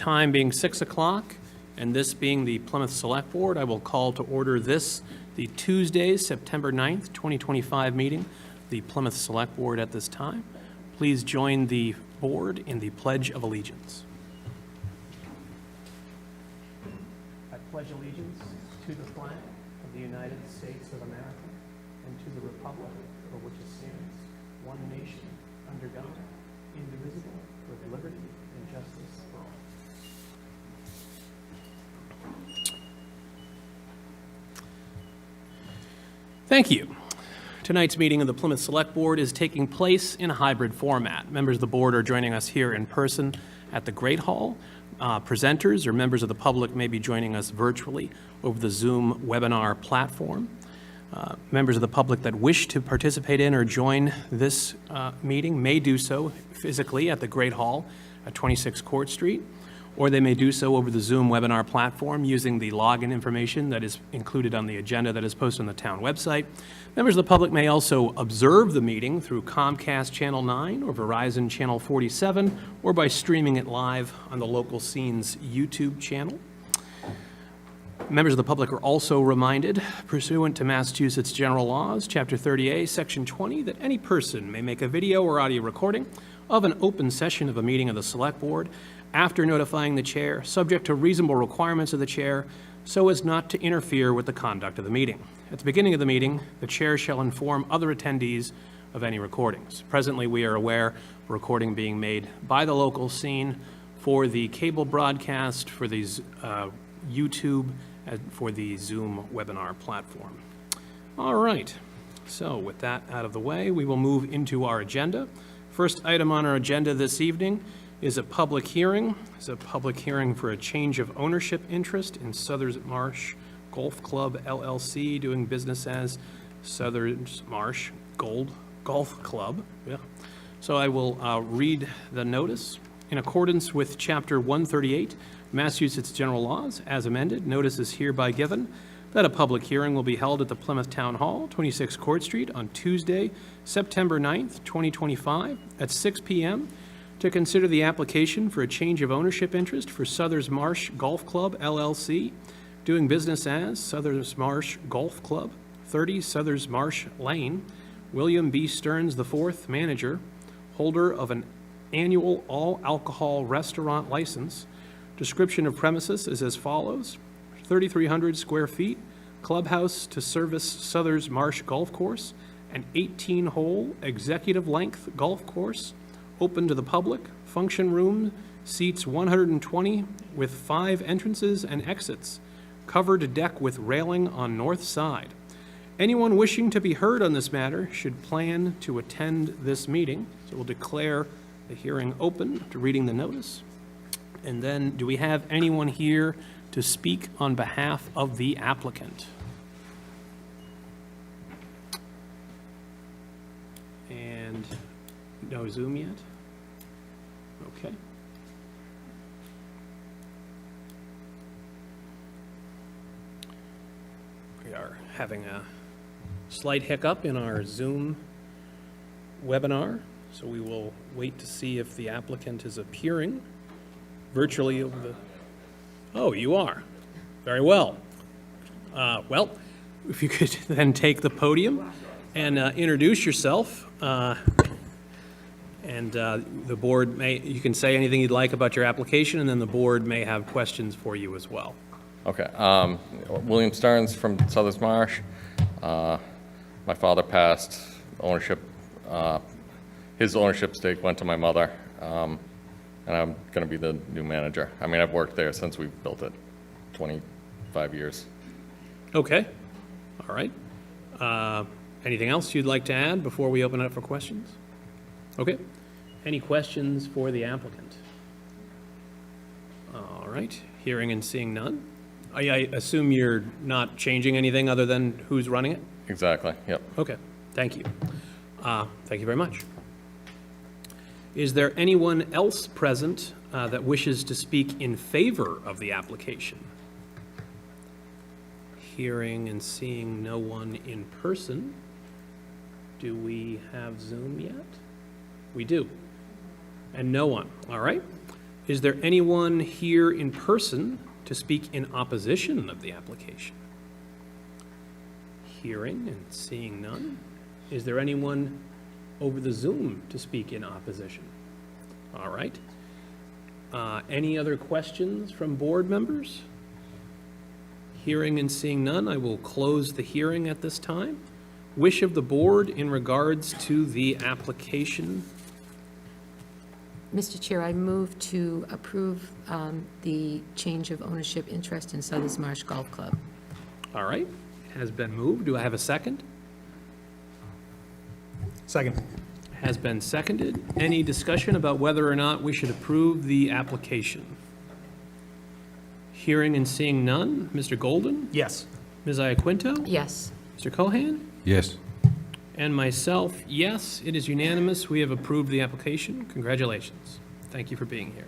time being 6 o'clock, and this being the Plymouth Select Board, I will call to order this, the Tuesday, September 9th, 2025 meeting, the Plymouth Select Board at this time. Please join the board in the Pledge of Allegiance. I pledge allegiance to the flag of the United States of America and to the republic for which it stands, one nation, under God, indivisible, with liberty and justice for all. Thank you. Tonight's meeting of the Plymouth Select Board is taking place in a hybrid format. Members of the board are joining us here in person at the Great Hall. Presenters or members of the public may be joining us virtually over the Zoom webinar platform. Members of the public that wish to participate in or join this meeting may do so physically at the Great Hall at 26 Court Street, or they may do so over the Zoom webinar platform using the login information that is included on the agenda that is posted on the town website. Members of the public may also observe the meeting through Comcast Channel 9 or Verizon Channel 47, or by streaming it live on the Local Scenes YouTube channel. Members of the public are also reminded, pursuant to Massachusetts General Laws, Chapter 30A, Section 20, that any person may make a video or audio recording of an open session of a meeting of the Select Board after notifying the chair, subject to reasonable requirements of the chair, so as not to interfere with the conduct of the meeting. At the beginning of the meeting, the chair shall inform other attendees of any recordings. Presently, we are aware of a recording being made by the local scene for the cable broadcast, for the YouTube, and for the Zoom webinar platform. All right, so with that out of the way, we will move into our agenda. First item on our agenda this evening is a public hearing. It's a public hearing for a change of ownership interest in Southern Marsh Golf Club LLC, doing business as Southern Marsh Golf Club. Yeah. So I will read the notice. In accordance with Chapter 138, Massachusetts General Laws, as amended, notice is hereby given that a public hearing will be held at the Plymouth Town Hall, 26 Court Street, on Tuesday, September 9th, 2025, at 6 p.m., to consider the application for a change of ownership interest for Southern Marsh Golf Club, LLC, doing business as Southern Marsh Golf Club, 30 Southern Marsh Lane, William B. Stearns IV, manager, holder of an annual all-alcohol restaurant license. Description of premises is as follows: 3,300 square feet, clubhouse to service Southern Marsh Golf Course, an 18-hole executive-length golf course, open to the public, function room, seats 120 with 5 entrances and exits, covered deck with railing on north side. Anyone wishing to be heard on this matter should plan to attend this meeting. So we'll declare the hearing open to reading the notice. And then, do we have anyone here to speak on behalf of the applicant? And no Zoom yet? Okay. We are having a slight hiccup in our Zoom webinar, so we will wait to see if the applicant is appearing virtually over the... Oh, you are. Very well. Well, if you could then take the podium and introduce yourself. And the board you can say anything you'd like about your application, and then the board may have questions for you as well. Okay. William Stearns from Southern Marsh. My father passed ownership. His ownership stake went to my mother, and I'm going to be the new manager. I mean, I've worked there since we built it, 25 years. Okay. All right. Anything else you'd like to add before we open it up for questions? Okay. Any questions for the applicant? All right. Hearing and seeing none. I assume you're not changing anything other than who's running it? Exactly. Yep. Okay. Thank you. Thank you very much. Is there anyone else present that wishes to speak in favor of the application? Hearing and seeing no one in person. Do we have Zoom yet? We do. And no one. All right. Is there anyone here in person to speak in opposition of the application? Hearing and seeing none. Is there anyone over the Zoom to speak in opposition? All right. Any other questions from board members? Hearing and seeing none, I will close the hearing at this time. Wish of the board in regards to the application. Mr. Chair, I move to approve the change of ownership interest in Southers Marsh Golf Club. All right, has been moved. Do I have a second? Second. Has been seconded. Any discussion about whether or not we should approve the application? Hearing and seeing none. Mr. Golden? Yes. Ms. Iaquinto? Yes. Mr. Cohan? Yes. And myself, yes, it is unanimous. We have approved the application. Congratulations. Thank you for being here.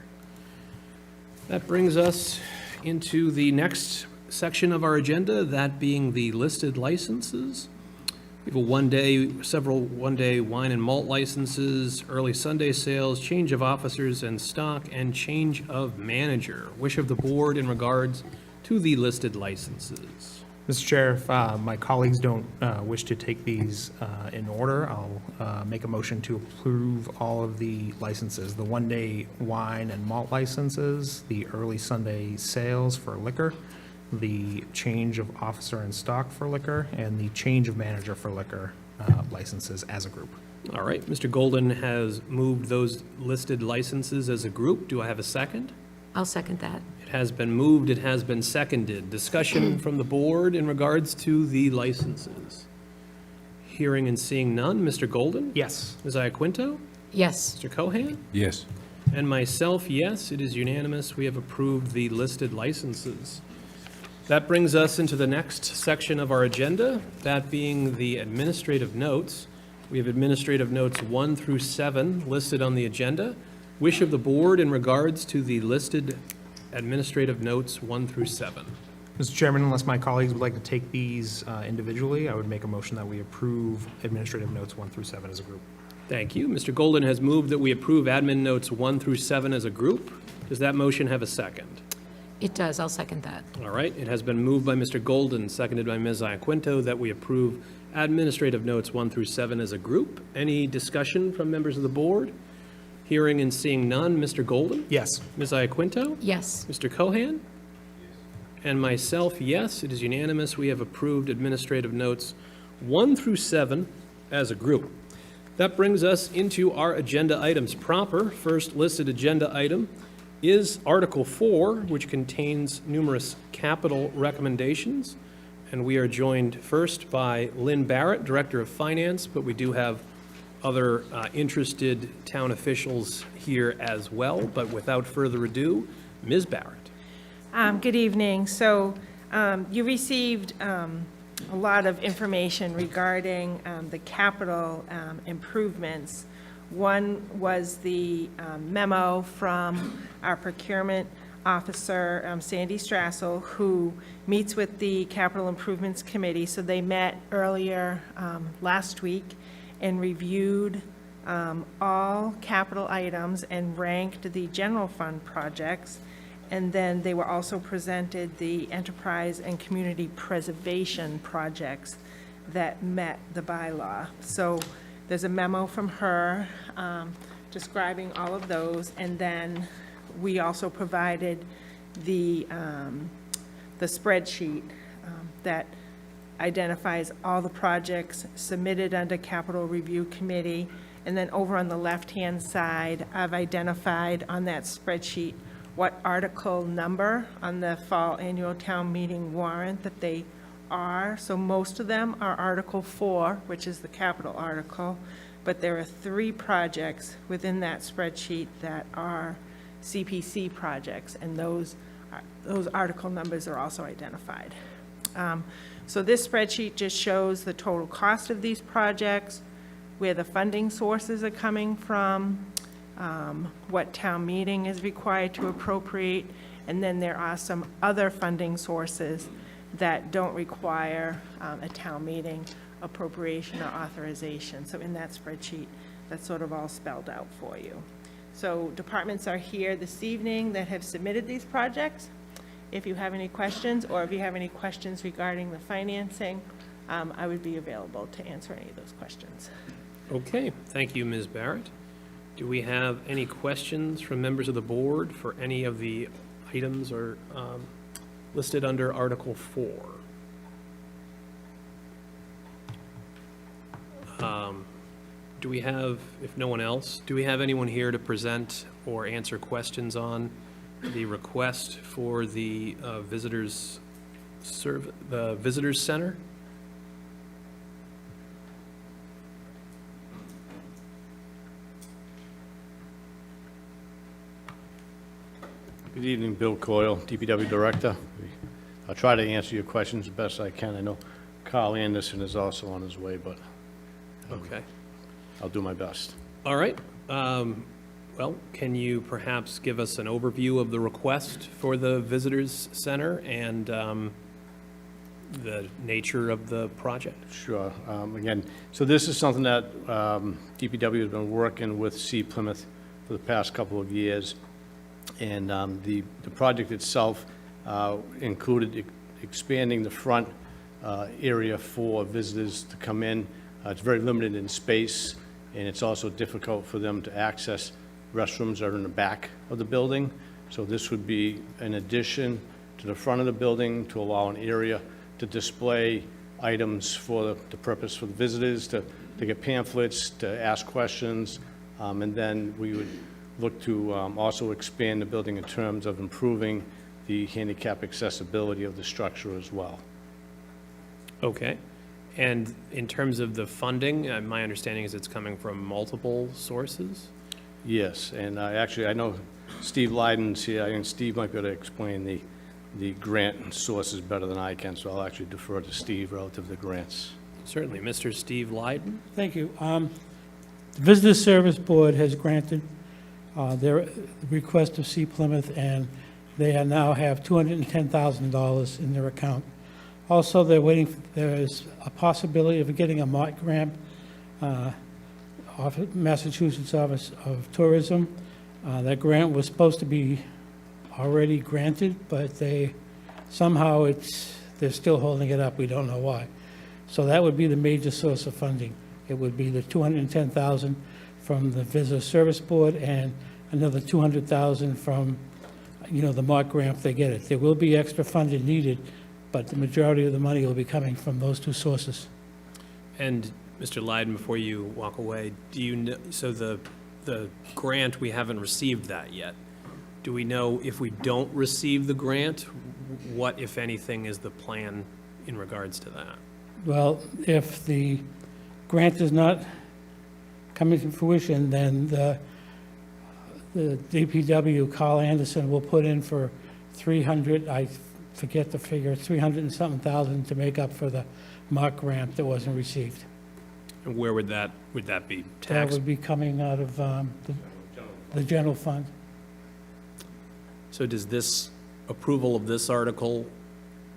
That brings us into the next section of our agenda, that being the listed licenses. We have several one-day wine and malt licenses, early Sunday sales, change of officers and stock, and change of manager. Wish of the board in regards to the listed licenses. Mr. Chair, if my colleagues don't wish to take these in order, I'll make a motion to approve all of the licenses, the one-day wine and malt licenses, the early Sunday sales for liquor, the change of officer and stock for liquor, and the change of manager for liquor licenses as a group. All right, Mr. Golden has moved those listed licenses as a group. Do I have a second? I'll second that. It has been moved, it has been seconded. Discussion from the board in regards to the licenses. Hearing and seeing none. Mr. Golden? Yes. Ms. Iaquinto? Yes. Mr. Cohan? Yes. And myself, yes, it is unanimous. We have approved the listed licenses. That brings us into the next section of our agenda, that being the administrative notes. We have administrative notes 1 through 7 listed on the agenda. Wish of the board in regards to the listed administrative notes 1 through 7. Mr. Chairman, unless my colleagues would like to take these individually, I would make a motion that we approve administrative notes 1 through 7 as a group. Thank you. Mr. Golden has moved that we approve admin notes 1 through 7 as a group. Does that motion have a second? It does. I'll second that. All right, it has been moved by Mr. Golden, seconded by Ms. Iaquinto, that we approve administrative notes 1 through 7 as a group. Any discussion from members of the board? Hearing and seeing none. Mr. Golden? Yes. Ms. Iaquinto? Yes. Mr. Cohan? And myself, yes, it is unanimous. We have approved administrative notes 1 through 7 as a group. That brings us into our agenda items proper. First listed agenda item is Article 4, which contains numerous capital recommendations. And we are joined first by Lynn Barrett, Director of Finance, but we do have other interested town officials here as well. But without further ado, Ms. Barrett. Good evening. So you received a lot of information regarding the capital improvements. One was the memo from our procurement officer, Sandy Strassel, who meets with the Capital Improvements Committee. So they met earlier last week and reviewed all capital items and ranked the general fund projects. And then they were also presented the enterprise and community preservation projects that met the bylaw. So there's a memo from her describing all of those, and then we also provided the spreadsheet that identifies all the projects submitted under Capital Review Committee. And then over on the left-hand side, I've identified on that spreadsheet what article number on the fall annual town meeting warrant that they are. So most of them are Article 4, which is the capital article, but there are 3 projects within that spreadsheet that are CPC projects, and those article numbers are also identified. So this spreadsheet just shows the total cost of these projects, where the funding sources are coming from, what town meeting is required to appropriate, and then there are some other funding sources that don't require a town meeting appropriation or authorization. So in that spreadsheet, that's sort of all spelled out for you. So departments are here this evening that have submitted these projects. If you have any questions, or if you have any questions regarding the financing, I would be available to answer any of those questions. Okay, thank you, Ms. Barrett. Do we have any questions from members of the board for any of the items or listed under Article 4? Do we have, if no one else, do we have anyone here to present or answer questions on the request for the visitors center? Good evening, Bill Coyle, DPW Director. I'll try to answer your questions the best I can. I know Carl Anderson is also on his way, but Okay. I'll do my best. All right. Well, can you perhaps give us an overview of the request for the visitors center and the nature of the project? Sure. Again, so this is something that DPW has been working with Plymouth for the past couple of years. And the project itself included expanding the front area for visitors to come in. It's very limited in space, and it's also difficult for them to access. Restrooms are in the back of the building, so this would be an addition to the front of the building to allow an area to display items for the purpose for the visitors, to get pamphlets, to ask questions, and then we would look to also expand the building in terms of improving the handicap accessibility of the structure as well. Okay. And in terms of the funding, my understanding is it's coming from multiple sources? Yes, and actually, I know Steve Leiden's here. I think Steve might be able to explain the grant sources better than I can, so I'll actually defer to Steve relative to the grants. Certainly. Mr. Steve Leiden? Thank you. The Visitor Service Board has granted their request of Plymouth, and they now have $210,000 in their account. Also, there's a possibility of getting a MOT grant off of Massachusetts Office of Tourism. That grant was supposed to be already granted, but somehow they're still holding it up. We don't know why. So that would be the major source of funding. It would be the $210,000 from the Visitor Service Board and another $200,000 from, the MOT grant if they get it. There will be extra funding needed, but the majority of the money will be coming from those two sources. And Mr. Leiden, before you walk away, do you know, so the grant, we haven't received that yet. Do we know if we don't receive the grant, what, if anything, is the plan in regards to that? Well, if the grant is not coming to fruition, then the DPW, Carl Anderson, will put in for 300, I forget the figure, 300 and something thousand to make up for the MOT grant that wasn't received. And where would that be That taxed? would be coming out of the general fund. So does this, approval of this article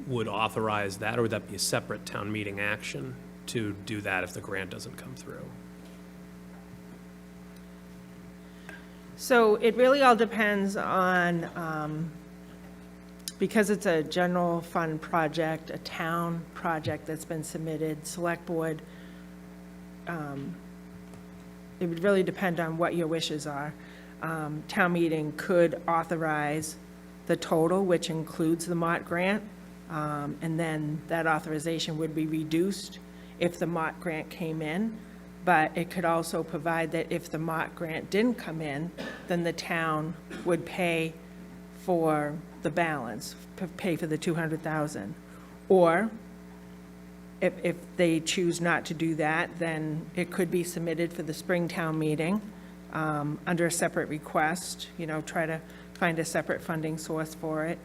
would authorize that, or would that be a separate town meeting action to do that if the grant doesn't come through? So it really all depends on, because it's a general fund project, a town project that's been submitted, select board, it would really depend on what your wishes are. Town meeting could authorize the total, which includes the MOT grant, and then that authorization would be reduced if the MOT grant came in. But it could also provide that if the MOT grant didn't come in, then the town would pay for the balance, pay for the $200,000. Or if they choose not to do that, then it could be submitted for the spring town meeting under a separate request, try to find a separate funding source for it.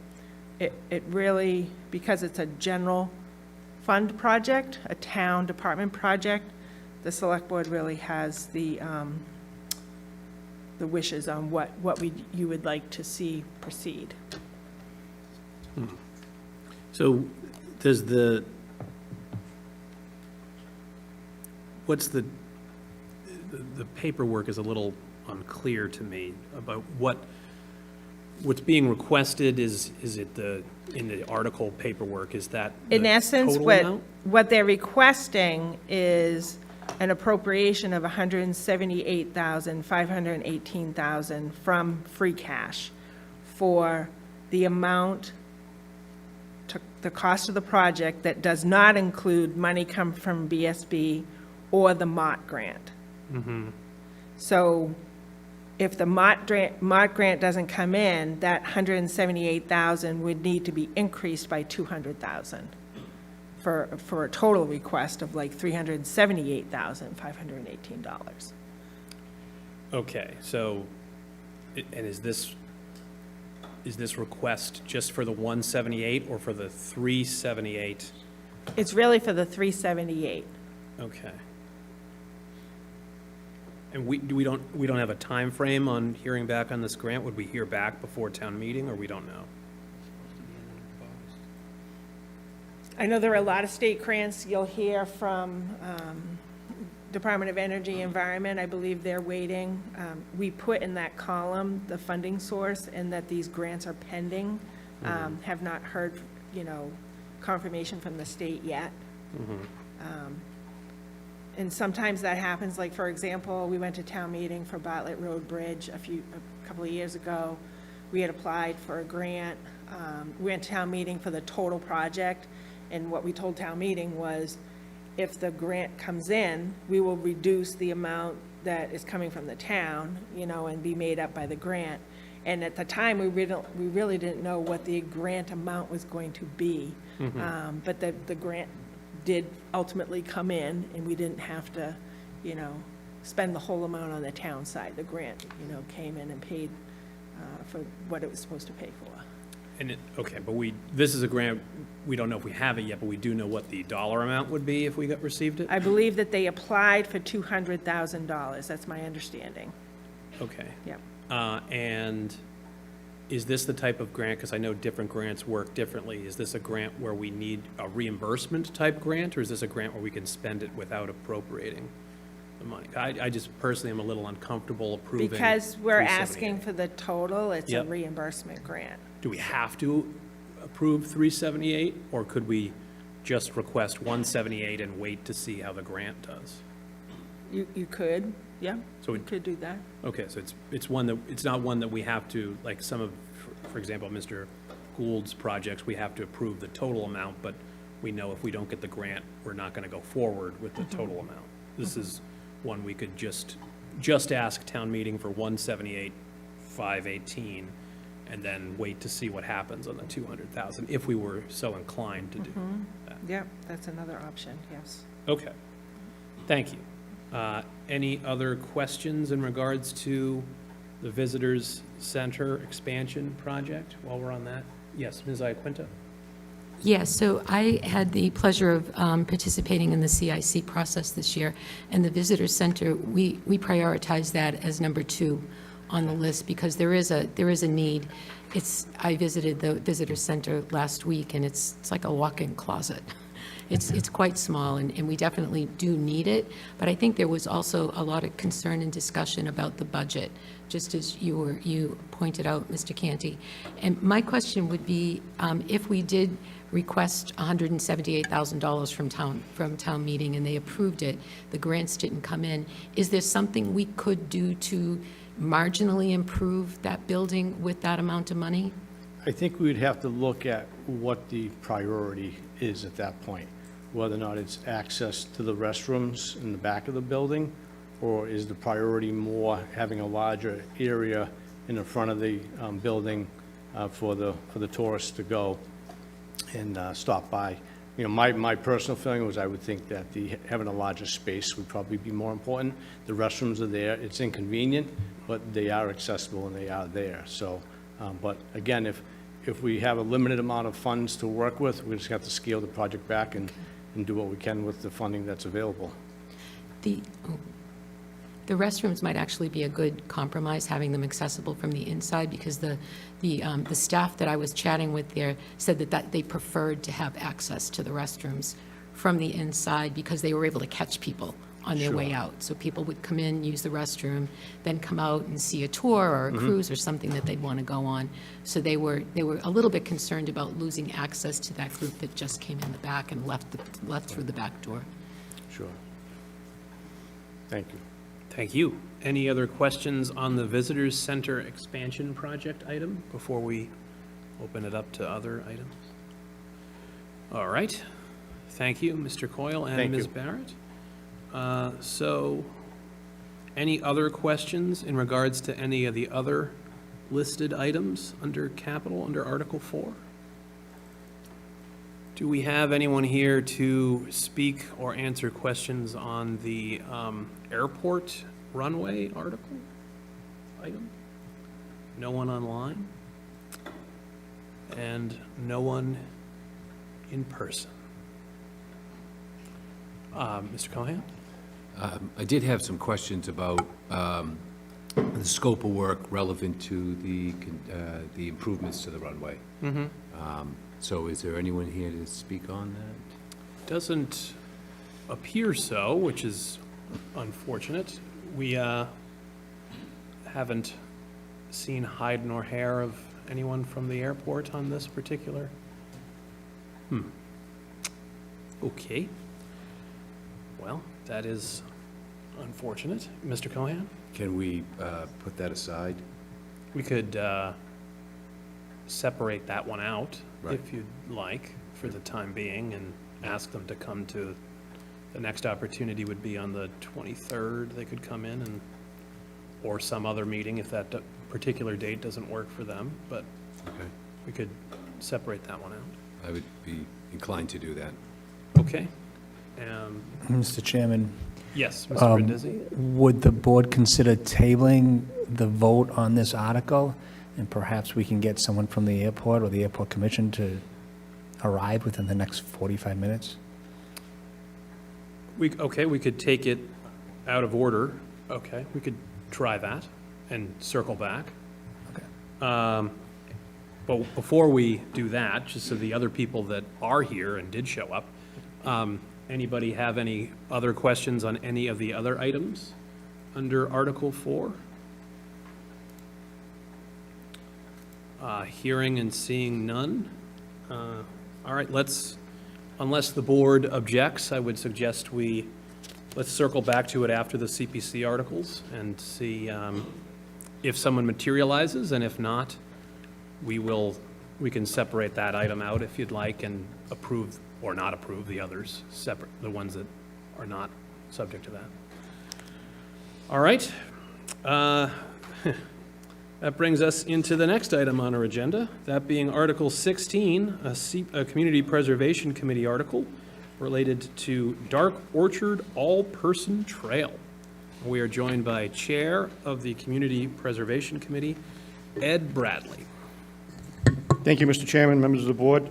It really, because it's a general fund project, a town department project, the select board really has the wishes on what you would like to see proceed. So does what's the paperwork is a little unclear to me about what's being requested. Is it in the article paperwork, is that In the essence, total amount? what they're requesting is an appropriation of $178,518,000 from free cash for the amount, the cost of the project that does not include money come from BSB or the MOT grant. So if the MOT grant doesn't come in, that $178,000 would need to be increased by $200,000 for a total request of like $378,518. Okay, so, and is this request just for the 178 or for the 378? It's really for the 378. Okay. And we don't have a time frame on hearing back on this grant? Would we hear back before town meeting, or we don't know? I know there are a lot of state grants. You'll hear from Department of Energy Environment. I believe they're waiting. We put in that column the funding source and that these grants are pending. Have not heard, confirmation from the state yet. And sometimes that happens, like, for example, we went to town meeting for Bartlett Road Bridge a couple of years ago. We had applied for a grant. We went to town meeting for the total project, and what we told town meeting was, if the grant comes in, we will reduce the amount that is coming from the town, and be made up by the grant. And at the time, we really didn't know what the grant amount was going to be. But the grant did ultimately come in, and we didn't have to, spend the whole amount on the town side. The grant, came in and paid for what it was supposed to pay for. And okay, but this is a grant, we don't know if we have it yet, but we do know what the dollar amount would be if we received it? I believe that they applied for $200,000. That's my understanding. Okay. Yep. And is this the type of grant, because I know different grants work differently, is this a grant where we need a reimbursement type grant, or is this a grant where we can spend it without appropriating the money? I just personally am a little uncomfortable approving. Because we're 378. asking for the total, it's a Yep. reimbursement grant. Do we have to approve 378, or could we just request 178 and wait to see how the grant does? You could, yeah, So you it- could do that. Okay, so it's not one that we have to, like some of, for example, Mr. Gould's projects, we have to approve the total amount, but we know if we don't get the grant, we're not gonna go forward with the total amount. This is one we could just ask town meeting for 178,518, and then wait to see what happens on the 200,000, if we were so inclined to do that. Yep, that's another option, yes. Okay, thank you. Any other questions in regards to the Visitors Center expansion project while we're on that? Yes, Ms. Iaquinta? Yes, so I had the pleasure of participating in the CIC process this year, and the Visitor Center, we prioritize that as number 2 on the list because there is a need. I visited the Visitor Center last week, and it's like a walk-in closet. It's quite small, and we definitely do need it, but I think there was also a lot of concern and discussion about the budget, just as you pointed out, Mr. Canty. And my question would be, if we did request $178,000 from town meeting and they approved it, the grants didn't come in, is there something we could do to marginally improve that building with that amount of money? I think we'd have to look at what the priority is at that point, whether or not it's access to the restrooms in the back of the building, or is the priority more having a larger area in the front of the building for the tourists to go and stop by. My personal feeling was I would think that having a larger space would probably be more important. The restrooms are there. It's inconvenient, but they are accessible and they are there. So, but again, if we have a limited amount of funds to work with, we just have to scale the project back and do what we can with the funding that's available. The restrooms might actually be a good compromise, having them accessible from the inside, because the staff that I was chatting with there said that they preferred to have access to the restrooms from the inside because they were able to catch people on their way out. So people would come in, use the restroom, then come out and see a tour or a cruise or something that they'd want to go on. So they were a little bit concerned about losing access to that group that just came in the back and left through the back door. Sure. Thank you. Thank you. Any other questions on the Visitors Center expansion project item before we open it up to other items? All right. Thank you, Mr. Coyle and Thank Ms. you. Barrett. So, any other questions in regards to any of the other listed items under capital, under Article 4? Do we have anyone here to speak or answer questions on the airport runway article item? No one online? And no one in person? Mr. Cohan? I did have some questions about the scope of work relevant to the improvements to the runway. So is there anyone here to speak on that? Doesn't appear so, which is unfortunate. We haven't seen hide nor hair of anyone from the airport on this particular. Okay. Well, that is unfortunate. Mr. Cohan? Can we put that aside? We could separate that one out, Right. if you'd like, for the time being, and ask them to come to, the next opportunity would be on the 23rd. They could come in and, or some other meeting if that particular date doesn't work for them, but Okay. we could separate that one out. I would be inclined to do that. Okay. Mr. Chairman, Yes, Mr. Brindisi? would the board consider tabling the vote on this article? And perhaps we can get someone from the airport or the airport commission to arrive within the next 45 minutes? Okay, we could take it out of order. Okay, we could try that and circle back. Okay. But before we do that, just so the other people that are here and did show up, anybody have any other questions on any of the other items under Article 4? Hearing and seeing none. All right, unless the board objects, I would suggest let's circle back to it after the CPC articles and see if someone materializes, and if not, we can separate that item out if you'd like and approve or not approve the others, separate, the ones that are not subject to that. All right. That brings us into the next item on our agenda, that being Article 16, a Community Preservation Committee article related to Dark Orchard All-Person Trail. We are joined by Chair of the Community Preservation Committee, Ed Bradley. Thank you, Mr. Chairman, members of the board.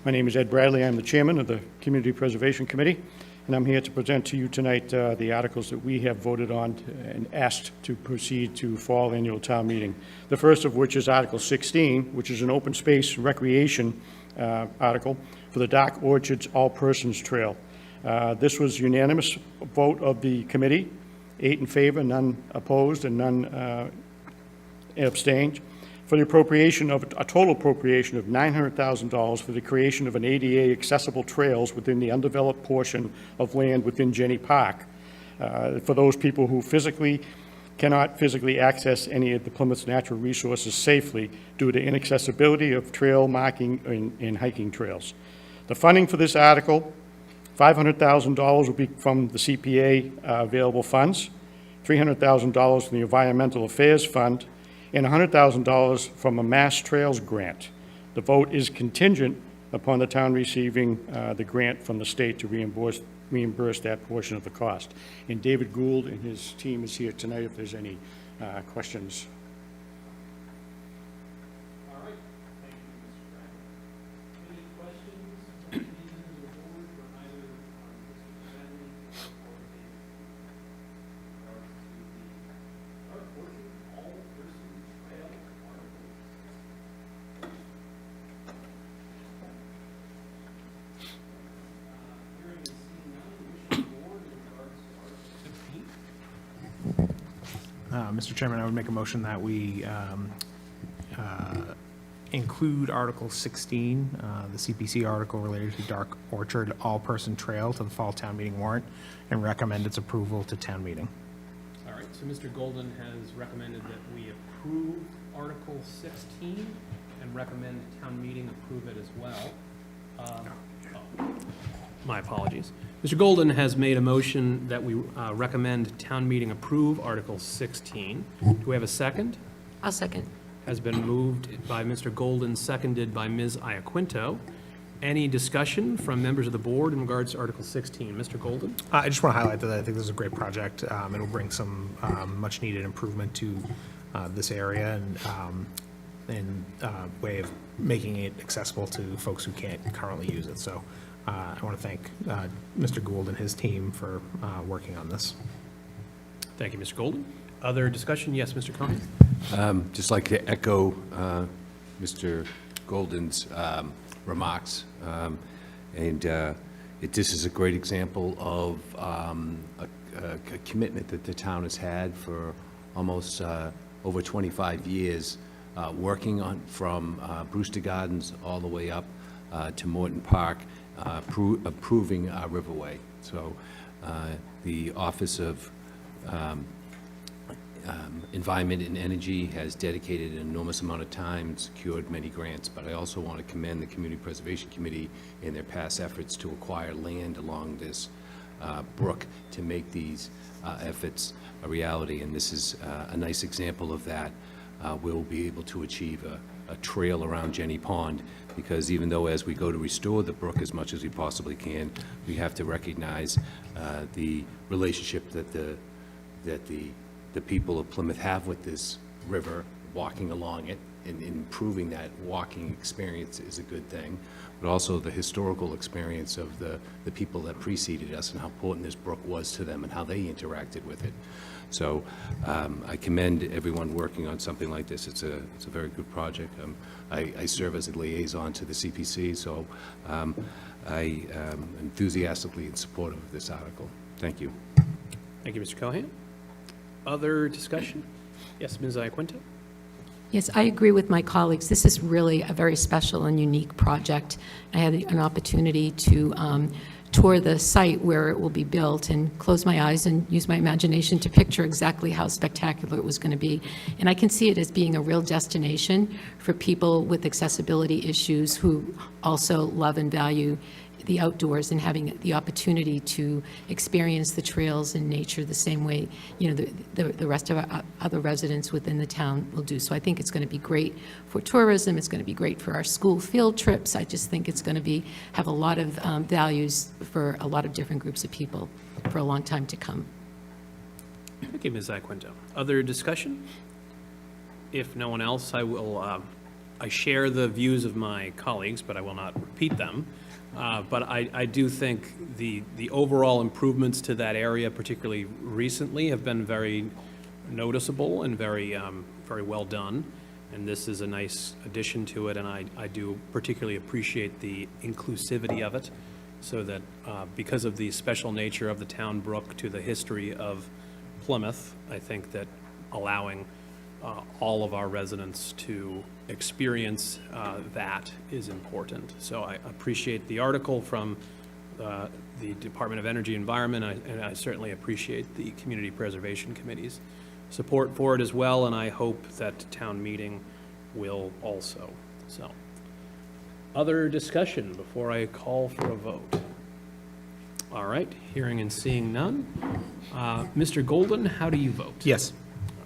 My name is Ed Bradley. I'm the chairman of the Community Preservation Committee, and I'm here to present to you tonight the articles that we have voted on and asked to proceed to fall annual town meeting. The first of which is Article 16, which is an open space recreation article for the Dark Orchards All Persons Trail. This was unanimous vote of the committee, 8 in favor, none opposed, and none abstained, for the appropriation of a total appropriation of $900,000 for the creation of an ADA accessible trails within the undeveloped portion of land within Jenny Park, for those people who cannot physically access any of the Plymouth's natural resources safely due to inaccessibility of trail marking and hiking trails. The funding for this article, $500,000 will be from the CPA available funds, $300,000 from the Environmental Affairs Fund, and $100,000 from a Mass Trails grant. The vote is contingent upon the town receiving the grant from the state to reimburse that portion of the cost. And David Gould and his team is here tonight if there's any questions. All right, thank you, Mr. Bradley. Any questions from any members of the board for either Mr. Bradley or David? Dark Orchard All-Person Trail article. Hearing and seeing none, wish of the board in regards to Article Mr. Chairman, I would make a motion that we include Article 16, the CPC article related to Dark Orchard All-Person Trail to the Fall Town Meeting warrant, and recommend its approval to town meeting. All right, so Mr. Golden has recommended that we approve Article 16 and recommend town meeting approve it as well. My apologies. Mr. Golden has made a motion that we recommend town meeting approve Article 16. Do we have a second? I'll second. Has been moved by Mr. Golden, seconded by Ms. Iaquinto. Any discussion from members of the board in regards to Article 16? Mr. Golden? I just want to highlight that I think this is a great project. It'll bring some much-needed improvement to this area and way of making it accessible to folks who can't currently use it. So I want to thank Mr. Gould and his team for working on this. Thank you, Mr. Golden. Other discussion? Yes, Mr. Cohen? Just like to echo Mr. Golden's remarks. This is a great example of a commitment that the town has had for almost over 25 years, working on from Brewster Gardens all the way up to Morton Park, improving our Riverway. So the Office of Environment and Energy has dedicated an enormous amount of time, secured many grants, but I also want to commend the Community Preservation Committee in their past efforts to acquire land along this brook to make these efforts a reality, and this is a nice example of that. We'll be able to achieve a trail around Jenny Pond, because even though as we go to restore the brook as much as we possibly can, we have to recognize the relationship that the people of Plymouth have with this river, walking along it, and improving that walking experience is a good thing, but also the historical experience of the people that preceded us and how important this brook was to them and how they interacted with it. So I commend everyone working on something like this. It's a very good project. I serve as a liaison to the CPC, so I am enthusiastically in support of this article. Thank you. Thank you, Mr. Cohen. Other discussion? Yes, Ms. Iaquinto? Yes, I agree with my colleagues. This is really a very special and unique project. I had an opportunity to tour the site where it will be built and close my eyes and use my imagination to picture exactly how spectacular it was going to be. And I can see it as being a real destination for people with accessibility issues who also love and value the outdoors and having the opportunity to experience the trails and nature the same way, you know, the rest of our other residents within the town will do. So I think it's going to be great for tourism. It's going to be great for our school field trips. I just think it's going to have a lot of values for a lot of different groups of people for a long time to come. Thank you, Ms. Iaquinto. Other discussion? If no one else, I will, I share the views of my colleagues, but I will not repeat them. But I do think the overall improvements to that area, particularly recently, have been very noticeable and very well done. And this is a nice addition to it, and I do particularly appreciate the inclusivity of it, so that because of the special nature of the town brook to the history of Plymouth, I think that allowing all of our residents to experience that is important. So I appreciate the article from the Department of Energy and Environment, and I certainly appreciate the Community Preservation Committee's support for it as well, and I hope that town meeting will also. So, other discussion before I call for a vote? All right, hearing and seeing none. Mr. Golden, how do you vote? Yes.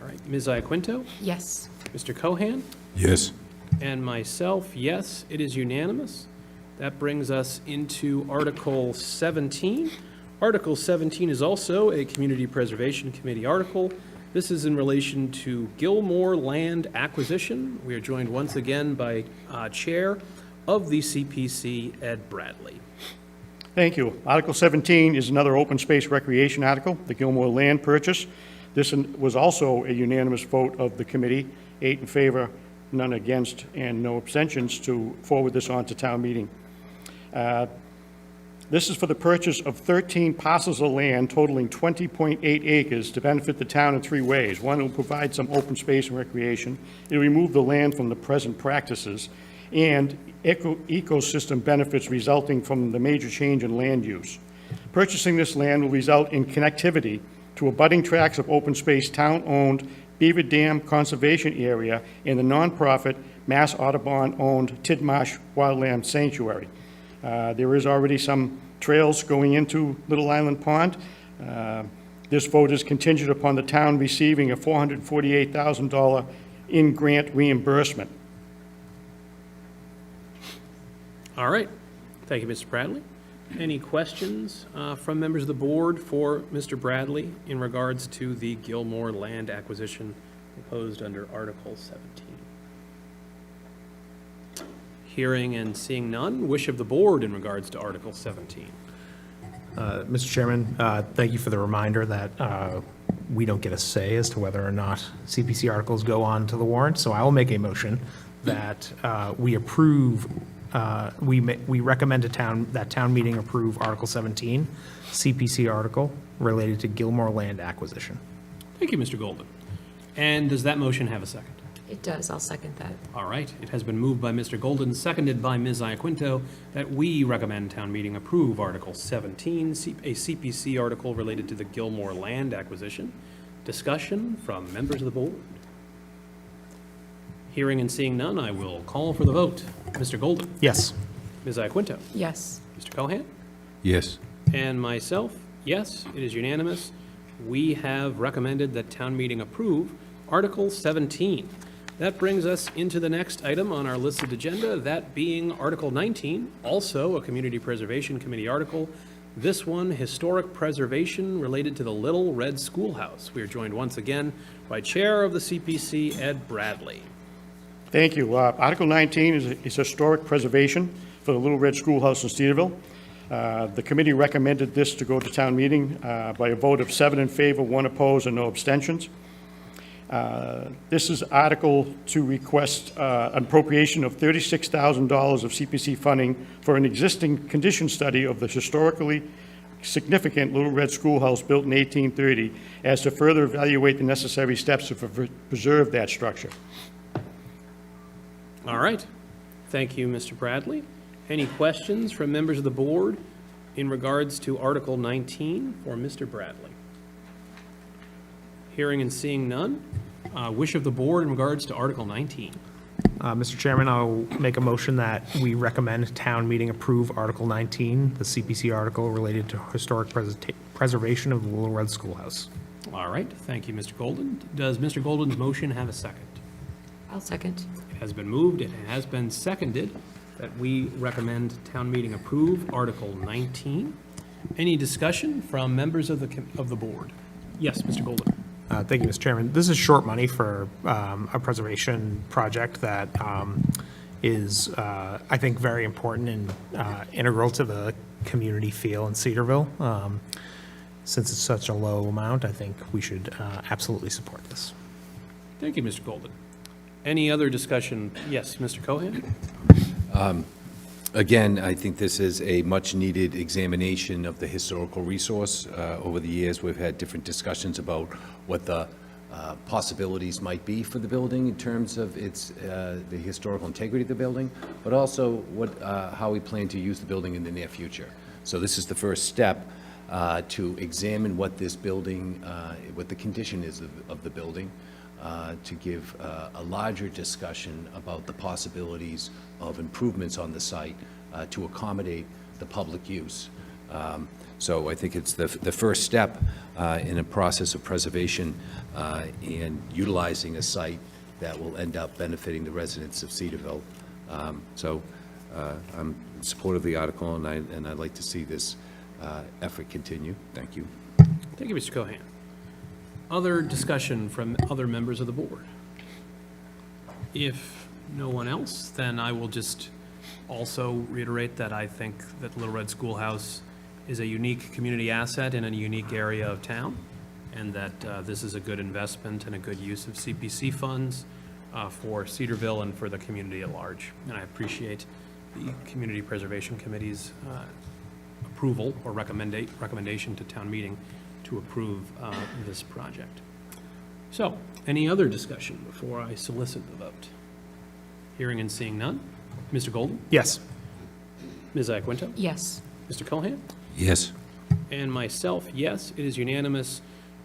All right, Ms. Iaquinto? Yes. Mr. Cohan? Yes. And myself, yes, it is unanimous. That brings us into Article 17. Article 17 is also a Community Preservation Committee article. This is in relation to Gilmore land acquisition. We are joined once again by Chair of the CPC, Ed Bradley. Thank you. Article 17 is another open space recreation article, the Gilmore land purchase. This was also a unanimous vote of the committee, 8 in favor, none against, and no abstentions to forward this on to town meeting. This is for the purchase of 13 parcels of land totaling 20.8 acres to benefit the town in three ways. One, it will provide some open space and recreation. It will remove the land from the present practices and ecosystem benefits resulting from the major change in land use. Purchasing this land will result in connectivity to abutting tracts of open space town-owned Beaver Dam Conservation Area and the nonprofit Mass Audubon-owned Tidmarsh Wildland Sanctuary. There is already some trails going into Little Island Pond. This vote is contingent upon the town receiving a $448,000 in-grant reimbursement. All right. Thank you, Mr. Bradley. Any questions from members of the board for Mr. Bradley in regards to the Gilmore land acquisition proposed under Article 17? Hearing and seeing none, wish of the board in regards to Article 17. Mr. Chairman, thank you for the reminder that we don't get a say as to whether or not CPC articles go on to the warrant, so I will make a motion that we approve, we recommend that town meeting approve Article 17, CPC article related to Gilmore land acquisition. Thank you, Mr. Golden. And does that motion have a second? It does, I'll second that. All right, it has been moved by Mr. Golden, seconded by Ms. Iaquinto, that we recommend town meeting approve Article 17, a CPC article related to the Gilmore land acquisition. Discussion from members of the board. Hearing and seeing none, I will call for the vote. Mr. Golden? Yes. Ms. Iaquinto? Yes. Mr. Cohan? Yes. And myself, yes, it is unanimous. We have recommended that town meeting approve Article 17. That brings us into the next item on our listed agenda, that being Article 19, also a Community Preservation Committee article. This one, historic preservation related to the Little Red Schoolhouse. We are joined once again by Chair of the CPC, Ed Bradley. Thank you. Article 19 is historic preservation for the Little Red Schoolhouse in Cedarville. The committee recommended this to go to town meeting by a vote of 7 in favor, 1 opposed, and no abstentions. This is article to request an appropriation of $36,000 of CPC funding for an existing condition study of the historically significant Little Red Schoolhouse built in 1830 as to further evaluate the necessary steps to preserve that structure. All right. Thank you, Mr. Bradley. Any questions from members of the board in regards to Article 19 for Mr. Bradley? Hearing and seeing none, wish of the board in regards to Article 19. Mr. Chairman, I'll make a motion that we recommend town meeting approve Article 19, the CPC article related to historic preservation of the Little Red Schoolhouse. All right. Thank you, Mr. Golden. Does Mr. Golden's motion have a second? I'll second. It has been moved, it has been seconded that we recommend town meeting approve Article 19. Any discussion from members of the board? Yes, Mr. Golden. Thank you, Mr. Chairman. This is short money for a preservation project that is, I think, very important and integral to the community feel in Cedarville. Since it's such a low amount, I think we should absolutely support this. Thank you, Mr. Golden. Any other discussion? Yes, Mr. Cohan? Again, I think this is a much-needed examination of the historical resource. Over the years, we've had different discussions about what the possibilities might be for the building in terms of the historical integrity of the building, but also how we plan to use the building in the near future. So this is the first step to examine what this building, what the condition is of the building, to give a larger discussion about the possibilities of improvements on the site to accommodate the public use. So I think it's the first step in a process of preservation and utilizing a site that will end up benefiting the residents of Cedarville. So I'm supportive of the article, and I'd like to see this effort continue. Thank you. Thank you, Mr. Cohan. Other discussion from other members of the board? If no one else, then I will just also reiterate that I think that Little Red Schoolhouse is a unique community asset in a unique area of town, and that this is a good investment and a good use of CPC funds for Cedarville and for the community at large. And I appreciate the Community Preservation Committee's approval or recommendation to town meeting to approve this project. So, any other discussion before I solicit the vote? Hearing and seeing none. Mr. Golden? Yes. Ms. Iaquinto? Yes. Mr. Cohan? Yes. And myself, yes, it is unanimous.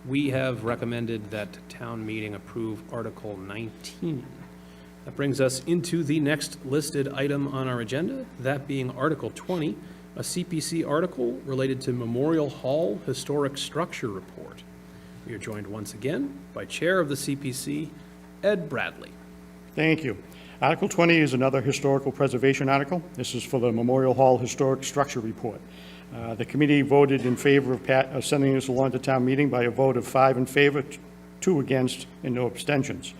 We have recommended that town meeting approve Article 19. That brings us into the next listed item on our agenda, that being Article 20, a CPC article related to Memorial Hall Historic Structure Report. We are joined once again by Chair of the CPC, Ed Bradley. Thank you. Article 20 is another historical preservation article. This is for the Memorial Hall Historic Structure Report. The committee voted in favor of sending this along to town meeting by a vote of 5 in favor, 2 against, and no abstentions.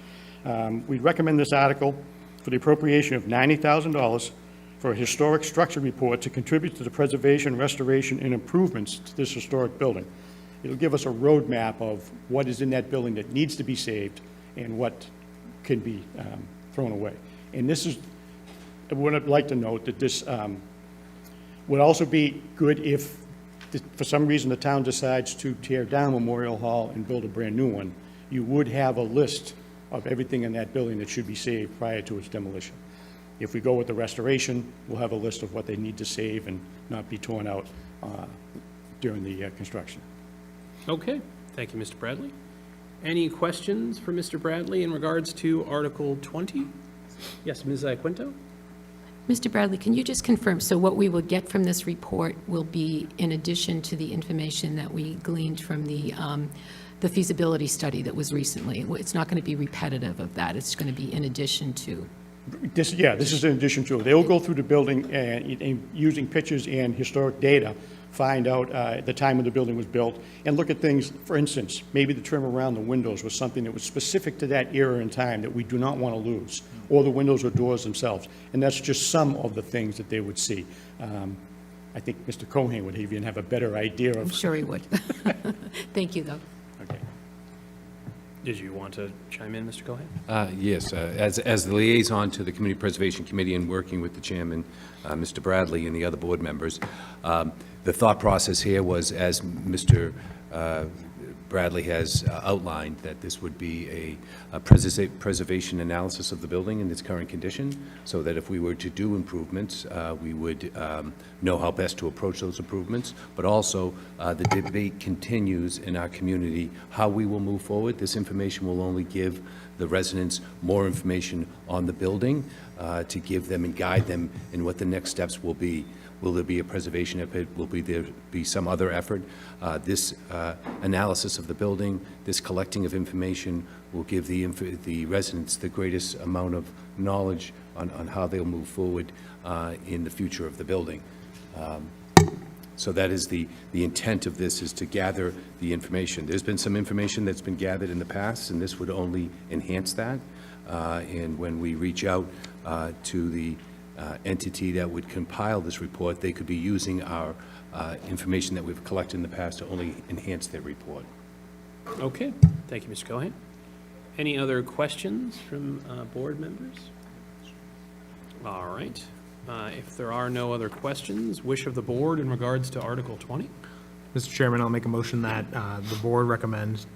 We recommend this article for the appropriation of $90,000 for a historic structure report to contribute to the preservation, restoration, and improvements to this historic building. It'll give us a roadmap of what is in that building that needs to be saved and what can be thrown away. And this is, I would like to note that this would also be good if, for some reason, the town decides to tear down Memorial Hall and build a brand-new one. You would have a list of everything in that building that should be saved prior to its demolition. If we go with the restoration, we'll have a list of what they need to save and not be torn out during the construction. Okay, thank you, Mr. Bradley. Any questions for Mr. Bradley in regards to Article 20? Yes, Ms. Iaquinto? Mr. Bradley, can you just confirm, so what we will get from this report will be in addition to the information that we gleaned from the feasibility study that was recently? It's not going to be repetitive of that, it's going to be in addition to? This is in addition to. They'll go through the building and using pictures and historic data, find out the time when the building was built, and look at things, for instance, maybe the trim around the windows was something that was specific to that era in time that we do not want to lose, or the windows or doors themselves. And that's just some of the things that they would see. I think Mr. Cohen would even have a better idea of. I'm sure he would. Thank you, though. Okay. Did you want to chime in, Mr. Cohen? Yes, as the liaison to the Community Preservation Committee and working with the chairman, Mr. Bradley, and the other board members, the thought process here was, as Mr. Bradley has outlined, that this would be a preservation analysis of the building in its current condition, so that if we were to do improvements, we would know how best to approach those improvements, but also the debate continues in our community how we will move forward. This information will only give the residents more information on the building to give them and guide them in what the next steps will be. Will there be a preservation effort? Will there be some other effort? This analysis of the building, this collecting of information will give the residents the greatest amount of knowledge on how they'll move forward in the future of the building. So that is the intent of this, is to gather the information. There's been some information that's been gathered in the past, and this would only enhance that. And when we reach out to the entity that would compile this report, they could be using our information that we've collected in the past to only enhance their report. Okay, thank you, Mr. Cohen. Any other questions from board members? All right. If there are no other questions, wish of the board in regards to Article 20? Mr. Chairman, I'll make a motion that the board recommends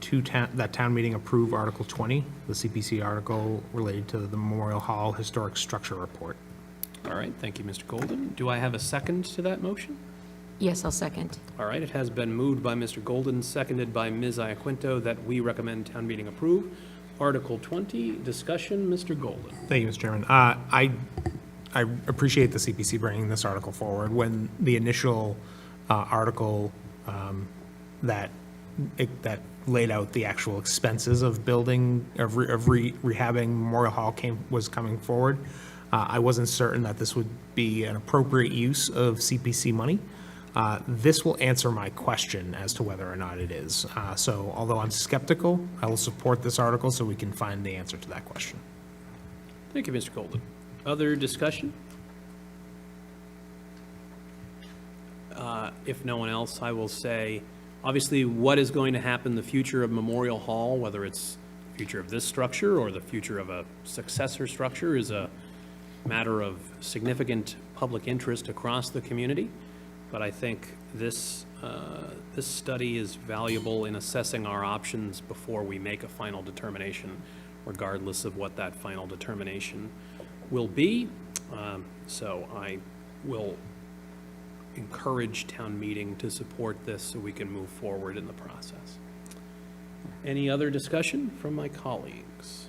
that town meeting approve Article 20, the CPC article related to the Memorial Hall Historic Structure Report. All right, thank you, Mr. Golden. Do I have a second to that motion? Yes, I'll second. All right, it has been moved by Mr. Golden, seconded by Ms. Iaquinto, that we recommend town meeting approve. Article 20, discussion, Mr. Golden. Thank you, Mr. Chairman. I appreciate the CPC bringing this article forward. When the initial article that laid out the actual expenses of building, of rehabbing Memorial Hall was coming forward, I wasn't certain that this would be an appropriate use of CPC money. This will answer my question as to whether or not it is. So although I'm skeptical, I will support this article so we can find the answer to that question. Thank you, Mr. Golden. Other discussion? If no one else, I will say, obviously, what is going to happen in the future of Memorial Hall, whether it's the future of this structure or the future of a successor structure, is a matter of significant public interest across the community. but I think this study is valuable in assessing our options before we make a final determination, regardless of what that final determination will be. So I will encourage town meeting to support this so we can move forward in the process. Any other discussion from my colleagues?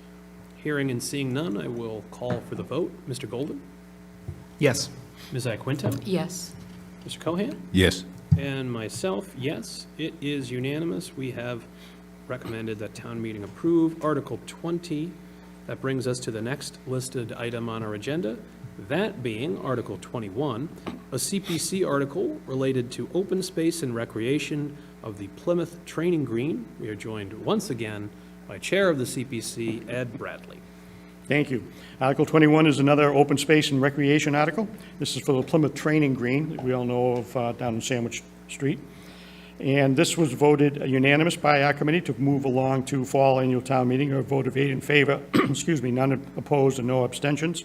Hearing and seeing none, I will call for the vote. Mr. Golden? Yes. Ms. Iaquinto? Yes. Mr. Cohan? Yes. And myself, yes, it is unanimous. We have recommended that town meeting approve Article 20. That brings us to the next listed item on our agenda, that being Article 21, a CPC article related to open space and recreation of the Plymouth Training Green. We are joined once again by Chair of the CPC, Ed Bradley. Thank you. Article 21 is another open space and recreation article. This is for the Plymouth Training Green that we all know of down on Sandwich Street. And this was voted unanimous by our committee to move along to fall annual town meeting, or a vote of 8 in favor, excuse me, none opposed and no abstentions.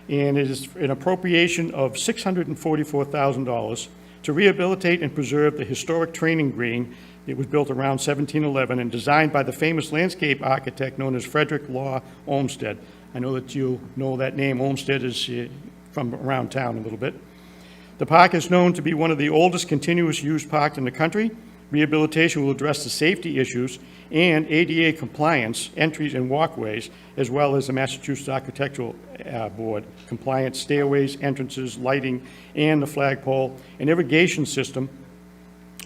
And it is an appropriation of $644,000 to rehabilitate and preserve the historic training green. It was built around 1711 and designed by the famous landscape architect known as Frederick Law Olmsted. I know that you know that name. Olmsted is from around town a little bit. The park is known to be one of the oldest continuous use parks in the country. Rehabilitation will address the safety issues and ADA compliance, entries and walkways, as well as the Massachusetts Architectural Board compliance, stairways, entrances, lighting, and the flagpole and irrigation system,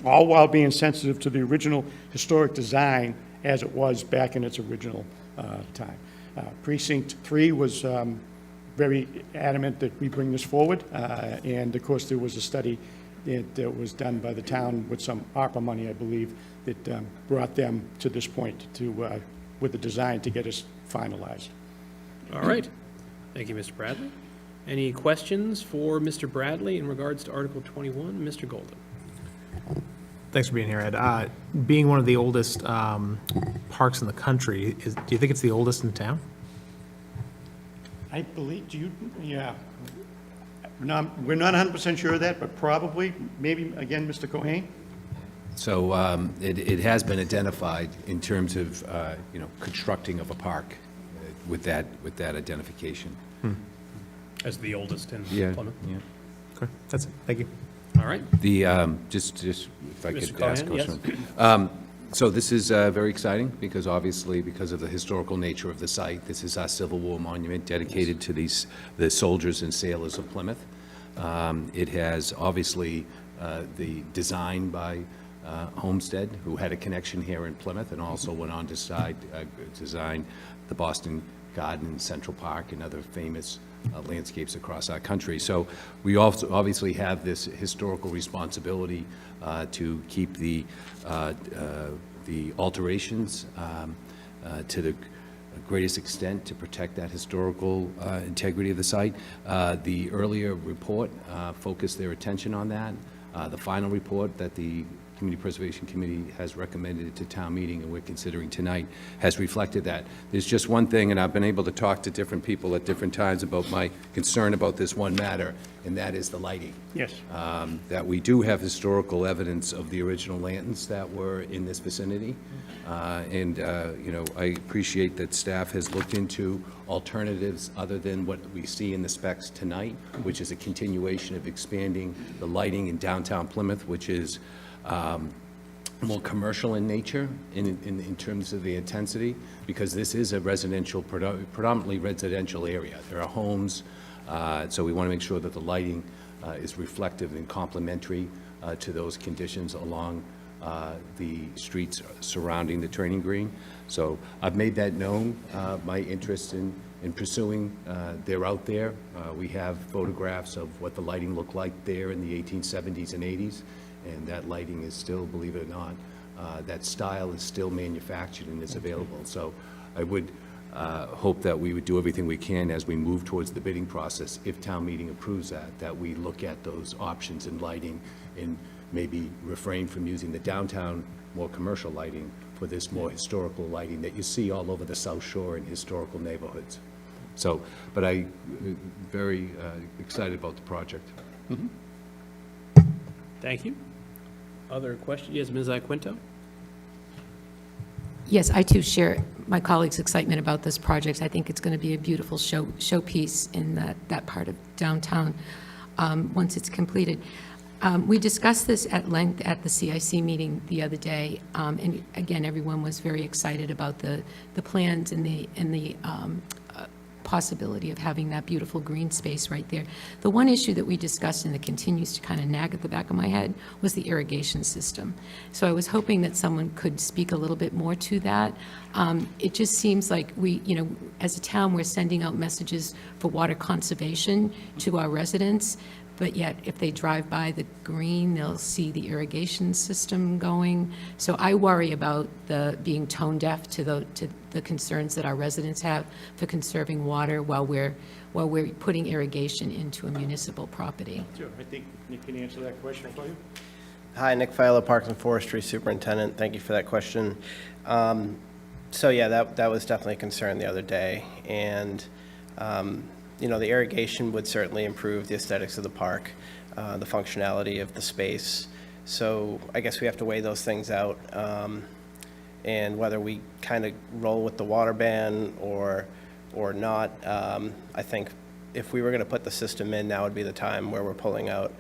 all while being sensitive to the original historic design as it was back in its original time. Precinct 3 was very adamant that we bring this forward, and of course there was a study that was done by the town with some ARPA money, I believe, that brought them to this point to, with the design to get us finalized. All right. Thank you, Mr. Bradley. Any questions for Mr. Bradley in regards to Article 21? Mr. Golden? Thanks for being here, Ed. Being one of the oldest parks in the country, do you think it's the oldest in town? I believe, yeah. We're not 100% sure of that, but probably, maybe, again, Mr. Cohen? So it has been identified in terms of, constructing of a park with that identification. As the oldest in Plymouth? Yeah. Okay, that's it. Thank you. All right. Just if I Mr. could ask a Cohen, question. So this is very exciting because obviously because of the historical nature of the site, this is our Civil War monument dedicated to the soldiers and sailors of Plymouth. It has obviously the design by Homestead, who had a connection here in Plymouth and also went on to design the Boston Garden, Central Park, and other famous landscapes across our country. So we also obviously have this historical responsibility to keep the alterations to the greatest extent to protect that historical integrity of the site. The earlier report focused their attention on that. The final report that the Community Preservation Committee has recommended to town meeting and we're considering tonight has reflected that. There's just one thing, and I've been able to talk to different people at different times about my concern about this one matter, and that is the lighting. Yes. That we do have historical evidence of the original lanterns that were in this vicinity. I appreciate that staff has looked into alternatives other than what we see in the specs tonight, which is a continuation of expanding the lighting in downtown Plymouth, which is more commercial in nature in terms of the intensity, because this is a residential, predominantly residential area. There are homes, so we want to make sure that the lighting is reflective and complementary to those conditions along the streets surrounding the training green. So I've made that known, my interest in pursuing. They're out there. We have photographs of what the lighting looked like there in the 1870s and 80s. And that lighting is still, believe it or not, that style is still manufactured and is available. So I would hope that we would do everything we can as we move towards the bidding process, if town meeting approves that we look at those options in lighting and maybe refrain from using the downtown more commercial lighting for this more historical lighting that you see all over the South Shore in historical neighborhoods. So, but I'm very excited about the project. Mm-hmm. Thank you. Other questions? Yes, Ms. Iaquinto? Yes, I too share my colleagues' excitement about this project. I think it's going to be a beautiful showpiece in that part of downtown once it's completed. We discussed this at length at the CIC meeting the other day, and again, everyone was very excited about the plans and the possibility of having that beautiful green space right there. The one issue that we discussed and that continues to kind of nag at the back of my head was the irrigation system. So I was hoping that someone could speak a little bit more to that. It just seems like we, as a town, we're sending out messages for water conservation to our residents, but yet if they drive by the green, they'll see the irrigation system going. So I worry about being tone deaf to the concerns that our residents have for conserving water while we're putting irrigation into a municipal property. Sure, I think Nick can answer that question for you. Hi, Nick Filo, Parks and Forestry Superintendent. Thank you for that question. So yeah, that was definitely a concern the other day. And, the irrigation would certainly improve the aesthetics of the park, the functionality of the space. So I guess we have to weigh those things out. And whether we kind of roll with the water ban or not, I think if we were going to put the system in, now would be the time where we're pulling out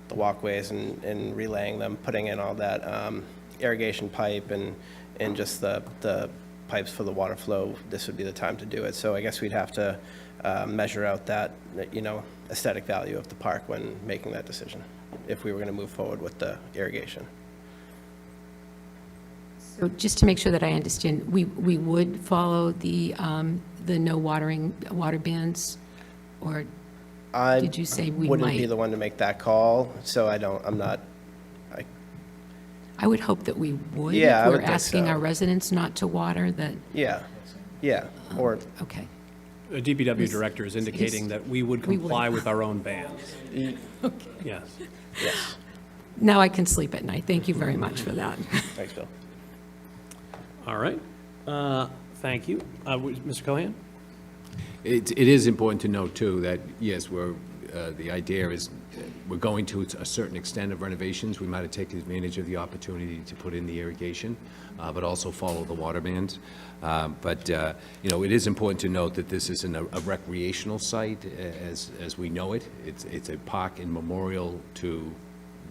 the walkways and relaying them, putting in all that irrigation pipe and just the pipes for the water flow. This would be the time to do it. So I guess we'd have to measure out that, aesthetic value of the park when making that decision, if we were going to move forward with the irrigation. So just to make sure that I understand, we would follow the no water bans, or did you say we might? I wouldn't be the one to make that call, so I'm not. I would hope that we would. Yeah, if I we're would think asking so. our residents not to water, that, Yeah, or, okay. A DPW director is indicating that we would We would. comply with our own bans. Yes. yes. Now I can sleep at night. Thank you very much for that. Thanks, Bill. All right. Thank you. Mr. Cohan? It is important to note, too, that, yes, the idea is we're going to a certain extent of renovations. We might have taken advantage of the opportunity to put in the irrigation, but also follow the water bans. But it is important to note that this isn't a recreational site as we know it. It's a park and memorial to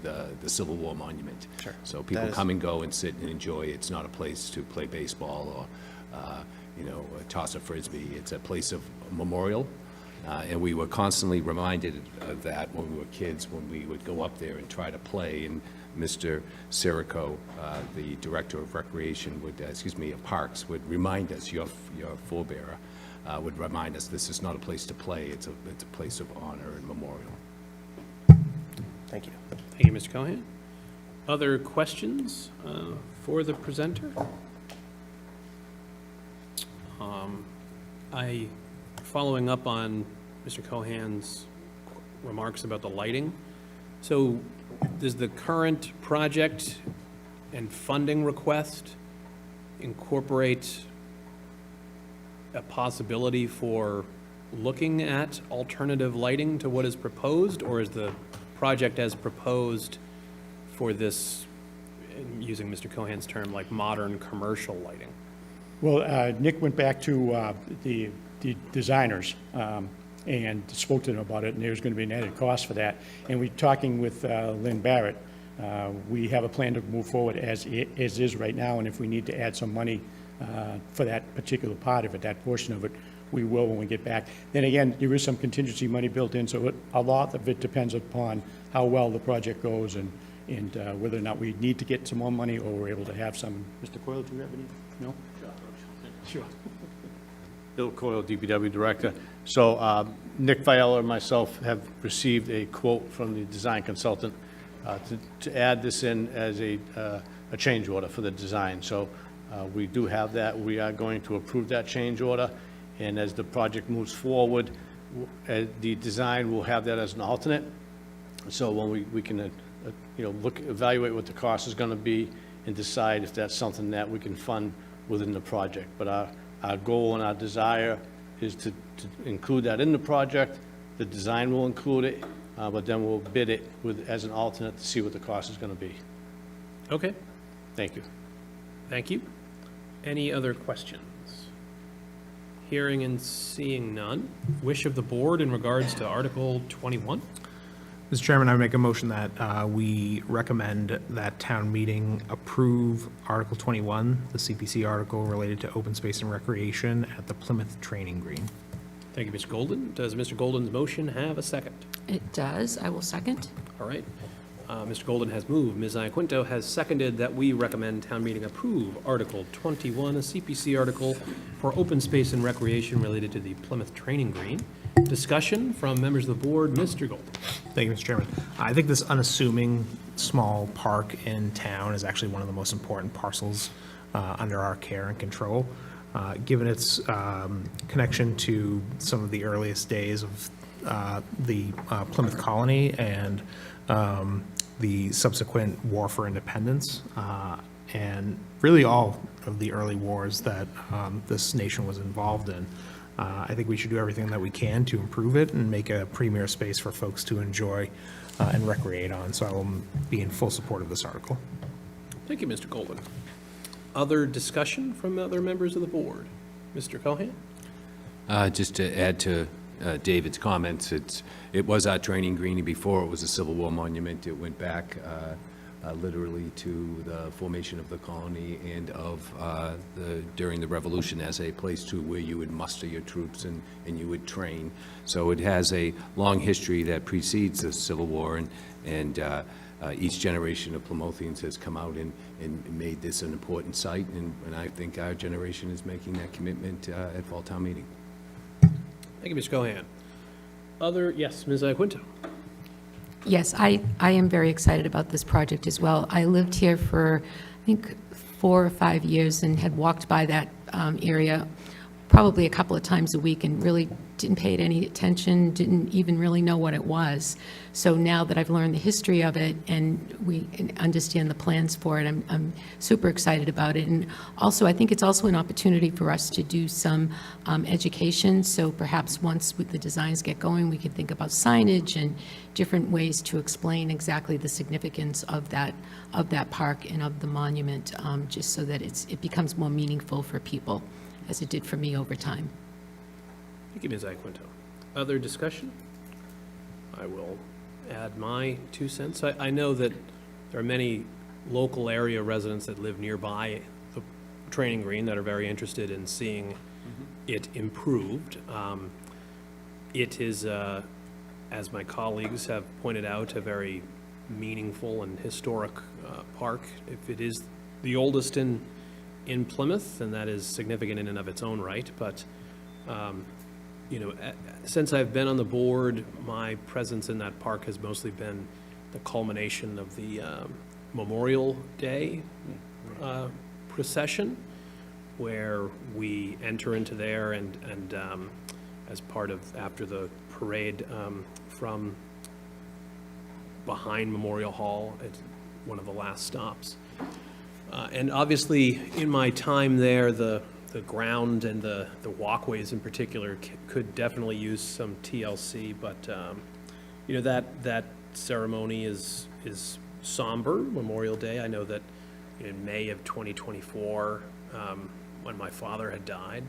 the Civil War monument. Sure. So people That is- come and go and sit and enjoy. It's not a place to play baseball or, toss a Frisbee. It's a place of memorial. And we were constantly reminded of that when we were kids, when we would go up there and try to play. And Mr. Sirico, the Director of Recreation, of Parks, would remind us, your forebearer, would remind us this is not a place to play. It's a place of honor and memorial. Thank you. Thank you, Mr. Cohan. Other questions for the presenter? Following up on Mr. Cohan's remarks about the lighting, so does the current project and funding request incorporate a possibility for looking at alternative lighting to what is proposed, or is the project as proposed for this, using Mr. Cohan's term, like modern commercial lighting? Well, Nick went back to the designers and spoke to them about it, and there's going to be an added cost for that. And we're talking with Lynn Barrett. We have a plan to move forward as is right now, and if we need to add some money for that particular part of it, that portion of it, we will when we get back. Then again, there is some contingency money built in, so a lot of it depends upon how well the project goes and whether or not we need to get some more money or we're able to have some. Mr. Coyle, do you have any? No? Sure. Bill Coyle, DPW Director. So Nick Fiala and myself have received a quote from the design consultant to add this in as a change order for the design. So we do have that. We are going to approve that change order. And as the project moves forward, the design will have that as an alternate. So when we can, evaluate what the cost is going to be and decide if that's something that we can fund within the project. But our goal and our desire is to include that in the project. The design will include it, but then we'll bid it as an alternate to see what the cost is going to be. Okay, Thank you. thank you. Any other questions? Hearing and seeing none. Wish of the board in regards to Article 21? Mr. Chairman, I make a motion that we recommend that town meeting approve Article 21, the CPC article related to open space and recreation at the Plymouth Training Green. Thank you, Mr. Golden. Does Mr. Golden's motion have a second? It does. I will second. All right. Mr. Golden has moved. Ms. Iaquinto has seconded that we recommend town meeting approve Article 21, a CPC article for open space and recreation related to the Plymouth Training Green. Discussion from members of the board. Mr. Golden. Thank you, Mr. Chairman. I think this unassuming small park in town is actually one of the most important parcels under our care and control. Given its connection to some of the earliest days of the Plymouth colony and the subsequent war for independence, and really all of the early wars that this nation was involved in. I think we should do everything that we can to improve it and make a premier space for folks to enjoy and recreate on. So I will be in full support of this article. Thank you, Mr. Golden. Other discussion from other members of the board? Mr. Cohan? Just to add to David's comments, it was our training green before it was a Civil War monument. It went back literally to the formation of the colony and of during the Revolution as a place to where you would muster your troops and you would train. So it has a long history that precedes the Civil War, and each generation of Plymouthians has come out and made this an important site, and I think our generation is making that commitment at Fall Town Meeting. Thank you, Mr. Cohan. Yes, Ms. Iaquinto. Yes, I am very excited about this project as well. I lived here for, I think, 4 or 5 years and had walked by that area probably a couple of times a week and really didn't pay it any attention, didn't even really know what it was. So now that I've learned the history of it and we understand the plans for it, I'm super excited about it. And also, I think it's also an opportunity for us to do some education. So perhaps once the designs get going, we could think about signage and different ways to explain exactly the significance of that park and of the monument, just so that it becomes more meaningful for people, as it did for me over time. Thank you, Ms. Iaquinto. Other discussion? I will add my 2 cents. I know that there are many local area residents that live nearby the training green that are very interested in seeing it improved. It is, as my colleagues have pointed out, a very meaningful and historic park. If it is the oldest in Plymouth, and that is significant in and of its own right, but you know, since I've been on the board, my presence in that park has mostly been the culmination of the Memorial Day procession, where we enter into there and as part of, after the parade from behind Memorial Hall, it's one of the last stops. And obviously, in my time there, the ground and the walkways in particular could definitely use some TLC, but you know, that ceremony is somber, Memorial Day. I know that in May of 2024, when my father had died,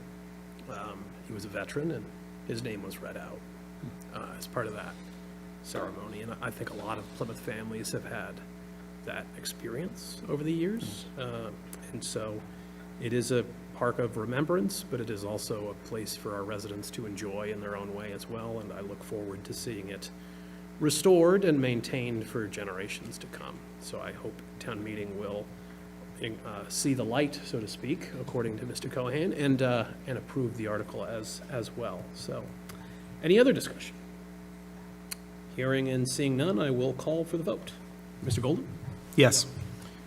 he was a veteran and his name was read out as part of that ceremony. And I think a lot of Plymouth families have had that experience over the years. And so it is a park of remembrance, but it is also a place for our residents to enjoy in their own way as well. And I look forward to seeing it restored and maintained for generations to come. So I hope town meeting will see the light, so to speak, according to Mr. Cohan, and approve the article as well. So any other discussion? Hearing and seeing none, I will call for the vote. Mr. Golden? Yes.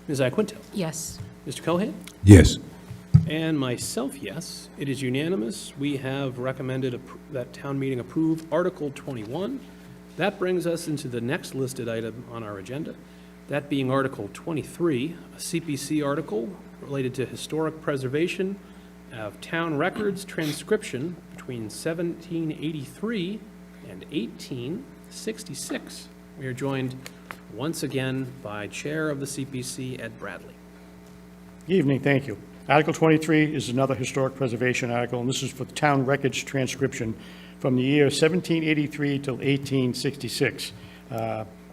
Ms. Iaquinto? Yes. Mr. Cohan? Yes. And myself, yes. It is unanimous. We have recommended that town meeting approve Article 21. That brings us into the next listed item on our agenda, that being Article 23, a CPC article related to historic preservation of town records transcription between 1783 and 18, 66. We are joined once again by Chair of the CPC, Ed Bradley. Evening, thank you. Article 23 is another historic preservation article, and this is for the town records transcription from the year 1783 till 1866.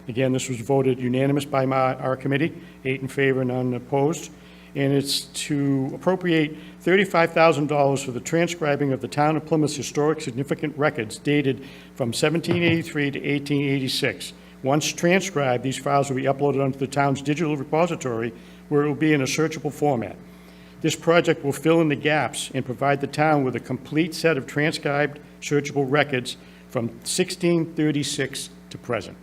Again, this was voted unanimous by our committee, 8 in favor, none opposed. And it's to appropriate $35,000 for the transcribing of the town of Plymouth's historic significant records dated from 1783 to 1886. Once transcribed, these files will be uploaded onto the town's digital repository, where it will be in a searchable format. This project will fill in the gaps and provide the town with a complete set of transcribed, searchable records from 1636 to present.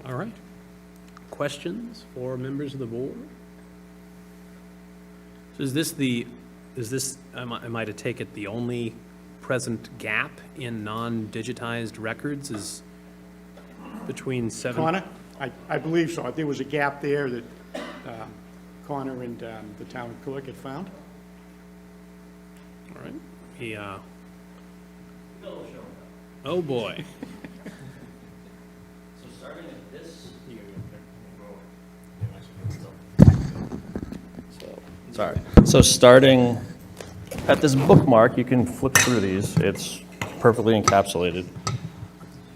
All right. Questions for members of the board? So is this, am I to take it, the only present gap in non-digitized records is between Connor? I believe so. I think there was a gap there that Connor and the town clerk had found. All right. Oh, boy. Sorry. So starting at this bookmark, you can flip through these. It's perfectly encapsulated.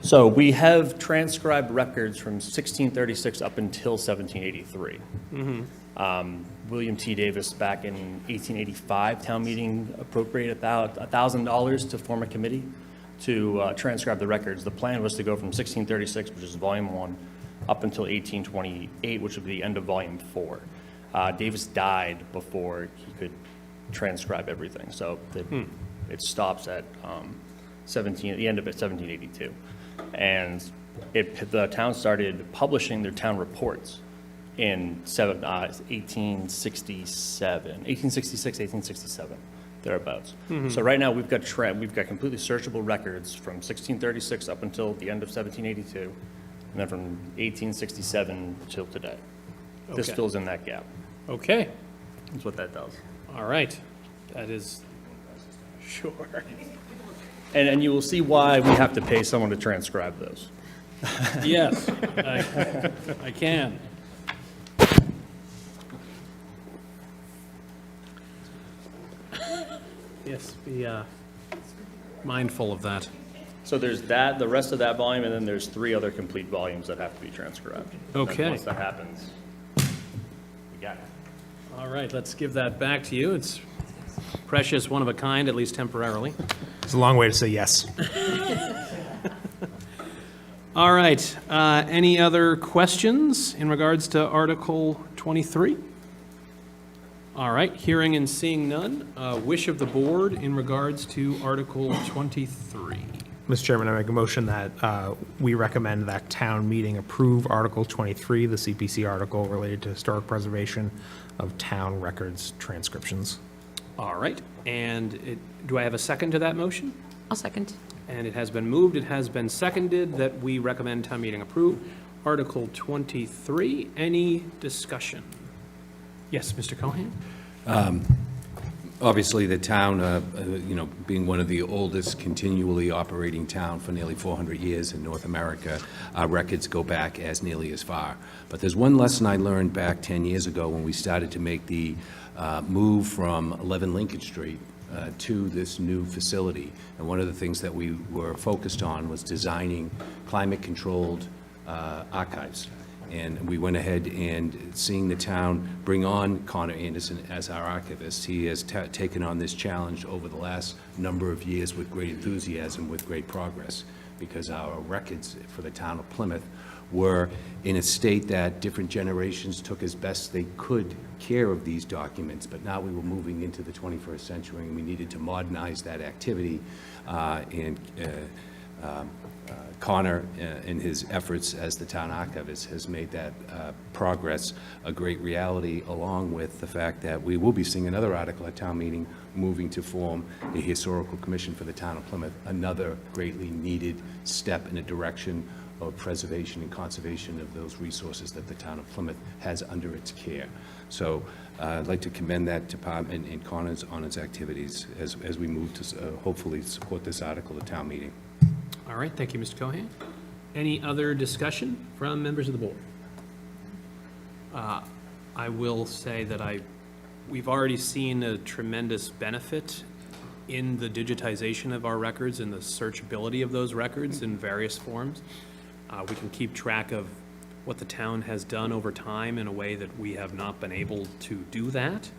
So we have transcribed records from 1636 up until 1783. William T. Davis, back in 1885 town meeting, appropriated $1,000 to form a committee to transcribe the records. The plan was to go from 1636, which is volume 1, up until 1828, which would be the end of volume 4. Davis died before he could transcribe everything, so it stops at the end of it, 1782. And the town started publishing their town reports in 1867, thereabouts. So right now, we've got completely searchable records from 1636 up until the end of 1782, and then from 1867 till today. This Okay. fills in that gap. Okay. That's what that does. All right. That is, sure. And you will see why we have to pay someone to transcribe those. Yes, I can. Yes, be mindful of that. So there's that, the rest of that volume, and then there's 3 other complete volumes that have to be transcribed. Okay. Once that happens, we got it. All right, let's give that back to you. It's precious, one of a kind, at least temporarily. It's a long way to say yes. All right, any other questions in regards to Article 23? All right, hearing and seeing none, wish of the board in regards to Article 23. Mr. Chairman, I make a motion that we recommend that town meeting approve Article 23, the CPC article related to historic preservation of town records transcriptions. All right, and do I have a second to that motion? I'll second. And it has been moved, it has been seconded that we recommend town meeting approve Article 23. Any discussion? Yes, Mr. Cohen? Obviously, the town, being one of the oldest continually operating town for nearly 400 years in North America, our records go back as nearly as far. But there's one lesson I learned back 10 years ago when we started to make the move from 11 Lincoln Street to this new facility. And one of the things that we were focused on was designing climate-controlled archives. And we went ahead and, seeing the town bring on Connor Anderson as our archivist, he has taken on this challenge over the last number of years with great enthusiasm, with great progress, because our records for the town of Plymouth were in a state that different generations took as best they could care of these documents, but now we were moving into the 21st century and we needed to modernize that activity. Connor, in his efforts as the town archivist, has made that progress a great reality, along with the fact that we will be seeing another article at town meeting moving to form a historical commission for the town of Plymouth, another greatly needed step in a direction of preservation and conservation of those resources that the town of Plymouth has under its care. So I'd like to commend that department and Connor's on its activities as we move to hopefully support this article at town meeting. All right, thank you, Mr. Cohen. Any other discussion from members of the board? I will say that we've already seen a tremendous benefit in the digitization of our records and the searchability of those records in various forms. We can keep track of what the town has done over time in a way that we have not been able to do that.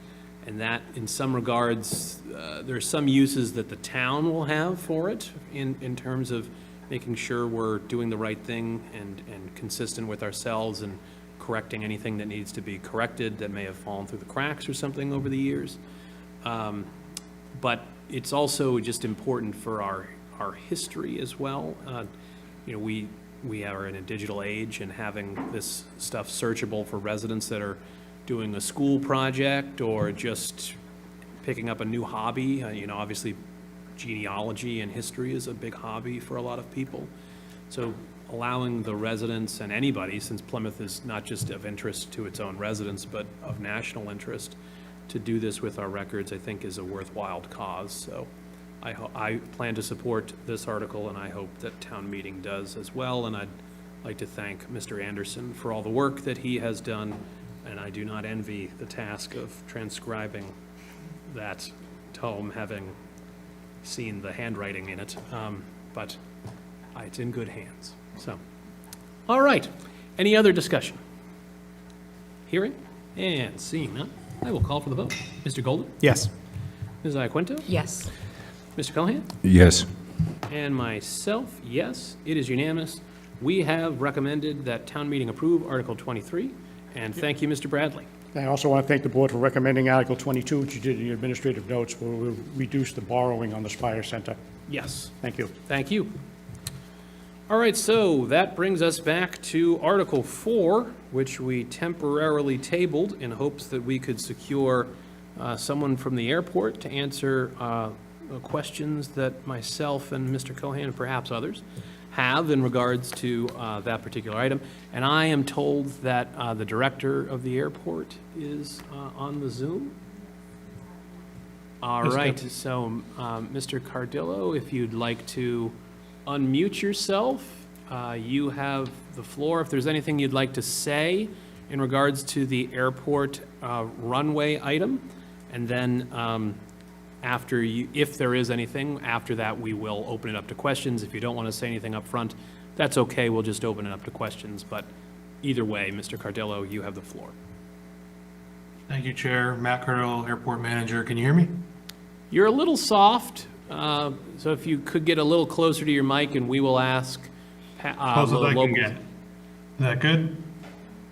And that, in some regards, there are some uses that the town will have for it in terms of making sure we're doing the right thing and consistent with ourselves and correcting anything that needs to be corrected that may have fallen through the cracks or something over the years. But it's also just important for our history as well. You know, we are in a digital age, and having this stuff searchable for residents that are doing a school project or just picking up a new hobby. You know, obviously genealogy and history is a big hobby for a lot of people. So allowing the residents and anybody, since Plymouth is not just of interest to its own residents, but of national interest, to do this with our records, I think is a worthwhile cause. So I plan to support this article, and I hope that town meeting does as well. And I'd like to thank Mr. Anderson for all the work that he has done, and I do not envy the task of transcribing that tome, having seen the handwriting in it, but it's in good hands. So, all right. Any other discussion? Hearing and seeing none, I will call for the vote. Mr. Golden? Yes. Ms. Iaquinto? Yes. Mr. Callahan? Yes. And myself, yes, it is unanimous. We have recommended that town meeting approve Article 23, and thank you, Mr. Bradley. I also want to thank the board for recommending Article 22, which you did in your administrative notes, where we'll reduce the borrowing on the Spire Center. Yes. Thank you. Thank you. All right, so that brings us back to Article 4, which we temporarily tabled in hopes that we could secure someone from the airport to answer questions that myself and Mr. Cohen and perhaps others have in regards to that particular item. And I am told that the director of the airport is on the Zoom. All right, so Mr. Cardillo, if you'd like to unmute yourself, you have the floor. If there's anything you'd like to say in regards to the airport runway item, and then after you, if there is anything, after that we will open it up to questions. If you don't want to say anything up front, that's okay, we'll just open it up to questions. But either way, Mr. Cardillo, you have the floor. Thank you, Chair. Matt Cardillo, Airport Manager. Can you hear me? You're a little soft, so if you could get a little closer to your mic, and we will ask Close as I can get. Is that good?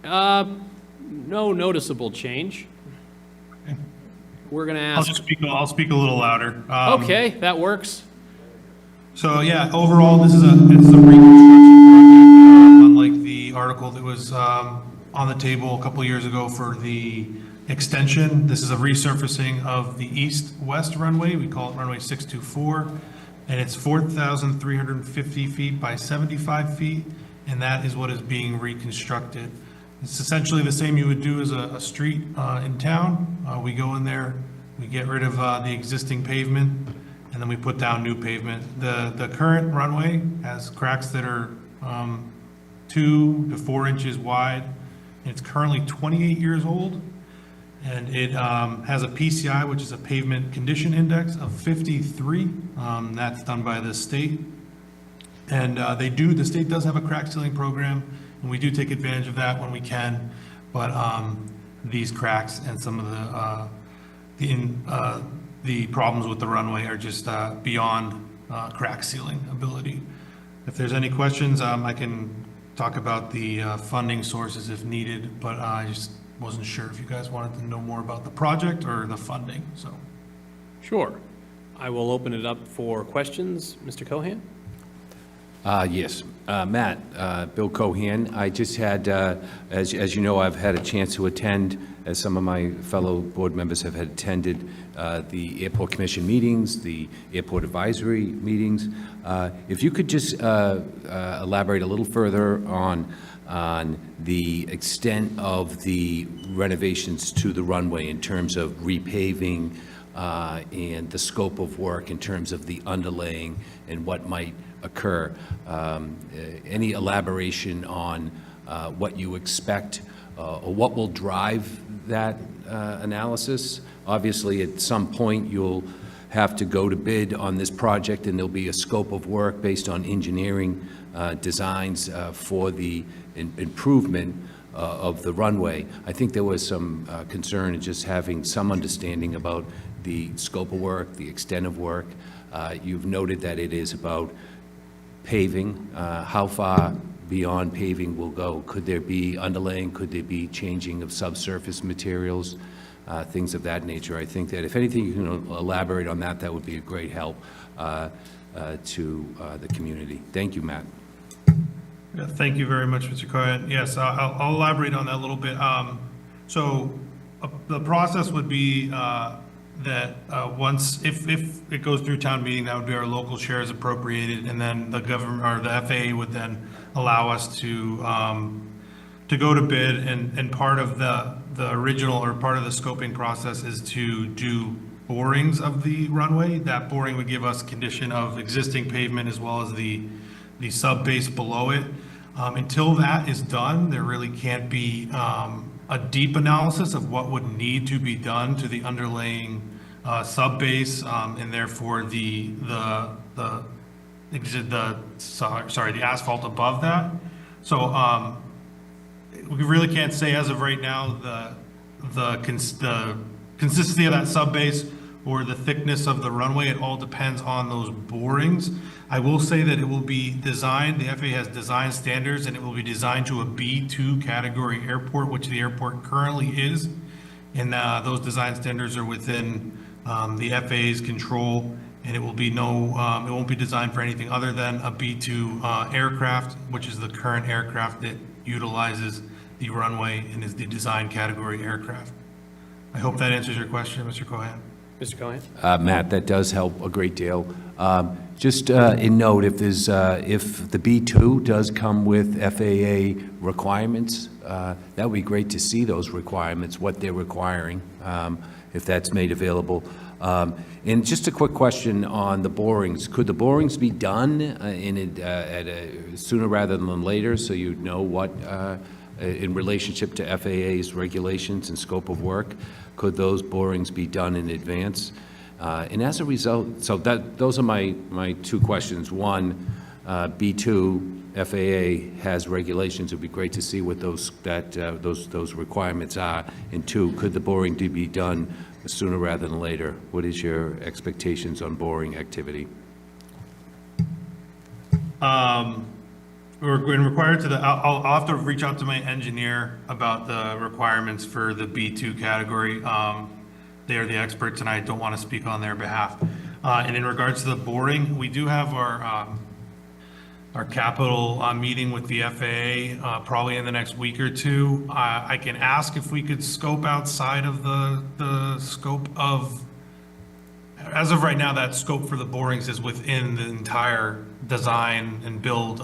No noticeable change. We're going to ask. I'll speak a little louder. Okay, that works. So yeah, overall, it's a reconstruction project, unlike the article that was on the table a couple years ago for the extension. This is a resurfacing of the east-west runway. We call it runway 624, and it's 4,350 feet by 75 feet, and that is what is being reconstructed. It's essentially the same you would do as a street in town. We go in there, we get rid of the existing pavement, and then we put down new pavement. The current runway has cracks that are 2 to 4 inches wide. It's currently 28 years old, and it has a PCI, which is a pavement condition index, of 53. That's done by the state. And the state does have a crack sealing program, and we do take advantage of that when we can. But these cracks and some of the problems with the runway are just beyond crack sealing ability. If there's any questions, I can talk about the funding sources if needed, but I just wasn't sure if you guys wanted to know more about the project or the funding, so. Sure. I will open it up for questions. Mr. Cohan? Yes. Matt, Bill Cohan, I just had, as you know, I've had a chance to attend, as some of my fellow board members have attended, the Airport Commission meetings, the Airport Advisory meetings. If you could just elaborate a little further on the extent of the renovations to the runway in terms of repaving and the scope of work in terms of the underlaying and what might occur. Any elaboration on what you expect or what will drive that analysis? Obviously, at some point, you'll have to go to bid on this project, and there'll be a scope of work based on engineering designs for the improvement of the runway. I think there was some concern in just having some understanding about the scope of work, the extent of work. You've noted that it is about paving. How far beyond paving will go? Could there be underlaying? Could there be changing of subsurface materials? Things of that nature. I think that if anything you can elaborate on that, that would be a great help to the community. Thank you, Matt. Yeah, thank you very much, Mr. Cohen. Yes, I'll elaborate on that a little bit. The process would be that once, if it goes through town meeting, that would be our local shares appropriated, and then the government, or the FAA would then allow us to go to bid, and part of the original, or part of the scoping process is to do borings of the runway. That boring would give us condition of existing pavement as well as the sub-base below it. Until that is done, there really can't be a deep analysis of what would need to be done to the underlaying sub-base, and therefore the asphalt above that. So we really can't say as of right now the consistency of that sub-base or the thickness of the runway. It all depends on those borings. I will say that it will be designed, the FAA has design standards, and it will be designed to a B2 category airport, which the airport currently is. And those design standards are within the FAA's control, and it will be it won't be designed for anything other than a B2 aircraft, which is the current aircraft that utilizes the runway and is the design category aircraft. I hope that answers your question, Mr. Cohen. Mr. Cohen? Matt, that does help a great deal. Just in note, if there's, if the B2 does come with FAA requirements, that would be great to see those requirements, what they're requiring, if that's made available. And just a quick question on the borings. Could the borings be done sooner rather than later, so you'd know what, in relationship to FAA's regulations and scope of work? Could those borings be done in advance? And as a result, so those are my two questions. One, B2, FAA has regulations. It'd be great to see what those requirements are. And two, could the boring be done sooner rather than later? What is your expectations on boring activity? We're required to I'll have to reach out to my engineer about the requirements for the B2 category. They are the experts, and I don't want to speak on their behalf. And in regards to the boring, we do have our capital meeting with the FAA probably in the next week or two. I can ask if we could scope outside of the scope of, as of right now, that scope for the borings is within the entire design and build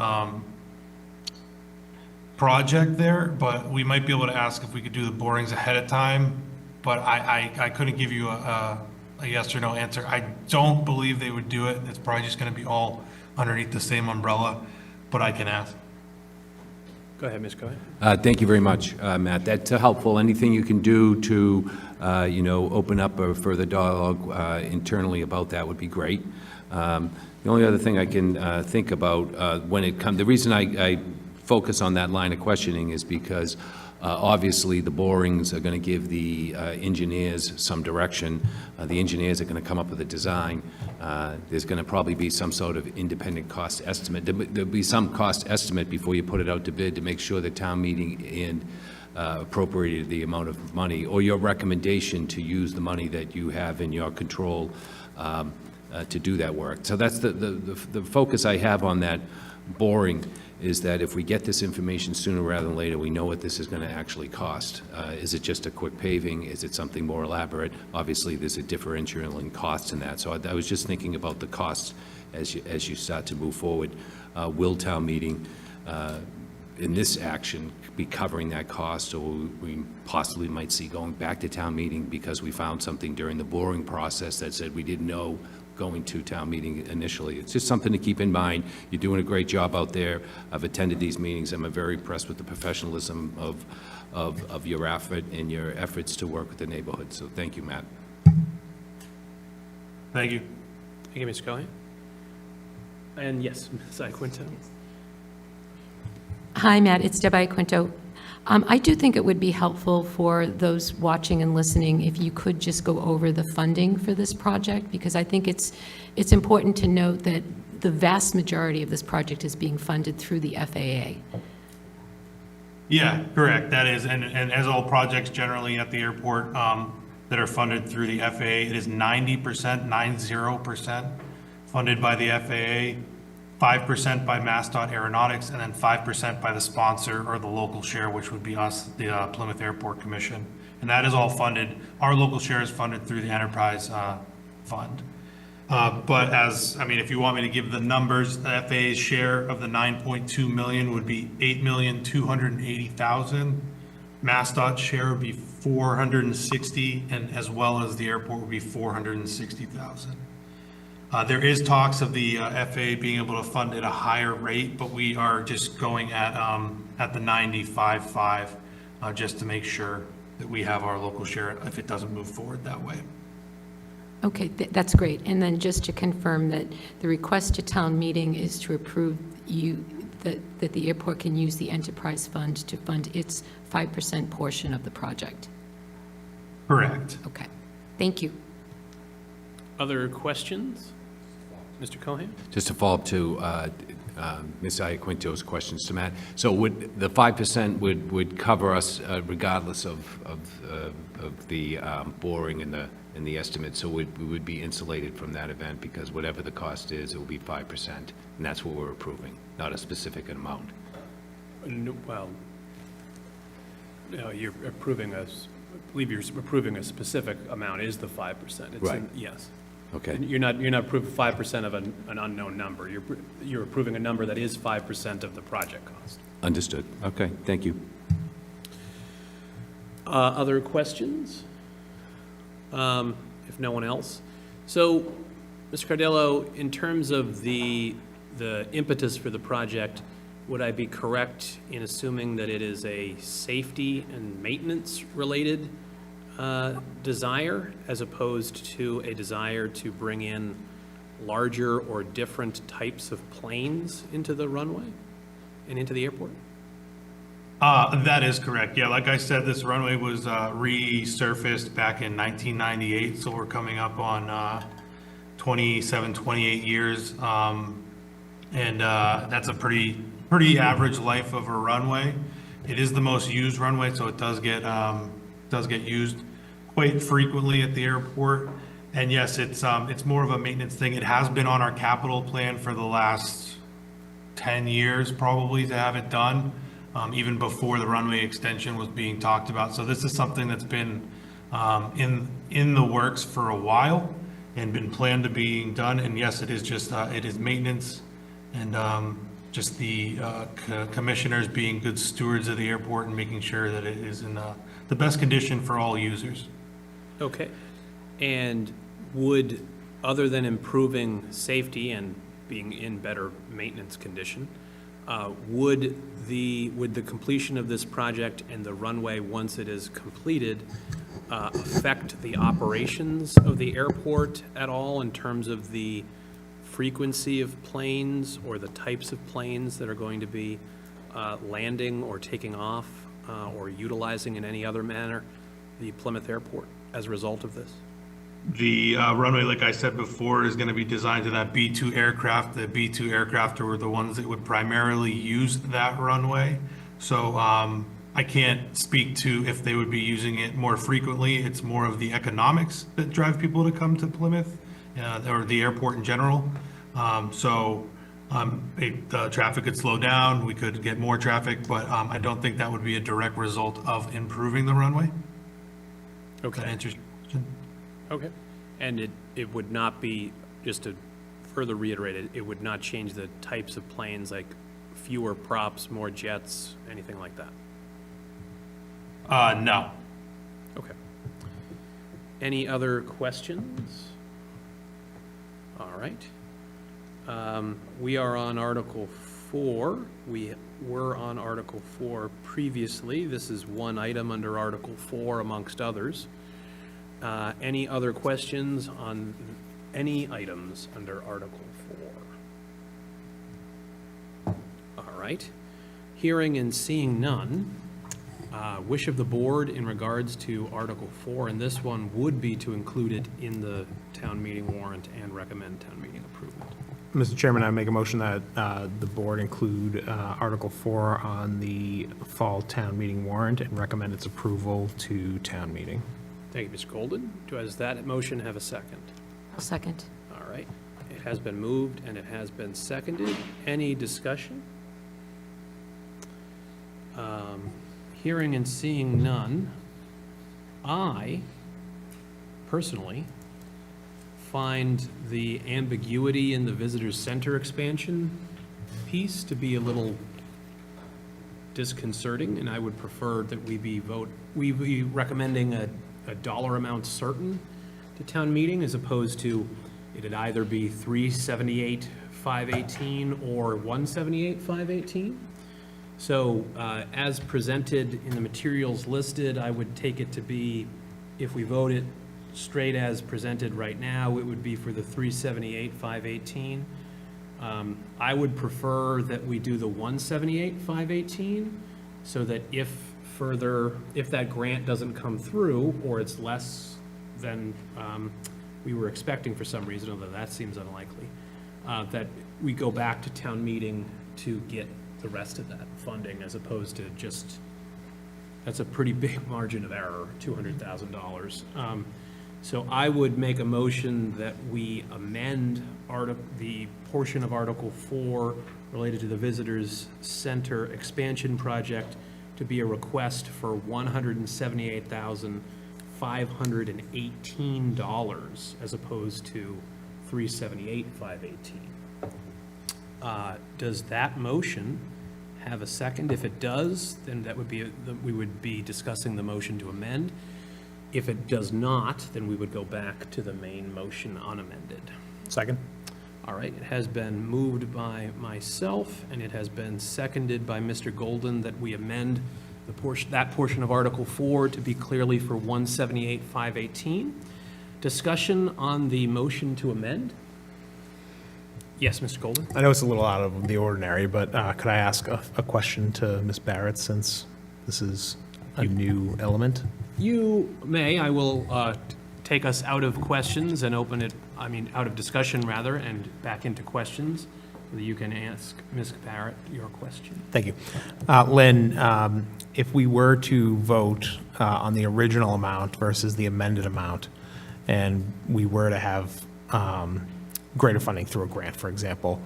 project there, but we might be able to ask if we could do the borings ahead of time. But I couldn't give you a yes or no answer. I don't believe they would do it. It's probably just going to be all underneath the same umbrella, but I can ask. Go ahead, Ms. Cohen. Thank you very much, Matt. That's helpful. Anything you can do to, open up a further dialogue internally about that would be great. The only other thing I can think about when it comes, the reason I focus on that line of questioning is because obviously the borings are going to give the engineers some direction. The engineers are going to come up with a design. There's going to probably be some sort of independent cost estimate. There'll be some cost estimate before you put it out to bid to make sure the town meeting and appropriated the amount of money, or your recommendation to use the money that you have in your control to do that work. So that's the focus I have on that boring, is that if we get this information sooner rather than later, we know what this is going to actually cost. Is it just a quick paving? Is it something more elaborate? Obviously, there's a differential in costs in that. So I was just thinking about the costs as you start to move forward. Will town meeting in this action be covering that cost, or we possibly might see going back to town meeting because we found something during the boring process that said we didn't know going to town meeting initially. It's just something to keep in mind. You're doing a great job out there. I've attended these meetings. I'm very impressed with the professionalism of your effort and your efforts to work with the neighborhood. So thank you, Matt. Thank you. Thank you, Mr. Cohen. And yes, Ms. Iaquinto. Hi, Matt, it's Deb Iaquinto. I do think it would be helpful for those watching and listening if you could just go over the funding for this project, because I think it's important to note that the vast majority of this project is being funded through the FAA. Yeah, correct, that is, and as all projects generally at the airport that are funded through the FAA, it is 90%, 90% funded by the FAA, 5% by MassDOT Aeronautics, and then 5% by the sponsor or the local share, which would be us, the Plymouth Airport Commission. And that is all funded, our local share is funded through the enterprise fund. But if you want me to give the numbers, the FAA's share of the 9.2 million would be 8,280,000. MassDOT's share would be 460, and as well as the airport would be 460,000. There is talks of the FAA being able to fund at a higher rate, but we are just going at the 95.5 just to make sure that we have our local share if it doesn't move forward that way. Okay, that's great. And then just to confirm that the request to town meeting is to approve that the airport can use the enterprise fund to fund its 5% portion of the project. Correct. Okay, thank you. Other questions? Mr. Cohen? Just to follow up to Ms. Iaquinto's questions to Matt. So would the 5% would cover us regardless of the boring and the estimate? So we would be insulated from that event because whatever the cost is, it will be 5%, and that's what we're approving, not a specific amount. Well, no, you're approving I believe you're approving a specific amount is the 5%. It's Right. Yes. Okay. You're not approving 5% of an unknown number. You're approving a number that is 5% of the project cost. Understood. Okay, thank you. Other questions? If no one else. So, Mr. Cardello, in terms of the impetus for the project, would I be correct in assuming that it is a safety and maintenance related desire as opposed to a desire to bring in larger or different types of planes into the runway and into the airport? That is correct. Yeah, like I said, this runway was resurfaced back in 1998, so we're coming up on 27, 28 years. And that's a pretty average life of a runway. It is the most used runway, so it does get used quite frequently at the airport. And yes, it's more of a maintenance thing. It has been on our capital plan for the last 10 years, probably, to have it done, even before the runway extension was being talked about. So this is something that's been in the works for a while and been planned to being done. And yes, it is just it is maintenance and just the commissioners being good stewards of the airport and making sure that it is in the best condition for all users. Okay. And would, other than improving safety and being in better maintenance condition, would the completion of this project and the runway, once it is completed, affect the operations of the airport at all in terms of the frequency of planes or the types of planes that are going to be landing or taking off or utilizing in any other manner the Plymouth Airport as a result of this? The runway, like I said before, is going to be designed to that B-2 aircraft. The B-2 aircraft are the ones that would primarily use that runway. So I can't speak to if they would be using it more frequently. It's more of the economics that drive people to come to Plymouth or the airport in general. The traffic could slow down, we could get more traffic, but I don't think that would be a direct result of improving the runway. Okay. That answers your question? Okay. And it would not be, just to further reiterate it, it would not change the types of planes, like fewer props, more jets, anything like that? No. Okay. Any other questions? All right. We are on Article 4. We were on Article 4 previously. This is one item under Article 4 amongst others. Any other questions on any items under Article 4? All right. Hearing and seeing none, wish of the board in regards to Article 4, and this one would be to include it in the town meeting warrant and recommend town meeting approval. Mr. Chairman, I make a motion that the board include Article 4 on the fall town meeting warrant and recommend its approval to town meeting. Thank you, Mr. Golden. Does that motion have a second? I'll second. All right. It has been moved and it has been seconded. Any discussion? Hearing and seeing none, I personally find the ambiguity in the visitor center expansion piece to be a little disconcerting, and I would prefer that we be recommending a dollar amount certain to town meeting, as opposed to it'd either be $378,518 or $178,518. So as presented in the materials listed, I would take it to be, if we vote it straight as presented right now, it would be for the $378,518. I would prefer that we do the $178,518, so that if that grant doesn't come through, or it's less than we were expecting for some reason, although that seems unlikely, that we go back to town meeting to get the rest of that funding, as opposed to just, that's a pretty big margin of error, $200,000. So I would make a motion that we amend the portion of Article 4 related to the Visitors Center expansion project to be a request for $178,518 as opposed to $378,518. Does that motion have a second? If it does, then that would be, we would be discussing the motion to amend. If it does not, then we would go back to the main motion unamended. Second? All right, it has been moved by myself, and it has been seconded by Mr. Golden that we amend that portion of Article 4 to be clearly for $178,518. Discussion on the motion to amend? Yes, Mr. Golden? I know it's a little out of the ordinary, but could I ask a question to Ms. Barrett, since this is a new element? You may. I will take us out of questions and open it, out of discussion rather, and back into questions. So that you can ask Ms. Barrett your question. Thank you. Lynn, if we were to vote on the original amount versus the amended amount, and we were to have greater funding through a grant, for example,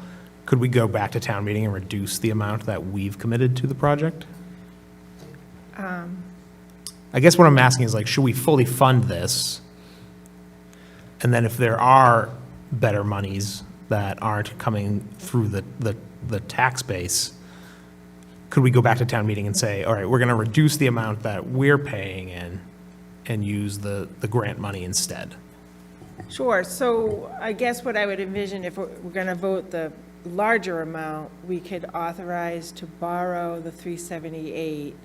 could we go back to town meeting and reduce the amount that we've committed to the project? I guess what I'm asking is, like, should we fully fund this? And then if there are better monies that aren't coming through the tax base, could we go back to town meeting and say, all right, we're going to reduce the amount that we're paying in and use the grant money instead? Sure, so I guess what I would envision, if we're going to vote the larger amount, we could authorize to borrow the 378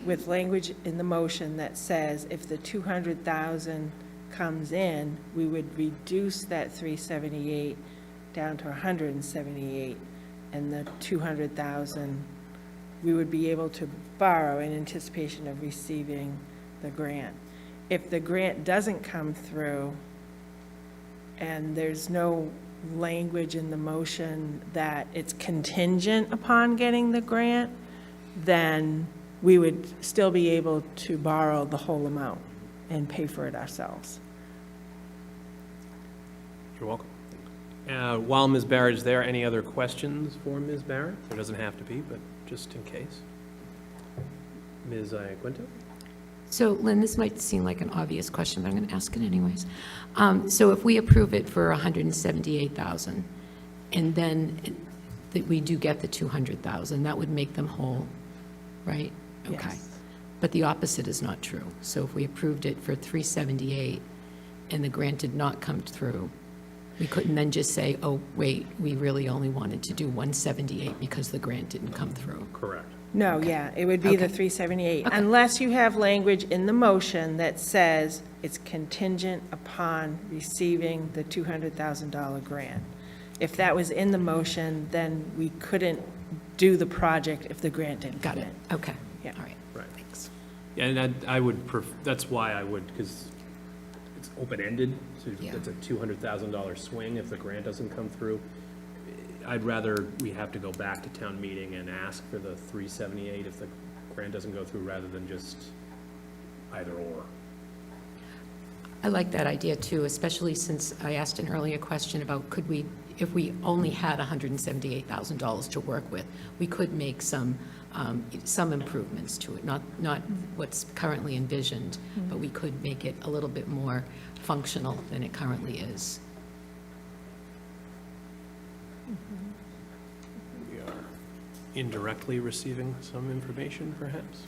with language in the motion that says if the 200,000 comes in, we would reduce that 378 down to 178, and the 200,000 we would be able to borrow in anticipation of receiving the grant. If the grant doesn't come through and there's no language in the motion that it's contingent upon getting the grant, then we would still be able to borrow the whole amount and pay for it ourselves. You're welcome. While Ms. Barrett is there, any other questions for Ms. Barrett? There doesn't have to be, but just in case. Ms. Iaquinto? So, Lynn, this might seem like an obvious question, but I'm going to ask it anyways. So if we approve it for $178,000, and then that we do get the $200,000, that would make them whole, right? Okay. Yes. But the opposite is not true. So if we approved it for $378, and the grant did not come through, we couldn't then just say, oh, wait, we really only wanted to do 178 because the grant didn't come through. Correct. No, yeah, it would be the Okay. 378, Okay. unless you have language in the motion that says it's contingent upon receiving the $200,000 grant. If that was in the motion, then we couldn't do the project if the grant didn't Got come it, in. okay. Yeah. All right. Right. Thanks. Yeah, and I would, that's why I would, because it's open-ended, so Yeah. it's a $200,000 swing if the grant doesn't come through. I'd rather we have to go back to town meeting and ask for the 378 if the grant doesn't go through, rather than just either or. I like that idea too, especially since I asked an earlier question about could we, if we only had $178,000 to work with, we could make some improvements to it, not what's currently envisioned, but we could make it a little bit more functional than it currently is. We are indirectly receiving some information, perhaps?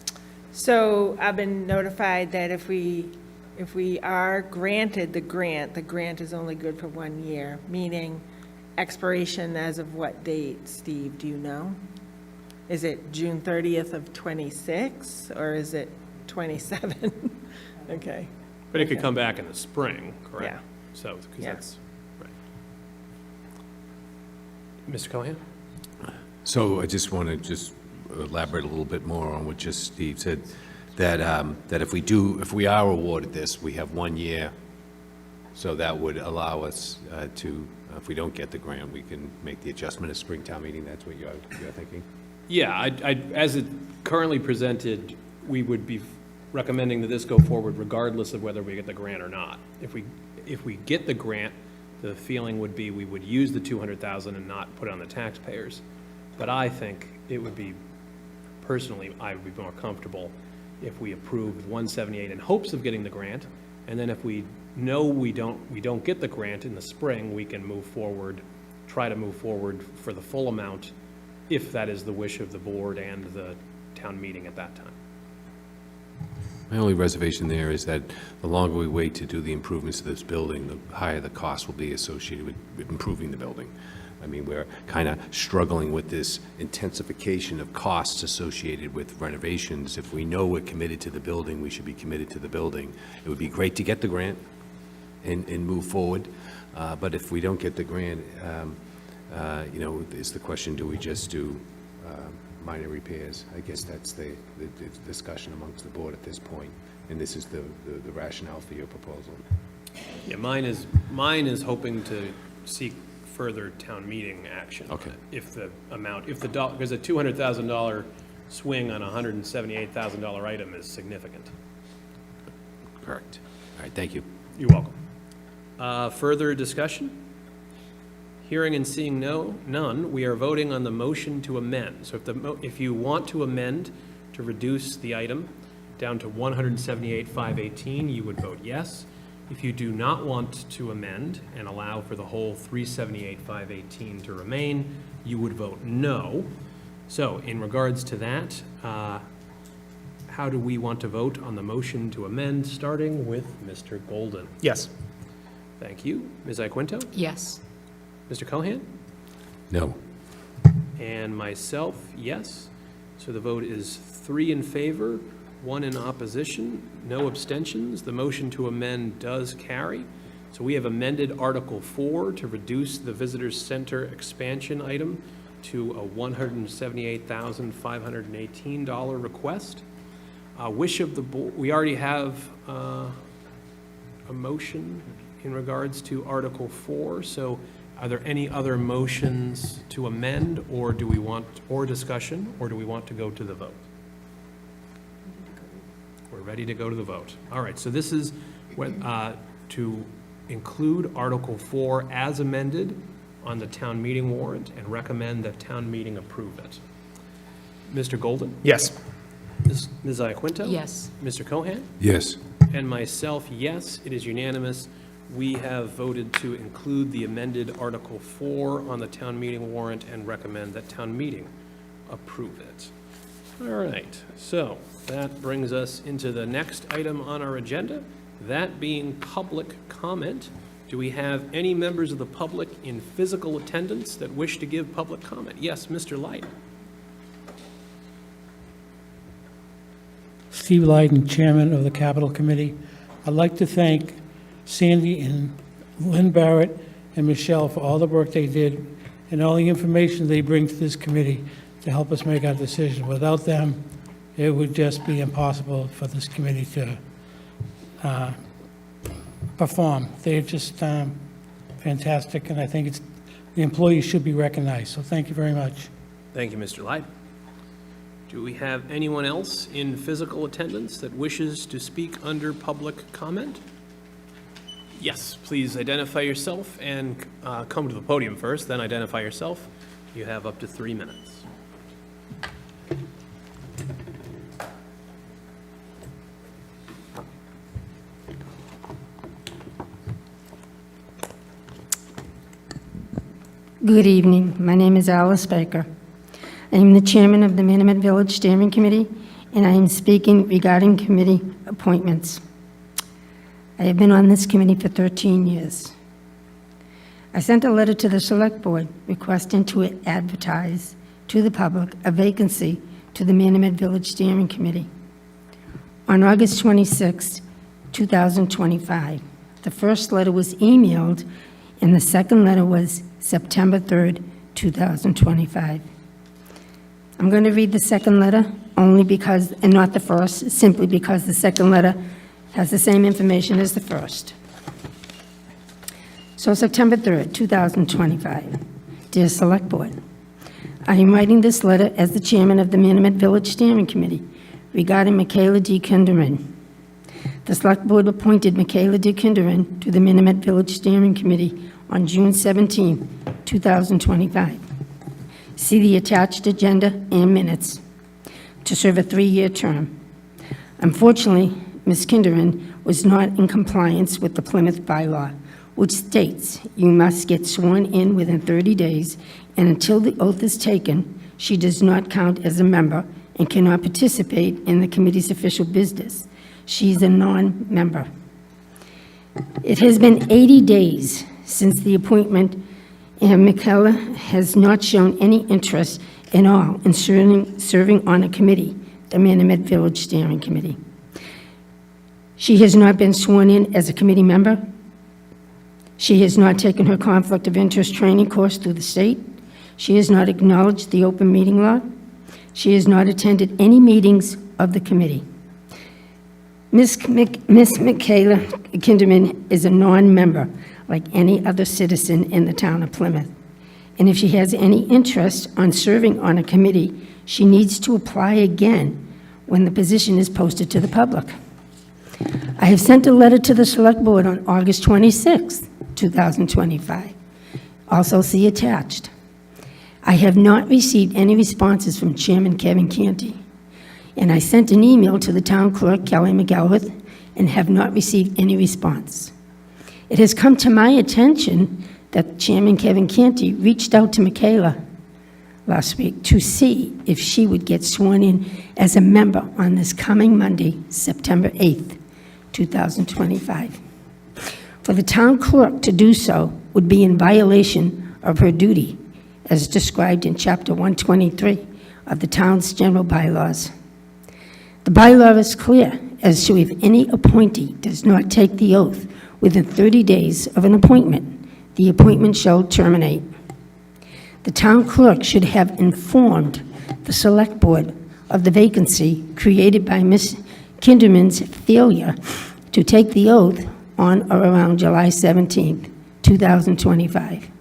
So I've been notified that if we are granted the grant is only good for 1 year, meaning expiration as of what date, Steve, do you know? Is it June 30th of '26, or is it '27? Okay. But it could come back in the spring, correct? Yeah. So, because Yeah. that's, right. Mr. Cohen? So I just want to just elaborate a little bit more on what just Steve said, that, that if we are awarded this, we have 1 year, so that would allow us to, if we don't get the grant, we can make the adjustment at Springtown meeting. That's what you're thinking? Yeah, as it currently presented, we would be recommending that this go forward regardless of whether we get the grant or not. If we get the grant, the feeling would be we would use the 200,000 and not put it on the taxpayers. But I think it would be, personally, I would be more comfortable if we approved 178 in hopes of getting the grant, and then if we know we don't get the grant in the spring, we can move forward, try to move forward for the full amount, if that is the wish of the board and the town meeting at that time. My only reservation there is that the longer we wait to do the improvements to this building, the higher the cost will be associated with improving the building. I mean, we're kind of struggling with this intensification of costs associated with renovations. If we know we're committed to the building, we should be committed to the building. It would be great to get the grant and move forward, but if we don't get the grant, is the question, do we just do minor repairs? I guess that's the discussion amongst the board at this point, and this is the rationale for your proposal. Yeah, mine is hoping to seek further town meeting action. Okay. If the amount, because a $200,000 swing on a $178,000 item is significant. Correct. All right, thank you. You're welcome. Further discussion? Hearing and seeing none, we are voting on the motion to amend. So if you want to amend to reduce the item down to $178,518, you would vote yes. If you do not want to amend and allow for the whole $378,518 to remain, you would vote no. So in regards to that, how do we want to vote on the motion to amend, starting with Mr. Golden? Yes. Thank you. Ms. Iaquinto? Yes. Mr. Cohan? No. And myself, yes. So the vote is 3 in favor, 1 in opposition, no abstentions. The motion to amend does carry. So we have amended Article 4 to reduce the Visitor Center expansion item to a $178,518 request. Wish of the board, we already have a motion in regards to Article 4, so are there any other motions to amend, or do we want, or discussion, or do we want to go to the vote? We're ready to go to the vote. All right, so this is to include Article 4 as amended on the town meeting warrant and recommend that town meeting approve it. Mr. Golden? Yes. Ms. Iaquinto? Yes. Mr. Cohan? Yes. And myself, yes, it is unanimous. We have voted to include the amended Article 4 on the town meeting warrant and recommend that town meeting approve it. All right, so that brings us into the next item on our agenda, That being public comment, do we have any members of the public in physical attendance that wish to give public comment? Yes, Mr. Light. Steve Lyden, Chairman of the Capital Committee. I'd like to thank Sandy and Lynn Barrett and Michelle for all the work they did and all the information they bring to this committee to help us make our decision. Without them, it would just be impossible for this committee to perform. They're just fantastic, and I think the employees should be recognized. So thank you very much. Thank you, Mr. Light. Do we have anyone else in physical attendance that wishes to speak under public comment? Yes, please identify yourself and come to the podium first, then identify yourself. You have up to 3 minutes. Good evening. My name is Alice Baker. I am the chairman of the Minimet Village Steering Committee, and I am speaking regarding committee appointments. I have been on this committee for 13 years. I sent a letter to the Select Board requesting to advertise to the public a vacancy to the Minimet Village Steering Committee. On August 26, 2025, the first letter was emailed, and the second letter was September 3rd, 2025. I'm going to read the second letter only because, and not the first, simply because the second letter has the same information as the first. So September 3rd, 2025. Dear Select Board, I am writing this letter as the chairman of the Minimet Village Steering Committee regarding Michaela D. Kinderin. The Select Board appointed Michaela D. Kinderin to the Minimet Village Steering Committee on June 17, 2025. See the attached agenda and minutes to serve a 3-year term. Unfortunately, Ms. Kinderin was not in compliance with the Plymouth bylaw, which states you must get sworn in within 30 days, and until the oath is taken, she does not count as a member and cannot participate in the committee's official business. She is a non-member. It has been 80 days since the appointment, and Michaela has not shown any interest at all in serving on a committee, the Minimet Village Steering Committee. She has not been sworn in as a committee member. She has not taken her conflict of interest training course through the state. She has not acknowledged the open meeting law. She has not attended any meetings of the committee. Miss Michaela Kinderman is a non-member, like any other citizen in the town of Plymouth. And if she has any interest on serving on a committee, she needs to apply again when the position is posted to the public. I have sent a letter to the Select Board on August 26, 2025. Also see attached. I have not received any responses from Chairman Kevin Canty, and I sent an email to the town clerk, Kelly McElrath, and have not received any response. It has come to my attention that Chairman Kevin Canty reached out to Michaela last week to see if she would get sworn in as a member on this coming Monday, September 8th, 2025. For the town clerk to do so would be in violation of her duty as described in Chapter 123 of the town's general bylaws. The bylaw is clear as to if any appointee does not take the oath within 30 days of an appointment, the appointment shall terminate. The town clerk should have informed the Select Board of the vacancy created by Ms. Kinderman's failure to take the oath on or around July 17th, 2025.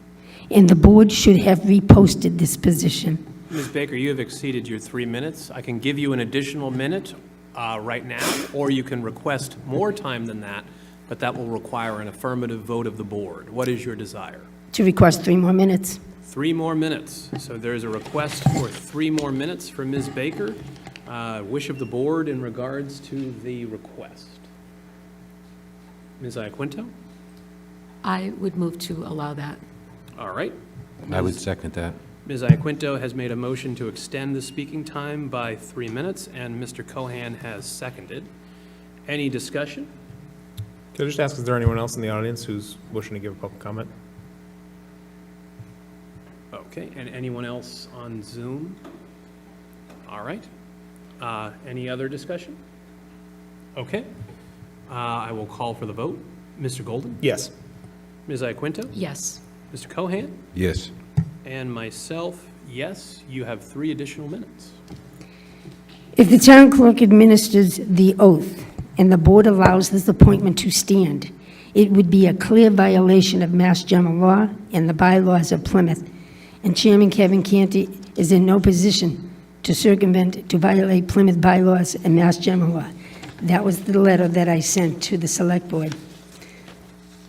And the board should have reposted this position. Ms. Baker, you have exceeded your 3 minutes. I can give you an additional minute right now, or you can request more time than that, but that will require an affirmative vote of the board. What is your desire? To request 3 more minutes. 3 more minutes. So there's a request for 3 more minutes from Ms. Baker. Wish of the board in regards to the request. Ms. Iaquinto? I would move to allow that. All right. I would second that. Ms. Iaquinto has made a motion to extend the speaking time by 3 minutes, and Mr. Cohan has seconded. Any discussion? Can I just ask, is there anyone else in the audience who's wishing to give a public comment? Okay, and anyone else on Zoom? All right. Any other discussion? Okay. I will call for the vote. Mr. Golden? Yes. Ms. Iaquinto? Yes. Mr. Cohan? Yes. And myself, yes. You have 3 additional minutes. If the town clerk administers the oath and the board allows this appointment to stand, it would be a clear violation of Mass General Law and the bylaws of Plymouth, and Chairman Kevin Canty is in no position to circumvent, to violate Plymouth bylaws and Mass General Law. That was the letter that I sent to the Select Board.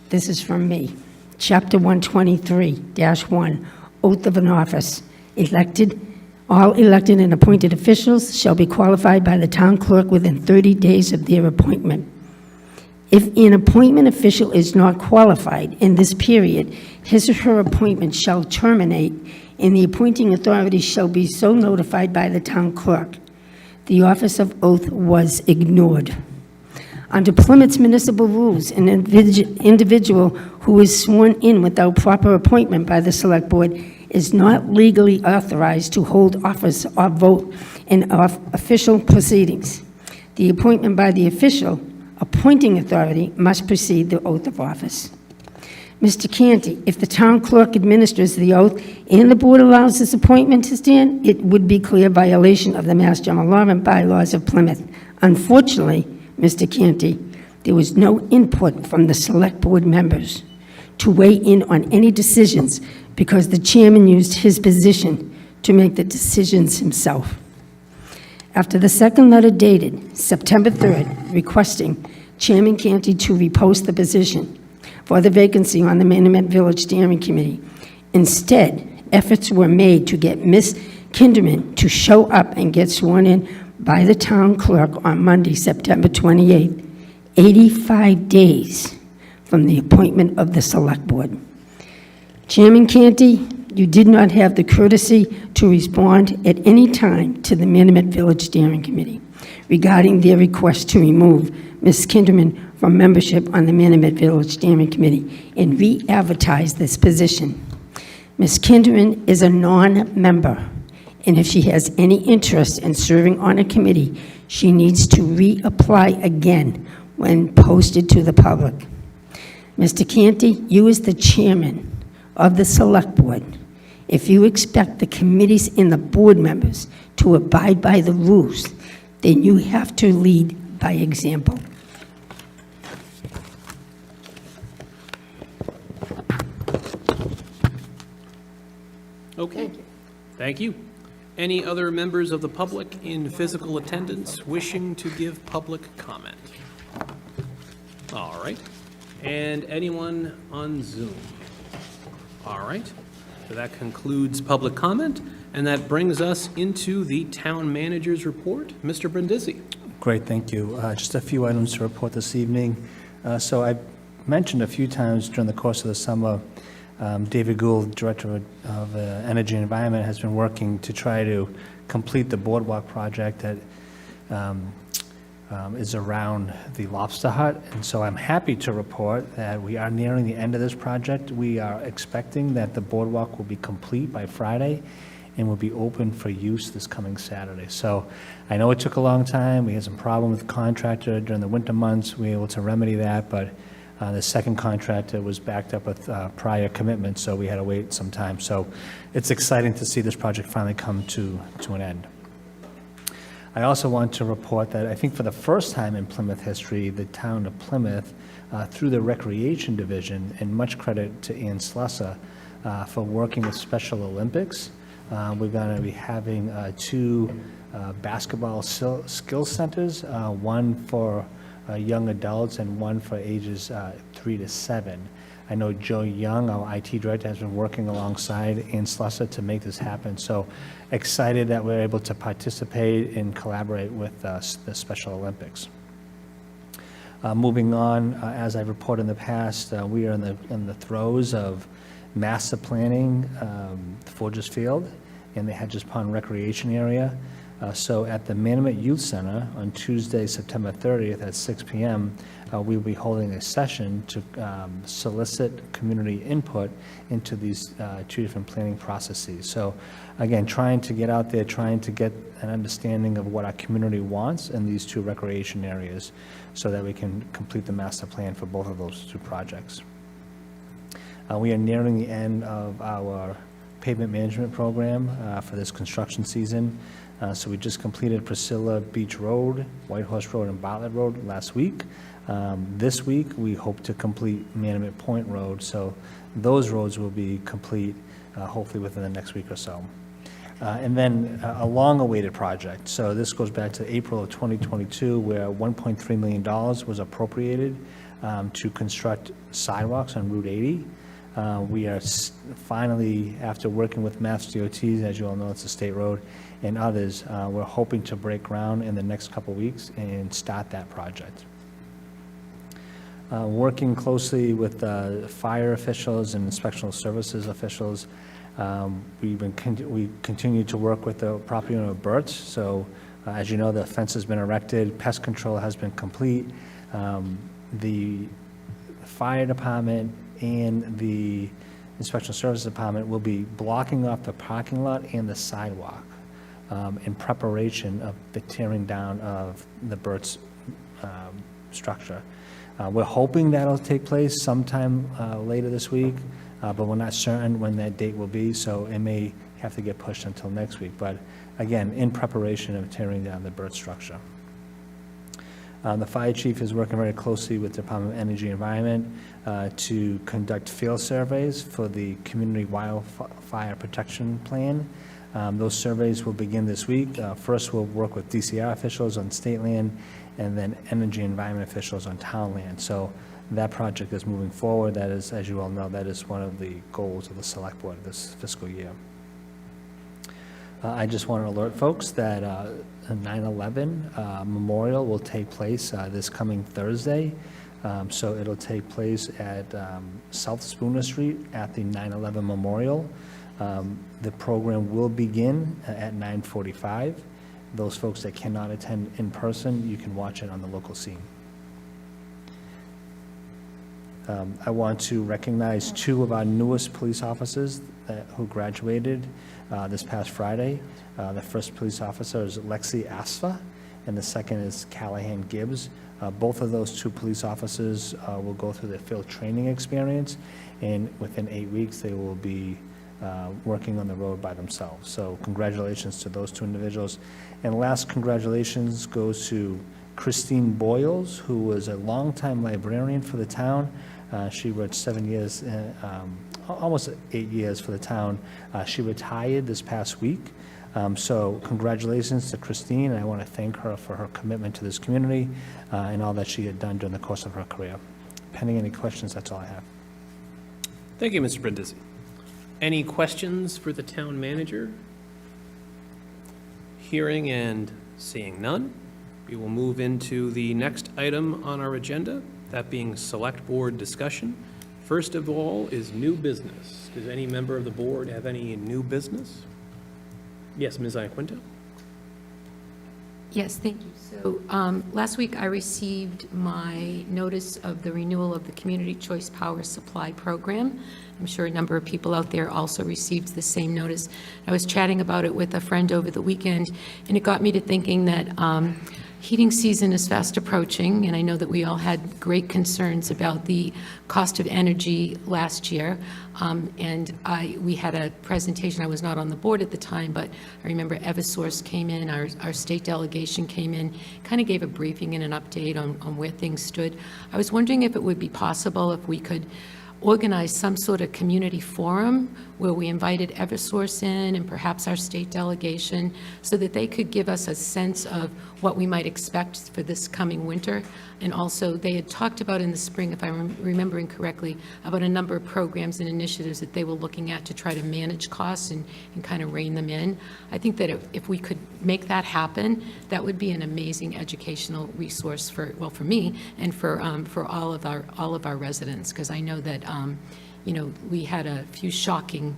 This is from me. Chapter 123-1, Oath of an Office. All elected and appointed officials shall be qualified by the town clerk within 30 days of their appointment. If an appointment official is not qualified in this period, his or her appointment shall terminate, and the appointing authority shall be so notified by the town clerk. The office of oath was ignored. Under Plymouth's municipal rules, an individual who is sworn in without proper appointment by the Select Board is not legally authorized to hold office or vote in official proceedings. The appointment by the official appointing authority must precede the oath of office. Mr. Canty, if the town clerk administers the oath and the board allows this appointment to stand, it would be clear violation of the Mass General Law and bylaws of Plymouth. Unfortunately, Mr. Canty, there was no input from the Select Board members to weigh in on any decisions because the chairman used his position to make the decisions himself. After the second letter dated September 3rd, requesting Chairman Canty to repost the position for the vacancy on the Minimet Village Steering Committee, instead, efforts were made to get Ms. Kinderman to show up and get sworn in by the town clerk on Monday, September 28th, 85 days from the appointment of the Select Board. Chairman Canty, you did not have the courtesy to respond at any time to the Minimet Village Steering Committee regarding their request to remove Ms. Kinderman from membership on the Minimet Village Steering Committee and re-advertise this position. Ms. Kinderman is a non-member, and if she has any interest in serving on a committee, she needs to reapply again when posted to the public. Mr. Canty, you as the chairman of the Select Board, if you expect the committees and the board members to abide by the rules, then you have to lead by example. Okay. Thank you. Any other members of the public in physical attendance wishing to give public comment? All right. And anyone on Zoom? All right. So that concludes public comment, and that brings us into the town manager's report. Mr. Brindisi. Great, thank you. Just a few items to report this evening. So I mentioned a few times during the course of the summer, David Gould, Director of Energy and Environment, has been working to try to complete the boardwalk project that is around the Lobster Hut. And so I'm happy to report that we are nearing the end of this project. We are expecting that the boardwalk will be complete by Friday and will be open for use this coming Saturday. So I know it took a long time. We had some problem with the contractor during the winter months. We were able to remedy that, but the second contractor was backed up with prior commitments, so we had to wait some time. So it's exciting to see this project finally come to an end. I also want to report that I think for the first time in Plymouth history, the town of Plymouth, through the Recreation Division, and much credit to Ann Slusser for working with Special Olympics. We're going to be having 2 basketball skills centers, one for young adults and one for ages 3 to 7. I know Joe Young, our IT director, has been working alongside Ann Slusser to make this happen. So excited that we're able to participate and collaborate with the Special Olympics. Moving on, as I reported in the past, we are in the throes of master planning Forges Field and the Hedges Pond Recreation Area. So at the Manamet Youth Center on Tuesday, September 30th at 6 p.m., we will be holding a session to solicit community input into these two different planning processes. So again, trying to get out there, trying to get an understanding of what our community wants in these two recreation areas so that we can complete the master plan for both of those two projects. We are nearing the end of our pavement management program for this construction season. So we just completed Priscilla Beach Road, White Horse Road, and Bartlett Road last week. This week, we hope to complete Manamet Point Road, so those roads will be complete hopefully within the next week or so. And then a long-awaited project. So this goes back to April of 2022, where $1.3 million was appropriated to construct sidewalks on Route 80. We are finally, after working with Mass DOT, as you all know, it's a state road, and others, we're hoping to break ground in the next couple of weeks and start that project. Working closely with fire officials and inspectional services officials, we continue to work with the property owner of Burt's. So as you know, the fence has been erected, pest control has been complete. The fire department and the inspection services department will be blocking off the parking lot and the sidewalk in preparation of the tearing down of the Burt's structure. We're hoping that'll take place sometime later this week, but we're not certain when that date will be, so it may have to get pushed until next week. But again, in preparation of tearing down the Burt's structure. The fire chief is working very closely with the Department of Energy and Environment to conduct field surveys for the Community Wildfire Protection Plan. Those surveys will begin this week. First, we'll work with DCR officials on state land, and then energy and environment officials on town land. So that project is moving forward. That is, as you all know, that is one of the goals of the Select Board this fiscal year. I just want to alert folks that a 9/11 memorial will take place this coming Thursday. So it'll take place at South Spooner Street at the 9/11 Memorial. The program will begin at 9:45. Those folks that cannot attend in person, you can watch it on the local scene. I want to recognize two of our newest police officers who graduated this past Friday. The first police officer is Lexi Asfa, and the second is Callahan Gibbs. Both of those two police officers will go through their field training experience, and within 8 weeks, they will be working on the road by themselves. So congratulations to those two individuals. And last congratulations goes to Christine Boyles, who was a longtime librarian for the town. She worked 7 years, almost 8 years for the town. She retired this past week. So congratulations to Christine, and I want to thank her for her commitment to this community and all that she had done during the course of her career. Pending any questions, that's all I have. Thank you, Mr. Brindisi. Any questions for the town manager? Hearing and seeing none, we will move into the next item on our agenda, that being Select Board discussion. First of all is new business. Does any member of the board have any new business? Yes, Ms. Iaquinto? Yes, thank you. So last week, I received my notice of the renewal of the Community Choice Power Supply Program. I'm sure a number of people out there also received the same notice. I was chatting about it with a friend over the weekend, and it got me to thinking that heating season is fast approaching, and I know that we all had great concerns about the cost of energy last year. And we had a presentation. I was not on the board at the time, but I remember Eversource came in, our state delegation came in, kind of gave a briefing and an update on where things stood. I was wondering if it would be possible if we could organize some sort of community forum where we invited Eversource in and perhaps our state delegation so that they could give us a sense of what we might expect for this coming winter. And also, they had talked about in the spring, if I'm remembering correctly, about a number of programs and initiatives that they were looking at to try to manage costs and kind of rein them in. I think that if we could make that happen, that would be an amazing educational resource for me and for all of our residents, because I know that we had a few shocking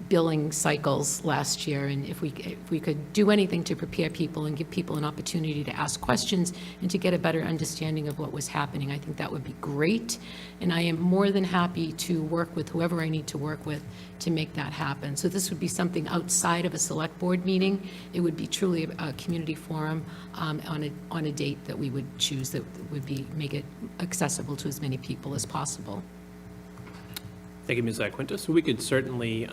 billing cycles last year, and if we could do anything to prepare people and give people an opportunity to ask questions and to get a better understanding of what was happening, I think that would be great. And I am more than happy to work with whoever I need to work with to make that happen. So this would be something outside of a select board meeting. It would be truly a community forum on a date that we would choose that would make it accessible to as many people as possible. Thank you, Ms. Iaquinta. So we could certainly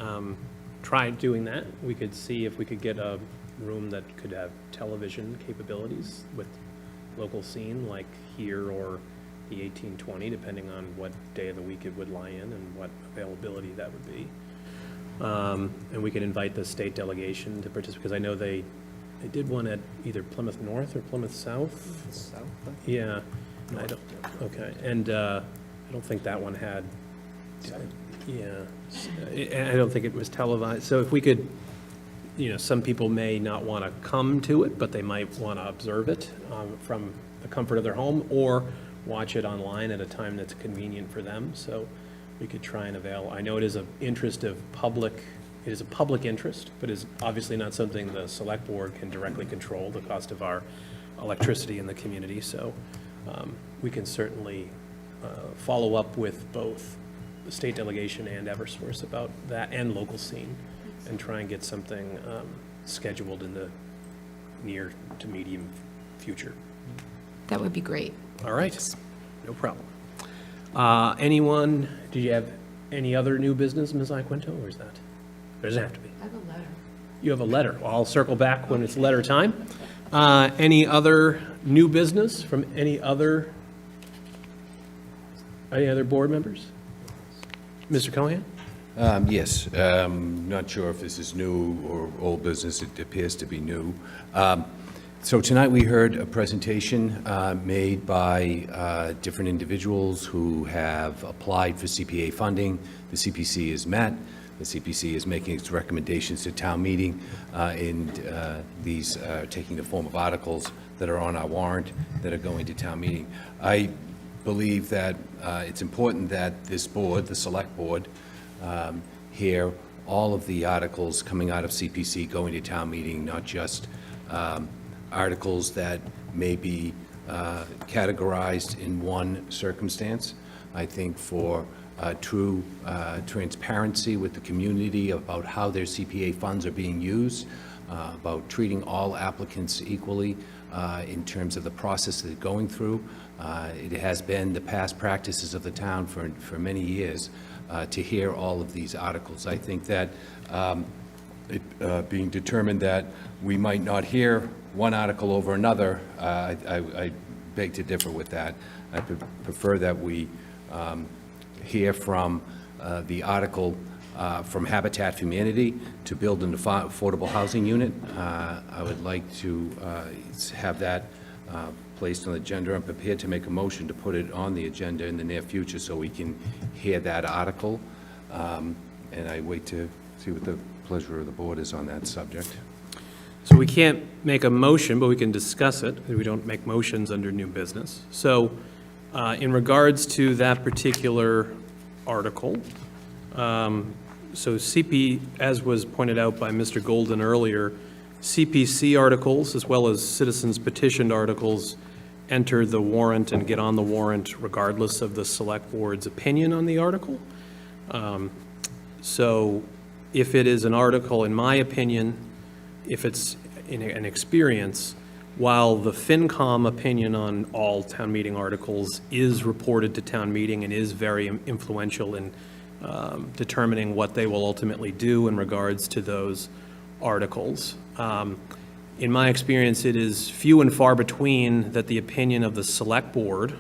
try doing that. We could see if we could get a room that could have television capabilities with local scene, like here or the 1820, depending on what day of the week it would lie in and what availability that would be. And we could invite the state delegation to participate, because I know they did one at either Plymouth North or Plymouth South. South? Yeah. I don't, okay. And I don't think that one had, yeah. I don't think it was televised. So if we could, some people may not want to come to it, but they might want to observe it from the comfort of their home or watch it online at a time that's convenient for them. So we could try and avail. I know it is an interest of public, it is a public interest, but is obviously not something the select board can directly control, the cost of our electricity in the community. So we can certainly follow up with both the state delegation and Eversource about that, and local scene, and try and get something scheduled in the near to medium future. That would be great. All right, no problem. Anyone, did you have any other new business, Ms. Iaquinta, or is that? There doesn't have to be. I have a letter. You have a letter. Well, I'll circle back when it's letter time. Any other new business from any other board members? Mr. Cohen? Yes, not sure if this is new or old business. It appears to be new. So tonight we heard a presentation made by different individuals who have applied for CPA funding. The CPC is met. The CPC is making its recommendations to town meeting, and these are taking the form of articles that are on our warrant that are going to town meeting. I believe that it's important that this board, the select board, hear all of the articles coming out of CPC going to town meeting, not just articles that may be categorized in one circumstance. I think for true transparency with the community about how their CPA funds are being used, about treating all applicants equally in terms of the process they're going through. It has been the past practices of the town for many years to hear all of these articles. I think that it being determined that we might not hear one article over another, I beg to differ with that. I prefer that we hear from the article from Habitat for Humanity to build an affordable housing unit. I would like to have that placed on the agenda. I'm prepared to make a motion to put it on the agenda in the near future so we can hear that article. And I wait to see what the pleasure of the board is on that subject. So we can't make a motion, but we can discuss it, because we don't make motions under new business. So in regards to that particular article, so as was pointed out by Mr. Golden earlier, CPC articles, as well as citizens petitioned articles, enter the warrant and get on the warrant regardless of the select board's opinion on the article. So if it is an article, in my opinion, if it's in an experience, while the FinCom opinion on all town meeting articles is reported to town meeting and is very influential in determining what they will ultimately do in regards to those articles. In my experience, it is few and far between that the opinion of the select board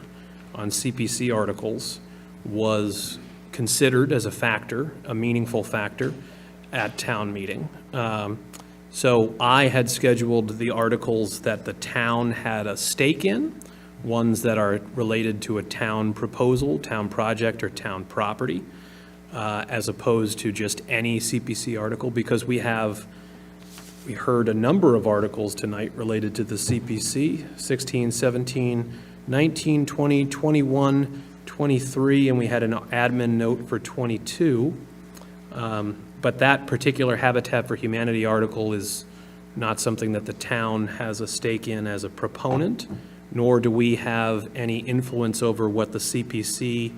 on CPC articles was considered as a factor, a meaningful factor, at town meeting. So I had scheduled the articles that the town had a stake in, ones that are related to a town proposal, town project, or town property, as opposed to just any CPC article, because we heard a number of articles tonight related to the CPC, 16, 17, 19, 20, 21, 23, and we had an admin note for 22. But that particular Habitat for Humanity article is not something that the town has a stake in as a proponent, nor do we have any influence over what the CPC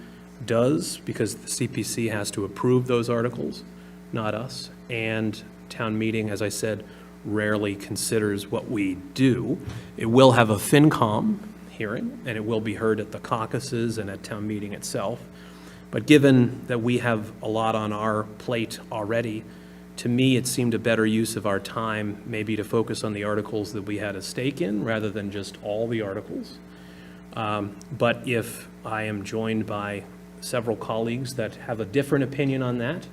does, because the CPC has to approve those articles, not us. And town meeting, as I said, rarely considers what we do. It will have a FinCom hearing, and it will be heard at the caucuses and at town meeting itself. But given that we have a lot on our plate already, to me, it seemed a better use of our time maybe to focus on the articles that we had a stake in, rather than just all the articles. But if I am joined by several colleagues that have a different opinion on that,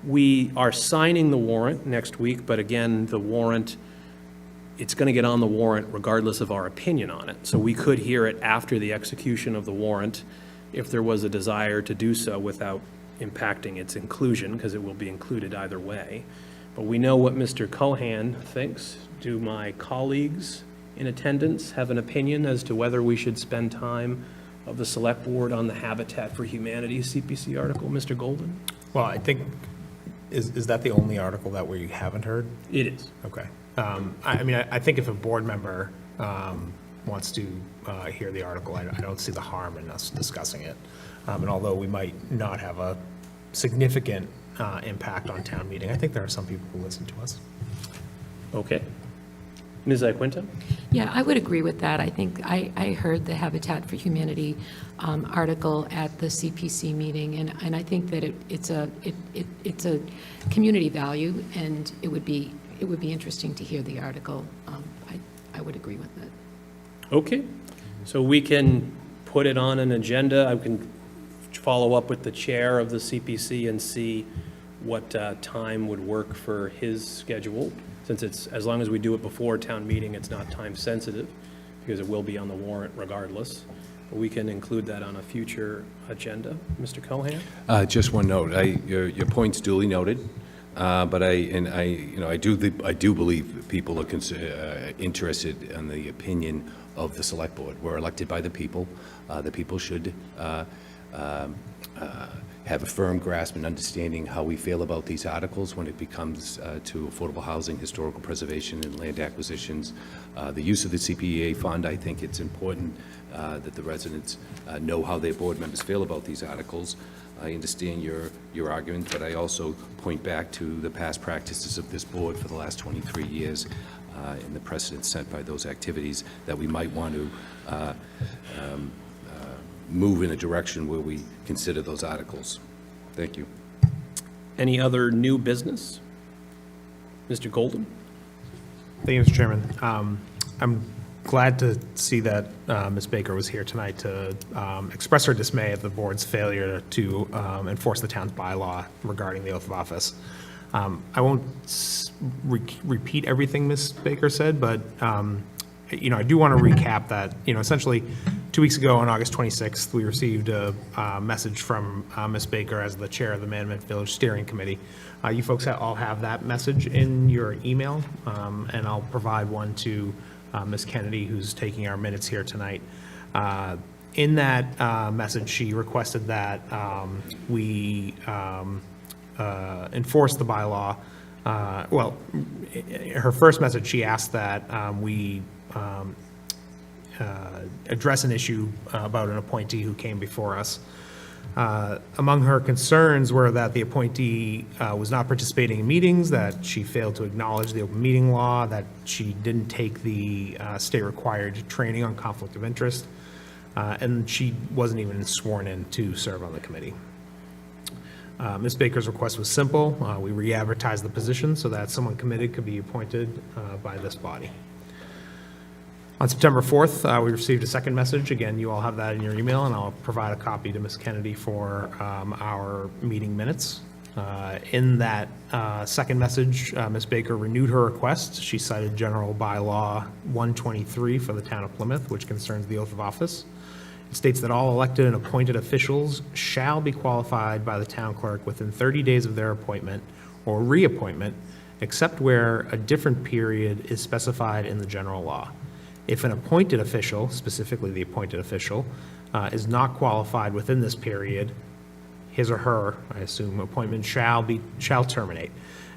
we are signing the warrant next week, but again, the warrant, it's going to get on the warrant regardless of our opinion on it. So we could hear it after the execution of the warrant if there was a desire to do so without impacting its inclusion, because it will be included either way. But we know what Mr. Cohan thinks. Do my colleagues in attendance have an opinion as to whether we should spend time of the Select Board on the Habitat for Humanity CPC article? Mr. Golden? Well, I think, is that the only article that we haven't heard? It is. Okay. I mean, I think if a board member wants to hear the article, I don't see the harm in us discussing it. And although we might not have a significant impact on town meeting, I think there are some people who listen to us. Okay. Ms. Iaquinta? Yeah, I would agree with that. I think I heard the Habitat for Humanity article at the CPC meeting, and I think that it's a community value, and it would be interesting to hear the article. I would agree with that. Okay. So we can put it on an agenda. I can follow up with the chair of the CPC and see what time would work for his schedule. Since it's, as long as we do it before town meeting, it's not time sensitive, because it will be on the warrant regardless. But we can include that on a future agenda. Mr. Cohan? Just one note. Your point's duly noted, but I do believe people are interested in the opinion of the Select Board. We're elected by the people. The people should have a firm grasp and understanding how we feel about these articles when it becomes to affordable housing, historical preservation, and land acquisitions. The use of the CPEA fund, I think it's important that the residents know how their board members feel about these articles. I understand your argument, but I also point back to the past practices of this board for the last 23 years and the precedent set by those activities, that we might want to move in a direction where we consider those articles. Thank you. Any other new business? Mr. Golden? Thank you, Mr. Chairman. I'm glad to see that Ms. Baker was here tonight to express her dismay at the board's failure to enforce the town's bylaw regarding the oath of office. I won't repeat everything Ms. Baker said, but I do want to recap that, essentially 2 weeks ago on August 26th, we received a message from Ms. Baker as the chair of the Management Village Steering Committee. You folks all have that message in your email, and I'll provide one to Ms. Kennedy, who's taking our minutes here tonight. In that message, she requested that we enforce the bylaw. Her first message, she asked that we address an issue about an appointee who came before us. Among her concerns were that the appointee was not participating in meetings, that she failed to acknowledge the open meeting law, that she didn't take the state-required training on conflict of interest, and she wasn't even sworn in to serve on the committee. Ms. Baker's request was simple. We re-advertised the position so that someone committed could be appointed by this body. On September 4th, we received a second message. Again, you all have that in your email, and I'll provide a copy to Ms. Kennedy for our meeting minutes. In that second message, Ms. Baker renewed her request. She cited General Bylaw 123 for the town of Plymouth, which concerns the oath of office. It states that all elected and appointed officials shall be qualified by the town clerk within 30 days of their appointment or reappointment, except where a different period is specified in the general law. If an appointed official, specifically the appointed official, is not qualified within this period, his or her, I assume, appointment shall terminate,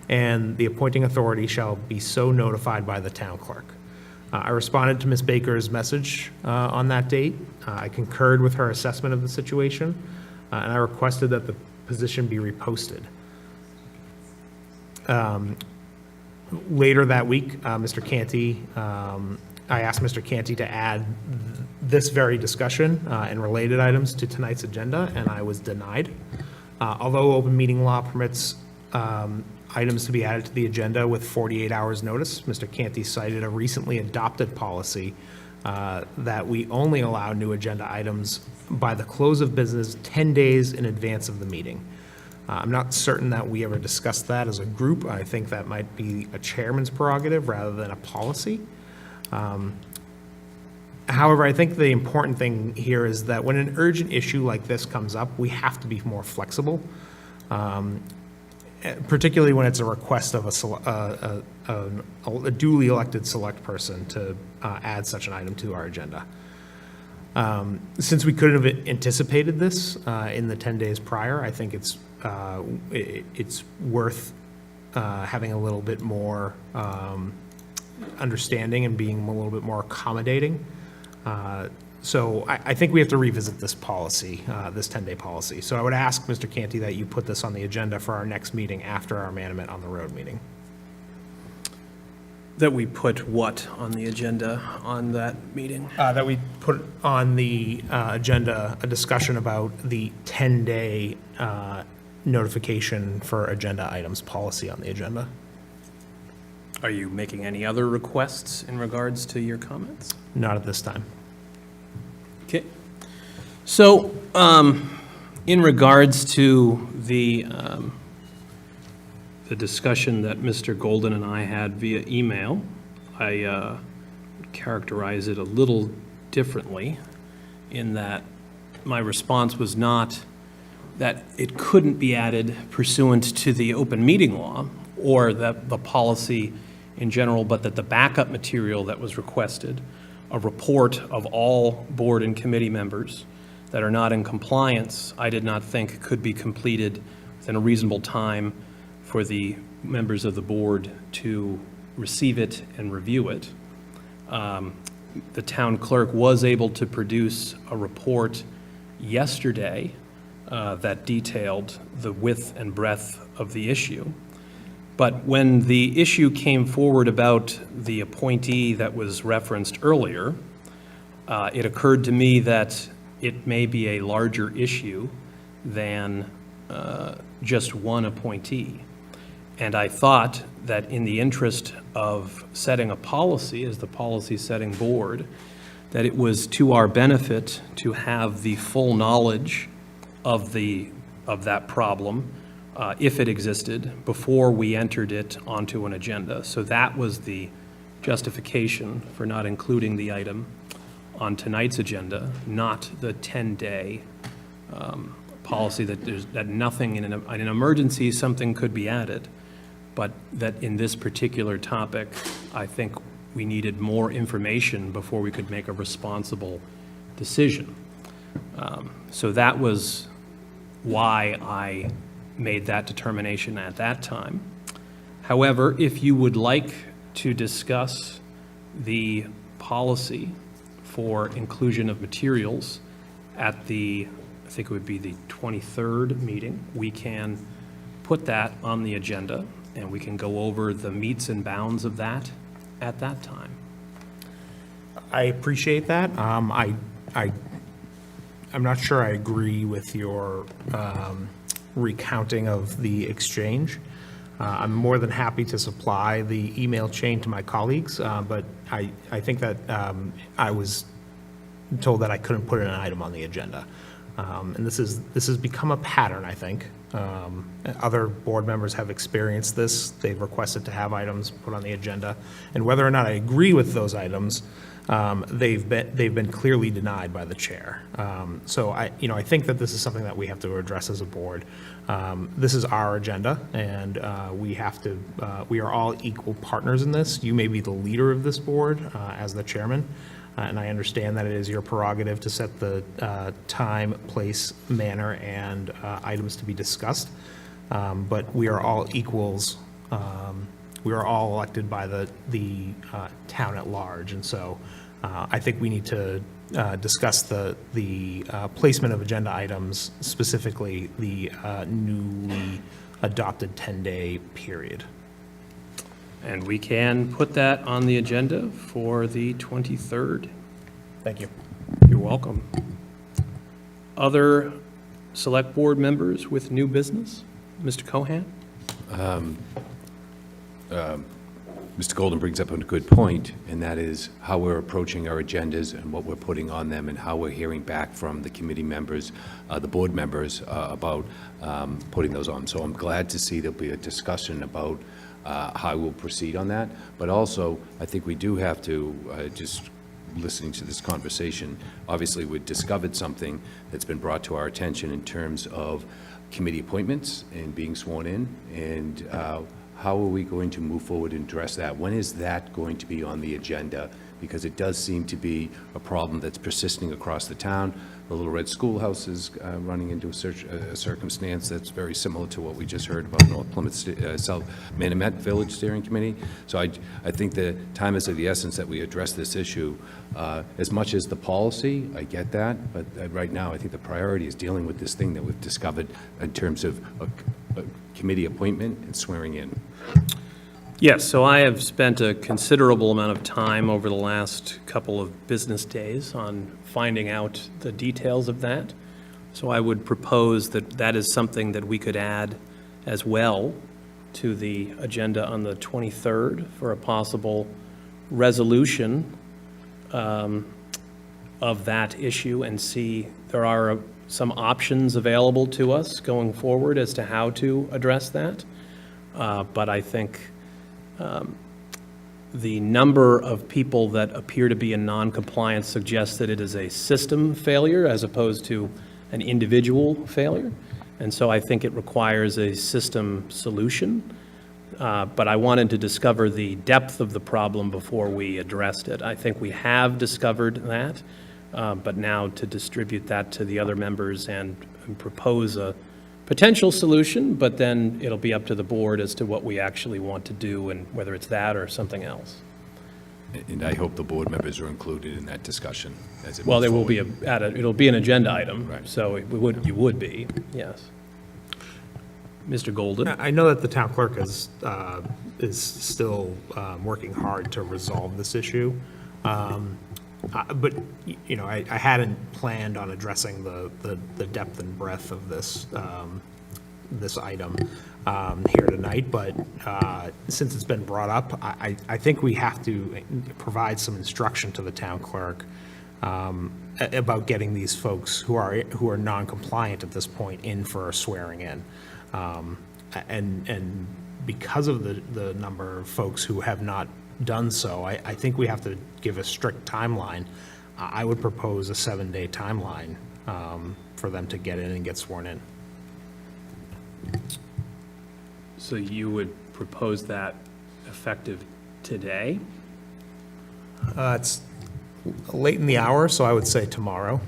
and the appointing authority shall be so notified by the town clerk. I responded to Ms. Baker's message on that date. I concurred with her assessment of the situation, and I requested that the position be reposted. Later that week, Mr. Canty, I asked Mr. Canty to add this very discussion and related items to tonight's agenda, and I was denied. Although open meeting law permits items to be added to the agenda with 48 hours' notice, Mr. Canty cited a recently adopted policy that we only allow new agenda items by the close of business 10 days in advance of the meeting. I'm not certain that we ever discussed that as a group. I think that might be a chairman's prerogative rather than a policy. However, I think the important thing here is that when an urgent issue like this comes up, we have to be more flexible, particularly when it's a request of a duly elected select person to add such an item to our agenda. Since we couldn't have anticipated this in the 10 days prior, I think it's worth having a little bit more understanding and being a little bit more accommodating. So I think we have to revisit this policy, this 10-day policy. So I would ask, Mr. Canty, that you put this on the agenda for our next meeting after our Manamet on the Road meeting. That we put what on the agenda on that meeting? That we put on the agenda a discussion about the 10-day notification for agenda items policy on the agenda. Are you making any other requests in regards to your comments? Not at this time. Okay. So, in regards to the discussion that Mr. Golden and I had via email, I characterize it a little differently in that my response was not that it couldn't be added pursuant to the open meeting law or that the policy in general, but that the backup material that was requested, a report of all board and committee members that are not in compliance, I did not think could be completed within a reasonable time for the members of the board to receive it and review it. The town clerk was able to produce a report yesterday that detailed the width and breadth of the issue. But when the issue came forward about the appointee that was referenced earlier, it occurred to me that it may be a larger issue than just one appointee. And I thought that in the interest of setting a policy as the policy-setting board, that it was to our benefit to have the full knowledge of that problem, if it existed, before we entered it onto an agenda. So that was the justification for not including the item on tonight's agenda, not the 10-day policy that nothing in an emergency, something could be added, but that in this particular topic, I think we needed more information before we could make a responsible decision. So that was why I made that determination at that time. However, if you would like to discuss the policy for inclusion of materials at the, I think it would be the 23rd meeting, we can put that on the agenda and we can go over the metes and bounds of that at that time. I appreciate that. I'm not sure I agree with your recounting of the exchange. I'm more than happy to supply the email chain to my colleagues, but I think that I was told that I couldn't put an item on the agenda. And this has become a pattern, I think. Other board members have experienced this. They've requested to have items put on the agenda. And whether or not I agree with those items, they've been clearly denied by the chair. So I think that this is something that we have to address as a board. This is our agenda, and we are all equal partners in this. You may be the leader of this board as the chairman, and I understand that it is your prerogative to set the time, place, manner, and items to be discussed. But we are all equals. We are all elected by the town at large, and so I think we need to discuss the placement of agenda items, specifically the newly adopted 10-day period. And we can put that on the agenda for the 23rd. Thank you. You're welcome. Other select board members with new business? Mr. Cohan? Mr. Golden brings up a good point, and that is how we're approaching our agendas and what we're putting on them and how we're hearing back from the committee members, the board members, about putting those on. So I'm glad to see there'll be a discussion about how we'll proceed on that. But also, I think we do have to, just listening to this conversation, obviously we've discovered something that's been brought to our attention in terms of committee appointments and being sworn in, and how are we going to move forward and address that? When is that going to be on the agenda? Because it does seem to be a problem that's persisting across the town. The Little Red Schoolhouse is running into a circumstance that's very similar to what we just heard about North Plymouth South Manamet Village Steering Committee. So I think the time is of the essence that we address this issue. As much as the policy, I get that, but right now I think the priority is dealing with this thing that we've discovered in terms of a committee appointment and swearing in. Yes, so I have spent a considerable amount of time over the last couple of business days on finding out the details of that. So I would propose that that is something that we could add as well to the agenda on the 23rd for a possible resolution of that issue, and see there are some options available to us going forward as to how to address that. But I think the number of people that appear to be in non-compliance suggests that it is a system failure as opposed to an individual failure. And so I think it requires a system solution. But I wanted to discover the depth of the problem before we addressed it. I think we have discovered that, but now to distribute that to the other members and propose a potential solution, but then it'll be up to the board as to what we actually want to do and whether it's that or something else. And I hope the board members are included in that discussion as it Well, moves there will forward. be it'll be an agenda item, Right. so you would be, yes. Mr. Golden? I know that the town clerk is still working hard to resolve this issue. But, you know, I hadn't planned on addressing the depth and breadth of this, this item here tonight, but since it's been brought up, I think we have to provide some instruction to the town clerk about getting these folks who are non-compliant at this point in for a swearing in. And because of the number of folks who have not done so, I think we have to give a strict timeline. I would propose a 7-day timeline for them to get in and get sworn in. So you would propose that effective today? It's late in the hour, so I would say tomorrow.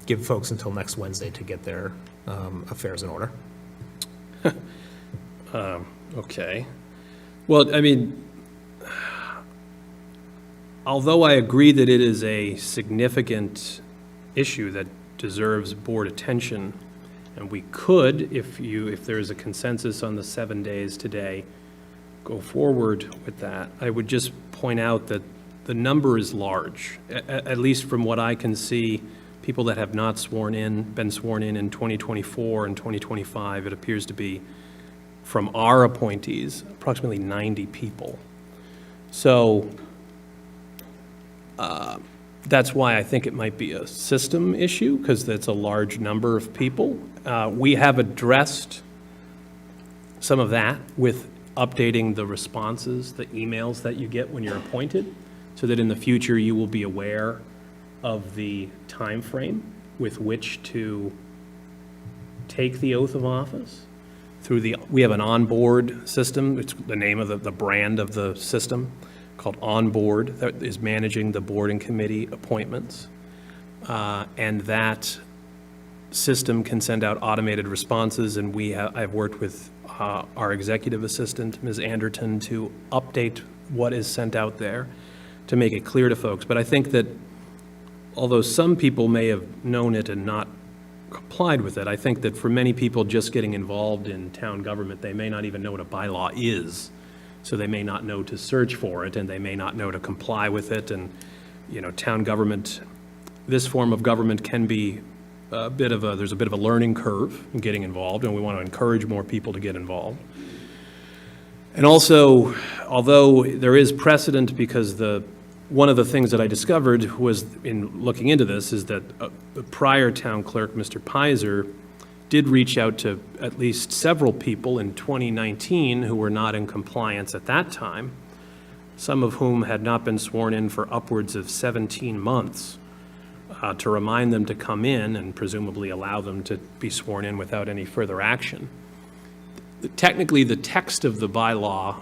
Give folks until next Wednesday to get their affairs in order. Okay. Well, I mean, although I agree that it is a significant issue that deserves board attention, and we could, if there is a consensus on the 7 days today, go forward with that. I would just point out that the number is large, at least from what I can see. People that have not been sworn in 2024 and 2025, it appears to be, from our appointees, approximately 90 people. So that's why I think it might be a system issue, because that's a large number of people. We have addressed some of that with updating the responses, the emails that you get when you're appointed, so that in the future you will be aware of the time frame with which to take the oath of office. We have an onboard system. It's the name of the brand of the system, called On Board that is managing the board and committee appointments. And that system can send out automated responses, and I've worked with our executive assistant, Ms. Anderton, to update what is sent out there to make it clear to folks. But I think that although some people may have known it and not complied with it, I think that for many people just getting involved in town government, they may not even know what a bylaw is. So they may not know to search for it, and they may not know to comply with it. And, you know, town government, this form of government can be there's a bit of a learning curve in getting involved, and we want to encourage more people to get involved. And also, although there is precedent, because one of the things that I discovered was in looking into this is that the prior town clerk, Mr. Pizer, did reach out to at least several people in 2019 who were not in compliance at that time, some of whom had not been sworn in for upwards of 17 months, to remind them to come in and presumably allow them to be sworn in without any further action. Technically, the text of the bylaw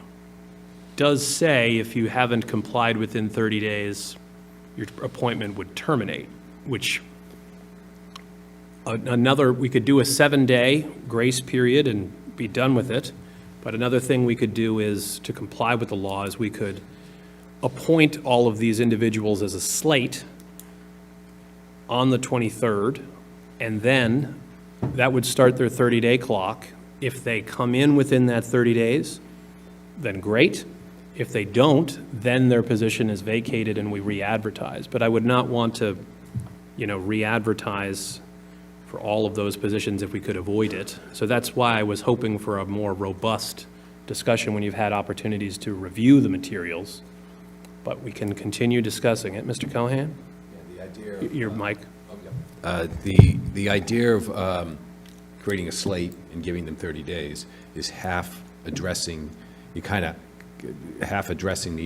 does say if you haven't complied within 30 days, your appointment would terminate, which we could do a 7-day grace period and be done with it. But another thing we could do is, to comply with the law, is we could appoint all of these individuals as a slate on the 23rd, and then that would start their 30-day clock. If they come in within that 30 days, then great. If they don't, then their position is vacated and we re-advertise. But I would not want to, re-advertise for all of those positions if we could avoid it. So that's why I was hoping for a more robust discussion when you've had opportunities to review the materials. But we can continue discussing it. Mr. Callahan? Your mic. The idea of creating a slate and giving them 30 days is half addressing the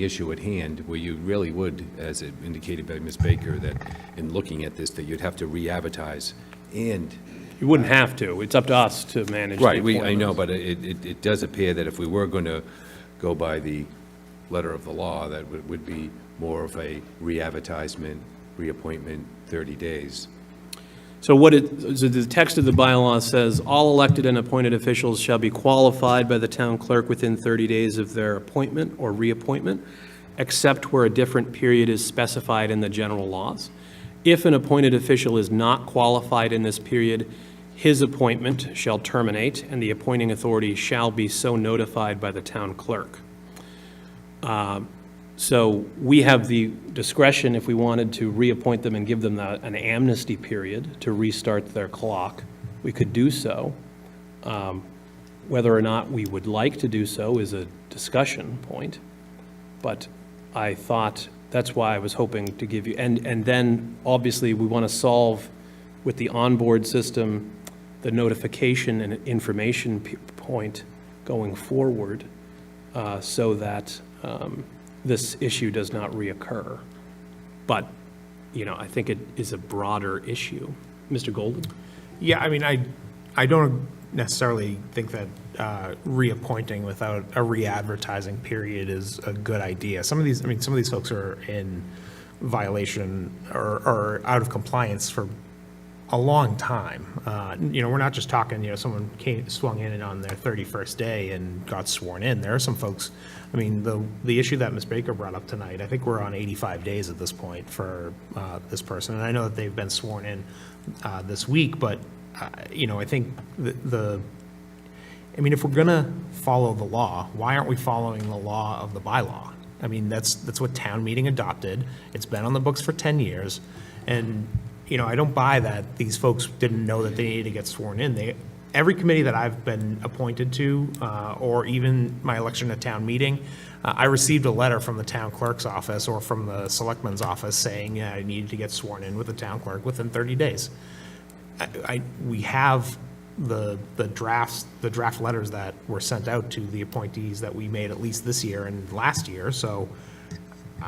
issue at hand, where you really would, as indicated by Ms. Baker, that in looking at this, that you'd have to re-advertise, and... You wouldn't have to. It's up to us to manage the Right, I appointments. know, but it does appear that if we were going to go by the letter of the law, that would be more of a re-advertisement, reappointment, 30 days. So so the text of the bylaw says, all elected and appointed officials shall be qualified by the town clerk within 30 days of their appointment or reappointment, except where a different period is specified in the general laws. If an appointed official is not qualified in this period, his appointment shall terminate, and the appointing authority shall be so notified by the town clerk. So we have the discretion, if we wanted to reappoint them and give them an amnesty period to restart their clock, we could do so. Whether or not we would like to do so is a discussion point, but I thought that's why I was hoping to give you, and then obviously we want to solve with the onboard system the notification and information point going forward, so that this issue does not reoccur. But, I think it is a broader issue. Mr. Golden? Yeah, I mean, I don't necessarily think that reappointing without a re-advertising period is a good idea. Some of these folks are in violation or out of compliance for a long time. We're not just talking, someone swung in on their 31st day and got sworn in. There are some folks, the issue that Ms. Baker brought up tonight, I think we're on 85 days at this point for this person. And I know that they've been sworn in this week, but, I think if we're gonna follow the law, why aren't we following the law of the bylaw? That's what town meeting adopted. It's been on the books for 10 years. And, I don't buy that these folks didn't know that they needed to get sworn in. Every committee that I've been appointed to, or even my election at town meeting, I received a letter from the town clerk's office or from the selectman's office saying I needed to get sworn in with the town clerk within 30 days. We have the draft letters that were sent out to the appointees that we made at least this year and last year, so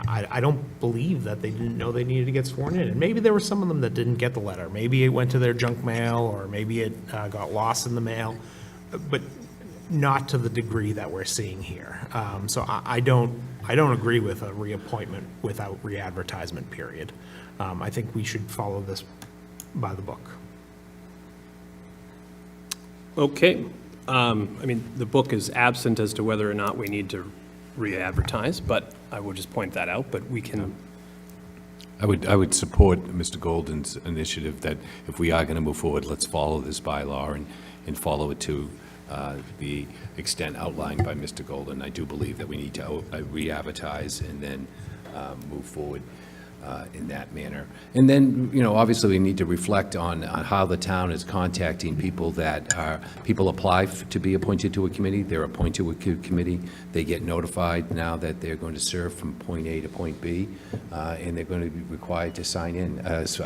I don't believe that they didn't know they needed to get sworn in. And maybe there were some of them that didn't get the letter. Maybe it went to their junk mail, or maybe it got lost in the mail. But not to the degree that we're seeing here. So I don't agree with a reappointment without re-advertisement period. I think we should follow this by the book. Okay. I mean, the book is absent as to whether or not we need to re-advertise, but I will just point that out, but we can, I would support Mr. Golden's initiative that if we are going to move forward, let's follow this bylaw and follow it to the extent outlined by Mr. Golden. I do believe that we need to re-advertise and then move forward in that manner. And then, obviously, we need to reflect on how the town is contacting people that people apply to be appointed to a committee. They're appointed to a committee. They get notified now that they're going to serve from point A to point B, and they're going to be required to sign in,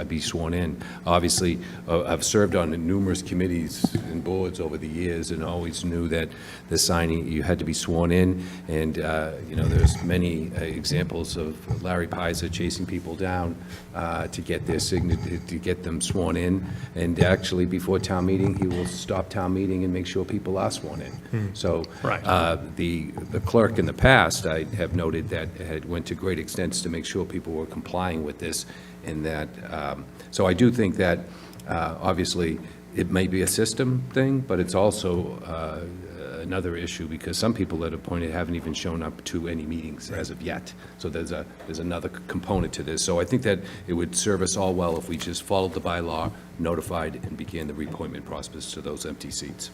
be sworn in. Obviously, I've served on numerous committees and boards over the years and always knew that the signing, you had to be sworn in, and, there's many examples of Larry Pizer chasing people down to get their signature, to get them sworn in, and actually before town meeting, he will stop town meeting and make sure people are sworn in. So Right. the clerk in the past, I have noted that had went to great extents to make sure people were complying with this, and that, so I do think that obviously it may be a system thing, but it's also another issue, because some people that are appointed haven't even shown up to any meetings as of yet. So there's another component to this. So I think that it would serve us all well if we just followed the bylaw, notified, and began the reappointment process to those empty seats.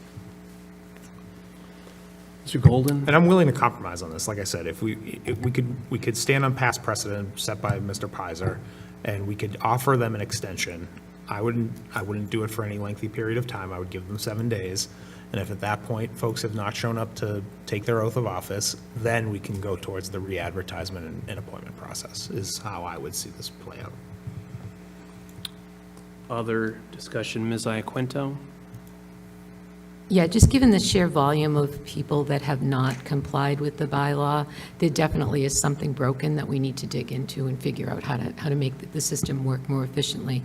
Mr. Golden? And I'm willing to compromise on this. Like I said, if we could stand on past precedent set by Mr. Pizer, and we could offer them an extension. I wouldn't do it for any lengthy period of time. I would give them 7 days. And if at that point, folks have not shown up to take their oath of office, then we can go towards the re-advertisement and appointment process, is how I would see this play out. Other discussion, Ms. Iaquinto? Yeah, just given the sheer volume of people that have not complied with the bylaw, there definitely is something broken that we need to dig into and figure out how to make the system work more efficiently.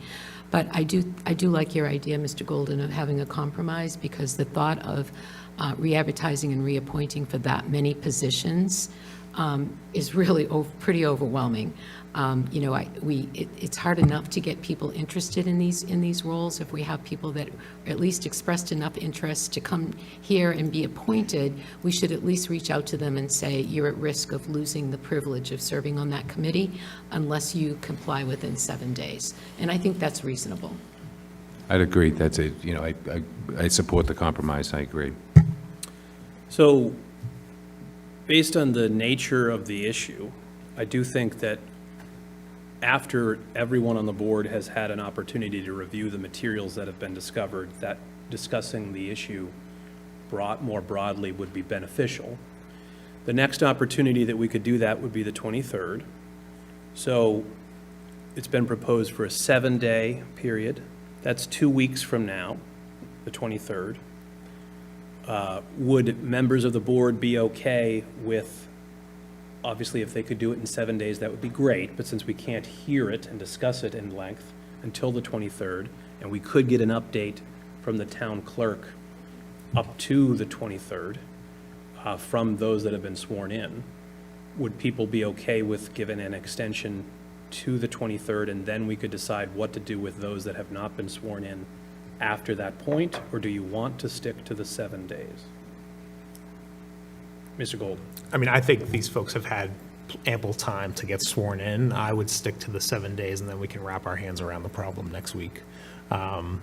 But I do like your idea, Mr. Golden, of having a compromise, because the thought of re-advertising and reappointing for that many positions is really pretty overwhelming. It's hard enough to get people interested in these roles. If we have people that at least expressed enough interest to come here and be appointed, we should at least reach out to them and say, you're at risk of losing the privilege of serving on that committee unless you comply within 7 days. And I think that's reasonable. I'd agree. That's it. I support the compromise. I agree. So, based on the nature of the issue, I do think that after everyone on the board has had an opportunity to review the materials that have been discovered, that discussing the issue more broadly would be beneficial. The next opportunity that we could do that would be the 23rd. So it's been proposed for a 7-day period. That's 2 weeks from now, the 23rd. Would members of the board be okay with, obviously, if they could do it in 7 days, that would be great, but since we can't hear it and discuss it in length until the 23rd, and we could get an update from the town clerk up to the 23rd from those that have been sworn in, would people be okay with giving an extension to the 23rd, and then we could decide what to do with those that have not been sworn in after that point, or do you want to stick to the 7 days? Mr. Gold? I mean, I think these folks have had ample time to get sworn in. I would stick to the 7 days, and then we can wrap our hands around the problem next week. If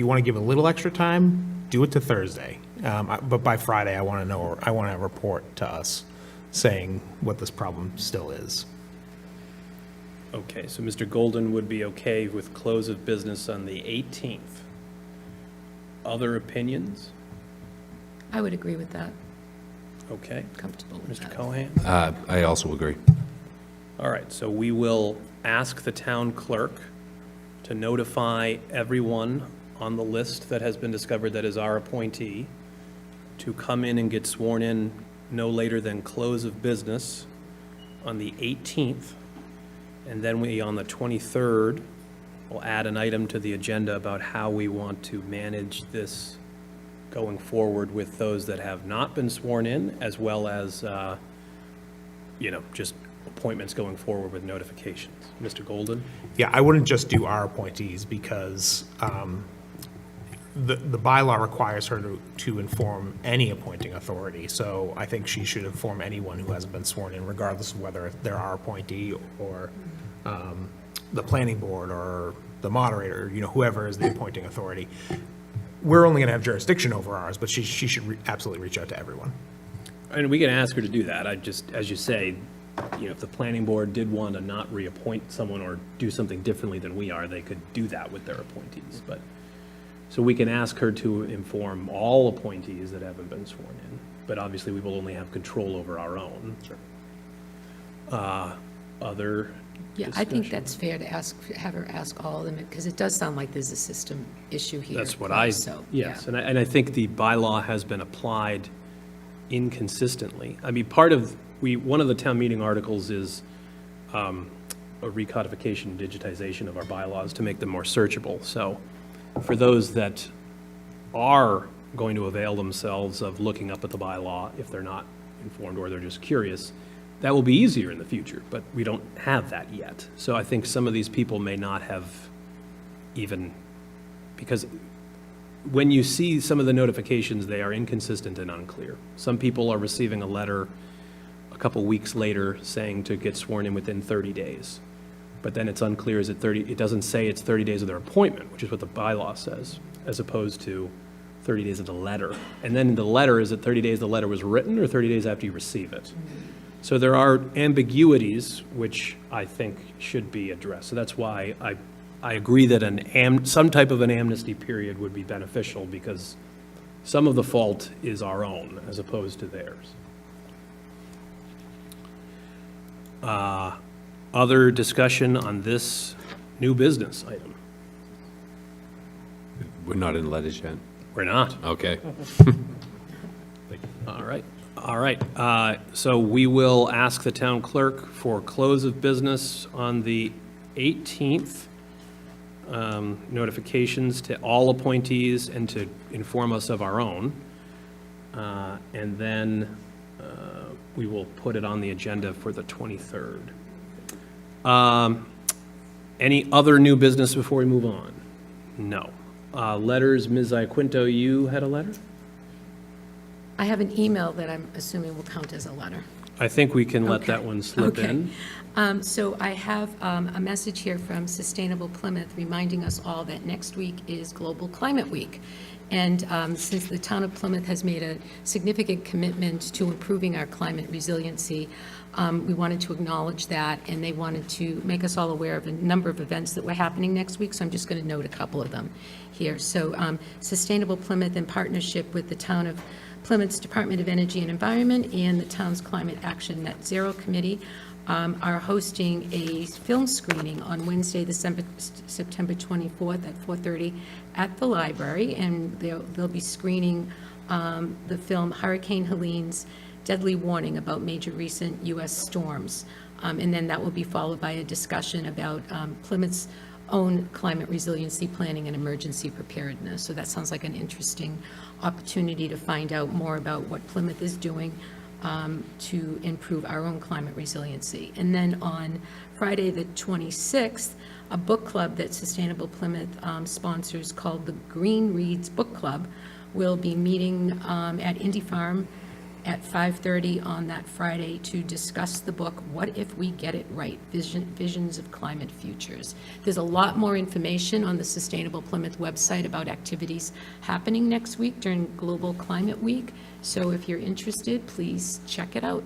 you want to give a little extra time, do it to Thursday. But by Friday, I want to report to us saying what this problem still is. Okay, so Mr. Golden would be okay with close of business on the 18th. Other opinions? I would agree with that. Okay. Comfortable with Mr. that. Cohan? I also agree. All right, so we will ask the town clerk to notify everyone on the list that has been discovered that is our appointee to come in and get sworn in no later than close of business on the 18th. And then we, on the 23rd, will add an item to the agenda about how we want to manage this going forward with those that have not been sworn in, as well as, just appointments going forward with notifications. Mr. Golden? Yeah, I wouldn't just do our appointees because the bylaw requires her to inform any appointing authority. So I think she should inform anyone who hasn't been sworn in, regardless of whether they're our appointee or the planning board or the moderator, whoever is the appointing authority. We're only going to have jurisdiction over ours, but she should absolutely reach out to everyone. And we can ask her to do that. I just, as you say, if the planning board did want to not reappoint someone or do something differently than we are, they could do that with their appointees. But, so we can ask her to inform all appointees that haven't been sworn in, but obviously we will only have control over our own. Other Yeah, I think discussion? that's fair to have her ask all of them, because it does sound like there's a system issue here. That's what so, yes, yeah. and I think the bylaw has been applied inconsistently. I mean, one of the town meeting articles is a recodification and digitization of our bylaws to make them more searchable. So for those that are going to avail themselves of looking up at the bylaw, if they're not informed or they're just curious, that will be easier in the future, but we don't have that yet. So I think some of these people may not have even, because when you see some of the notifications, they are inconsistent and unclear. Some people are receiving a letter a couple weeks later saying to get sworn in within 30 days. But then it's unclear, it doesn't say it's 30 days of their appointment, which is what the bylaw says, as opposed to 30 days of the letter. And then in the letter, is it 30 days the letter was written or 30 days after you receive it? So there are ambiguities which I think should be addressed. So that's why I agree that some type of an amnesty period would be beneficial, because some of the fault is our own as opposed to theirs. Other discussion on this new business item? We're not in letters yet. We're not. Okay. All right. So we will ask the town clerk for close of business on the 18th. Notifications to all appointees and to inform us of our own. And then we will put it on the agenda for the 23rd. Any other new business before we move on? No. Letters, Ms. Iaquinto, you had a letter? I have an email that I'm assuming will count as a letter. I think we can let that one slip Okay. in. So I have a message here from Sustainable Plymouth reminding us all that next week is Global Climate Week. And since the town of Plymouth has made a significant commitment to improving our climate resiliency, we wanted to acknowledge that, and they wanted to make us all aware of a number of events that were happening next week, so I'm just going to note a couple of them here. So Sustainable Plymouth, in partnership with the town of Plymouth's Department of Energy and Environment and the town's Climate Action Net Zero Committee, are hosting a film screening on Wednesday, September 24th at 4:30 at the library, and they'll be screening the film Hurricane Helene's Deadly Warning about major recent U.S. storms. And then that will be followed by a discussion about Plymouth's own climate resiliency planning and emergency preparedness. So that sounds like an interesting opportunity to find out more about what Plymouth is doing to improve our own climate resiliency. And then on Friday, the 26th, a book club that Sustainable Plymouth sponsors called the Green Reads Book Club will be meeting at Indy Farm at 5:30 on that Friday to discuss the book, What If We Get It Right? Visions of Climate Futures. There's a lot more information on the Sustainable Plymouth website about activities happening next week during Global Climate Week. So if you're interested, please check it out.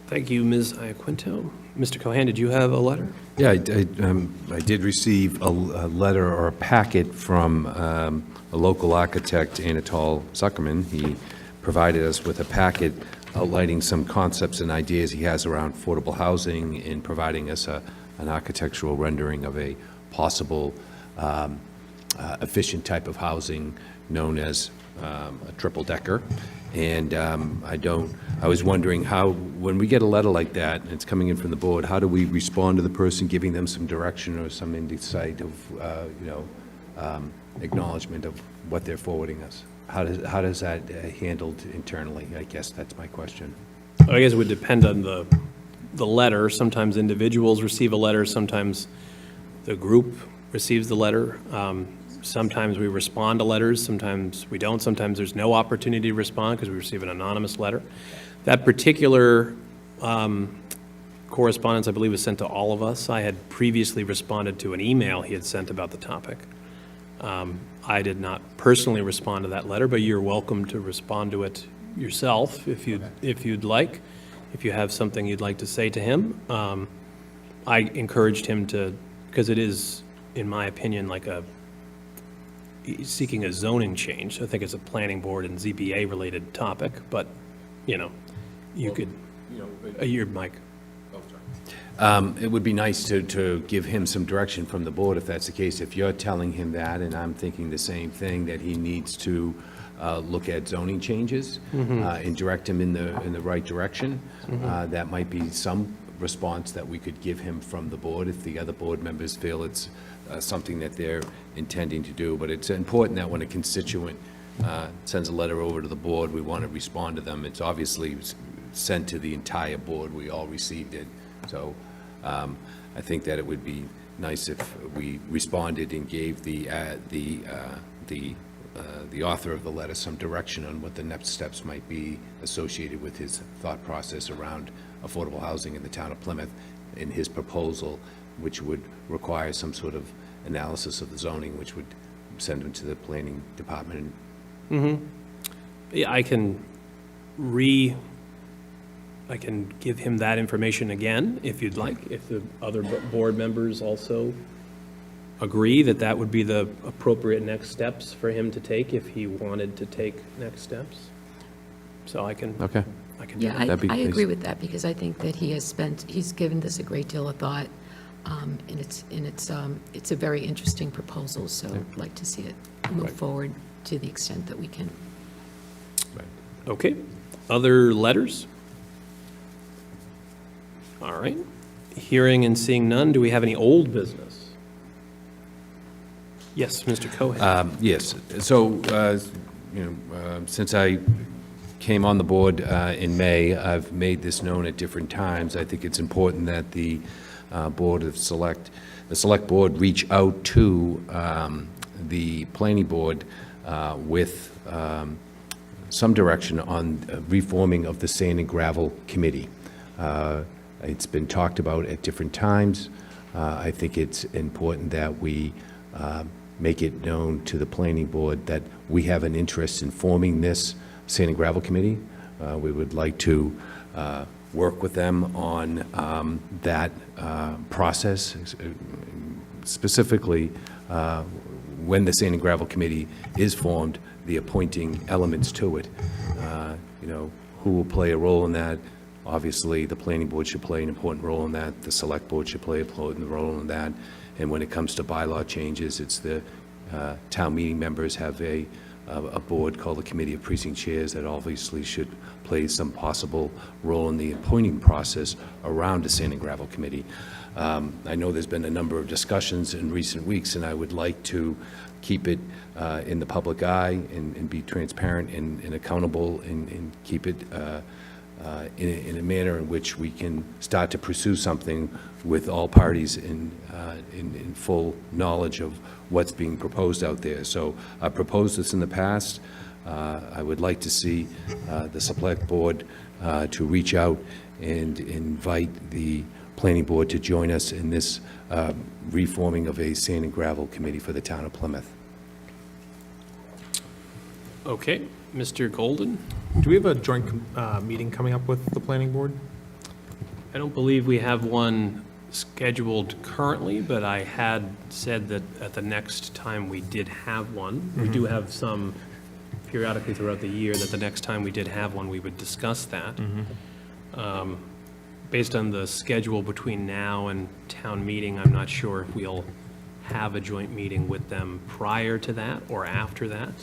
Thank you, Ms. Iaquinto. Mr. Cohan, did you have a letter? Yeah, I did receive a letter or a packet from a local architect, Anatol Zuckerman. He provided us with a packet outlining some concepts and ideas he has around affordable housing and providing us an architectural rendering of a possible efficient type of housing known as a triple-decker. And I was wondering how, when we get a letter like that, and it's coming in from the board, how do we respond to the person, giving them some direction or some insight of, acknowledgement of what they're forwarding us. How does that handled internally? I guess that's my question. I guess it would depend on the letter. Sometimes individuals receive a letter, sometimes the group receives the letter. Sometimes we respond to letters, sometimes we don't. Sometimes there's no opportunity to respond because we receive an anonymous letter. That particular correspondence, I believe, was sent to all of us. I had previously responded to an email he had sent about the topic. I did not personally respond to that letter, but you're welcome to respond to it yourself if you'd like. If you have something you'd like to say to him, I encouraged him to, because it is, in my opinion, like seeking a zoning change. I think it's a planning board and ZBA related topic, but, you could, your mic. It would be nice to give him some direction from the board if that's the case. If you're telling him that, and I'm thinking the same thing, that he needs to look at zoning changes and direct him in the right direction, that might be some response that we could give him from the board if the other board members feel it's something that they're intending to do. But it's important that when a constituent sends a letter over to the board, we want to respond to them. It's obviously sent to the entire board. We all received it. So I think that it would be nice if we responded and gave the author of the letter some direction on what the next steps might be associated with his thought process around affordable housing in the town of Plymouth in his proposal, which would require some sort of analysis of the zoning, which would send him to the planning department. Yeah, I can give him that information again, if you'd like, if the other board members also agree that that would be the appropriate next steps for him to take if he wanted to take next steps. So I can. Okay. I can do Yeah, that. I agree with that, because I think that he's given this a great deal of thought, and it's a very interesting proposal, so I'd like to see it move forward to the extent that we can. Okay. Other letters? All right. Hearing and seeing none, do we have any old business? Yes, Mr. Cohen. Yes. So, since I came on the board in May, I've made this known at different times. I think it's important that the select board reach out to the planning board with some direction on reforming of the sand and gravel committee. It's been talked about at different times. I think it's important that we make it known to the planning board that we have an interest in forming this sand and gravel committee. We would like to work with them on that process, specifically when the sand and gravel committee is formed, the appointing elements to it. Who will play a role in that? Obviously, the planning board should play an important role in that. The select board should play an important role in that. And when it comes to bylaw changes, it's the town meeting members have a board called the Committee of Precinct Chairs that obviously should play some possible role in the appointing process around the sand and gravel committee. I know there's been a number of discussions in recent weeks, and I would like to keep it in the public eye and be transparent and accountable and keep it in a manner in which we can start to pursue something with all parties in full knowledge of what's being proposed out there. So I proposed this in the past. I would like to see the select board to reach out and invite the planning board to join us in this reforming of a sand and gravel committee for the town of Plymouth. Okay, Mr. Golden? Do we have a joint meeting coming up with the planning board? I don't believe we have one scheduled currently, but I had said that at the next time we did have one, we do have some periodically throughout the year, that the next time we did have one, we would discuss that. Based on the schedule between now and town meeting, I'm not sure if we'll have a joint meeting with them prior to that or after that.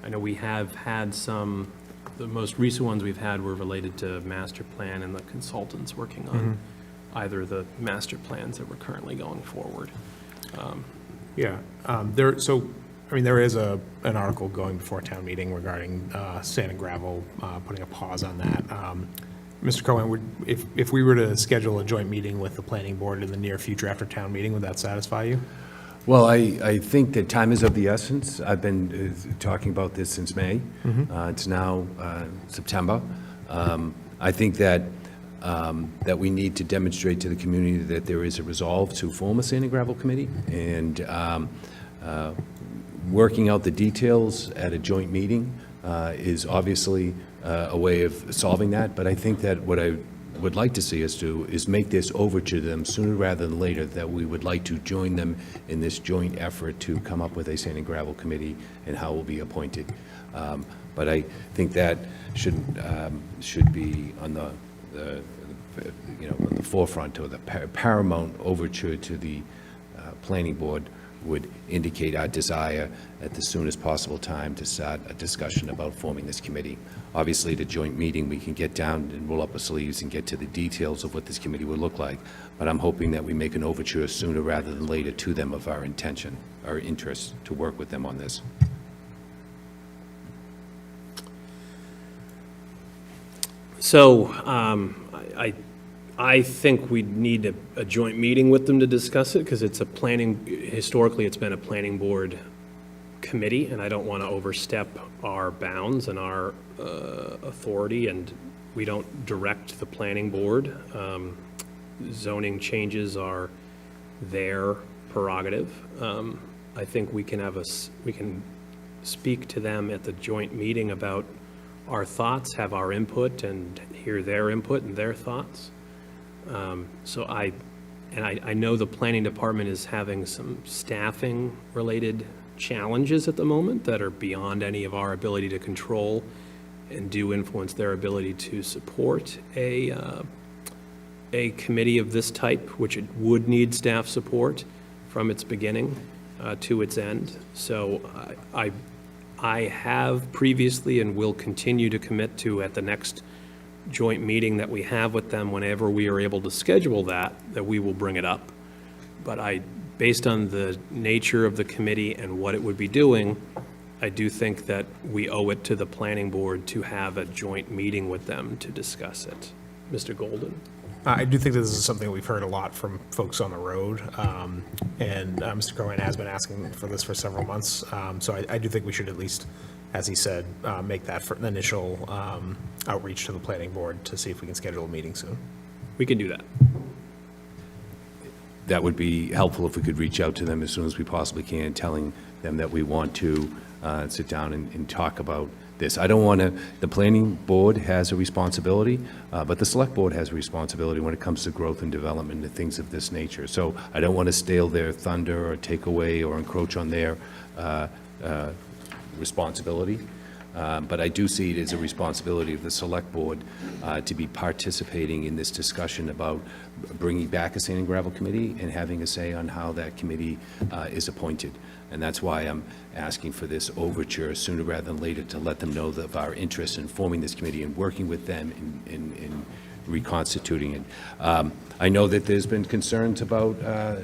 I know we have had some, the most recent ones we've had were related to master plan and the consultants working on either the master plans that were currently going forward. Yeah, there is an article going before town meeting regarding sand and gravel, putting a pause on that. Mr. Cohen, if we were to schedule a joint meeting with the planning board in the near future after town meeting, would that satisfy you? Well, I think that time is of the essence. I've been talking about this since May. It's now September. I think that we need to demonstrate to the community that there is a resolve to form a sand and gravel committee, and working out the details at a joint meeting is obviously a way of solving that. But I think that what I would like to see us do is make this overture to them sooner rather than later, that we would like to join them in this joint effort to come up with a sand and gravel committee and how it will be appointed. But I think that should be on the forefront, or the paramount overture to the planning board would indicate our desire at the soonest possible time to start a discussion about forming this committee. Obviously, at a joint meeting, we can get down and roll up our sleeves and get to the details of what this committee would look like. But I'm hoping that we make an overture sooner rather than later to them of our intention, our interest to work with them on this. So I think we need a joint meeting with them to discuss it, because historically, it's been a planning board committee, and I don't want to overstep our bounds and our authority, and we don't direct the planning board. Zoning changes are their prerogative. I think we can speak to them at the joint meeting about our thoughts, have our input, and hear their input and their thoughts. So I know the planning department is having some staffing-related challenges at the moment that are beyond any of our ability to control, and do influence their ability to support a committee of this type, which it would need staff support from its beginning to its end. So I have previously and will continue to commit to, at the next joint meeting that we have with them, whenever we are able to schedule that we will bring it up. But based on the nature of the committee and what it would be doing, I do think that we owe it to the planning board to have a joint meeting with them to discuss it. Mr. Golden? I do think this is something that we've heard a lot from folks on the road, and Mr. Cohen has been asking for this for several months. So I do think we should at least, as he said, make that for an initial outreach to the planning board to see if we can schedule a meeting soon. We can do that. That would be helpful if we could reach out to them as soon as we possibly can, telling them that we want to sit down and talk about this. I don't want to, the planning board has a responsibility, but the select board has a responsibility when it comes to growth and development and things of this nature. So I don't want to steal their thunder or take away or encroach on their responsibility. But I do see it as a responsibility of the select board to be participating in this discussion about bringing back a sand and gravel committee and having a say on how that committee is appointed. And that's why I'm asking for this overture sooner rather than later, to let them know of our interest in forming this committee and working with them in reconstituting it. I know that there's been concerns about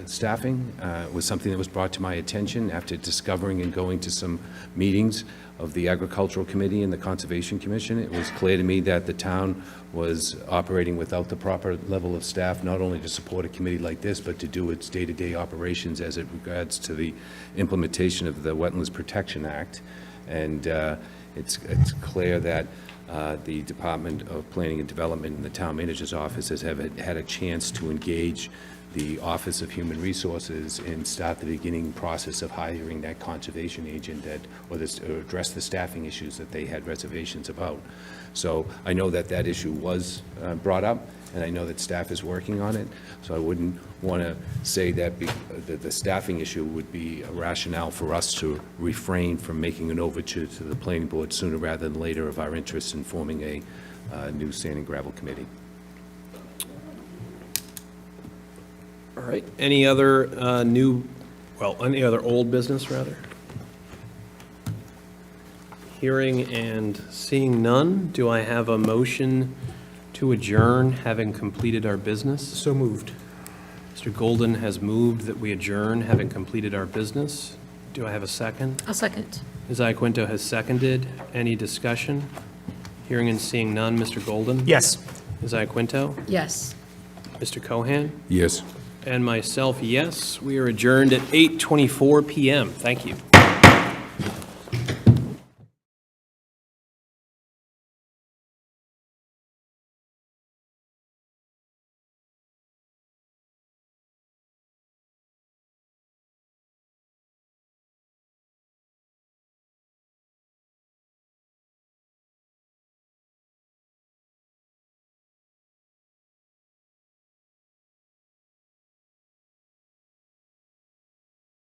staffing. It was something that was brought to my attention after discovering and going to some meetings of the Agricultural Committee and the Conservation Commission. It was clear to me that the town was operating without the proper level of staff, not only to support a committee like this, but to do its day-to-day operations as it regards to the implementation of the Wetlands Protection Act. And it's clear that the Department of Planning and Development and the Town Manager's Office has had a chance to engage the Office of Human Resources and start the beginning process of hiring that conservation agent or address the staffing issues that they had reservations about. So I know that issue was brought up, and I know that staff is working on it. So I wouldn't want to say that the staffing issue would be a rationale for us to refrain from making an overture to the planning board sooner rather than later of our interest in forming a new sand and gravel committee. All right, any other any other old business, rather? Hearing and seeing none, do I have a motion to adjourn, having completed our business? So moved. Mr. Golden has moved that we adjourn, having completed our business. Do I have a second? I'll second. Ms. Iaquinto has seconded. Any discussion? Hearing and seeing none. Mr. Golden? Yes. Ms. Iaquinto? Yes. Mr. Cohan? Yes. And myself, yes. We are adjourned at 8:24 PM. Thank you.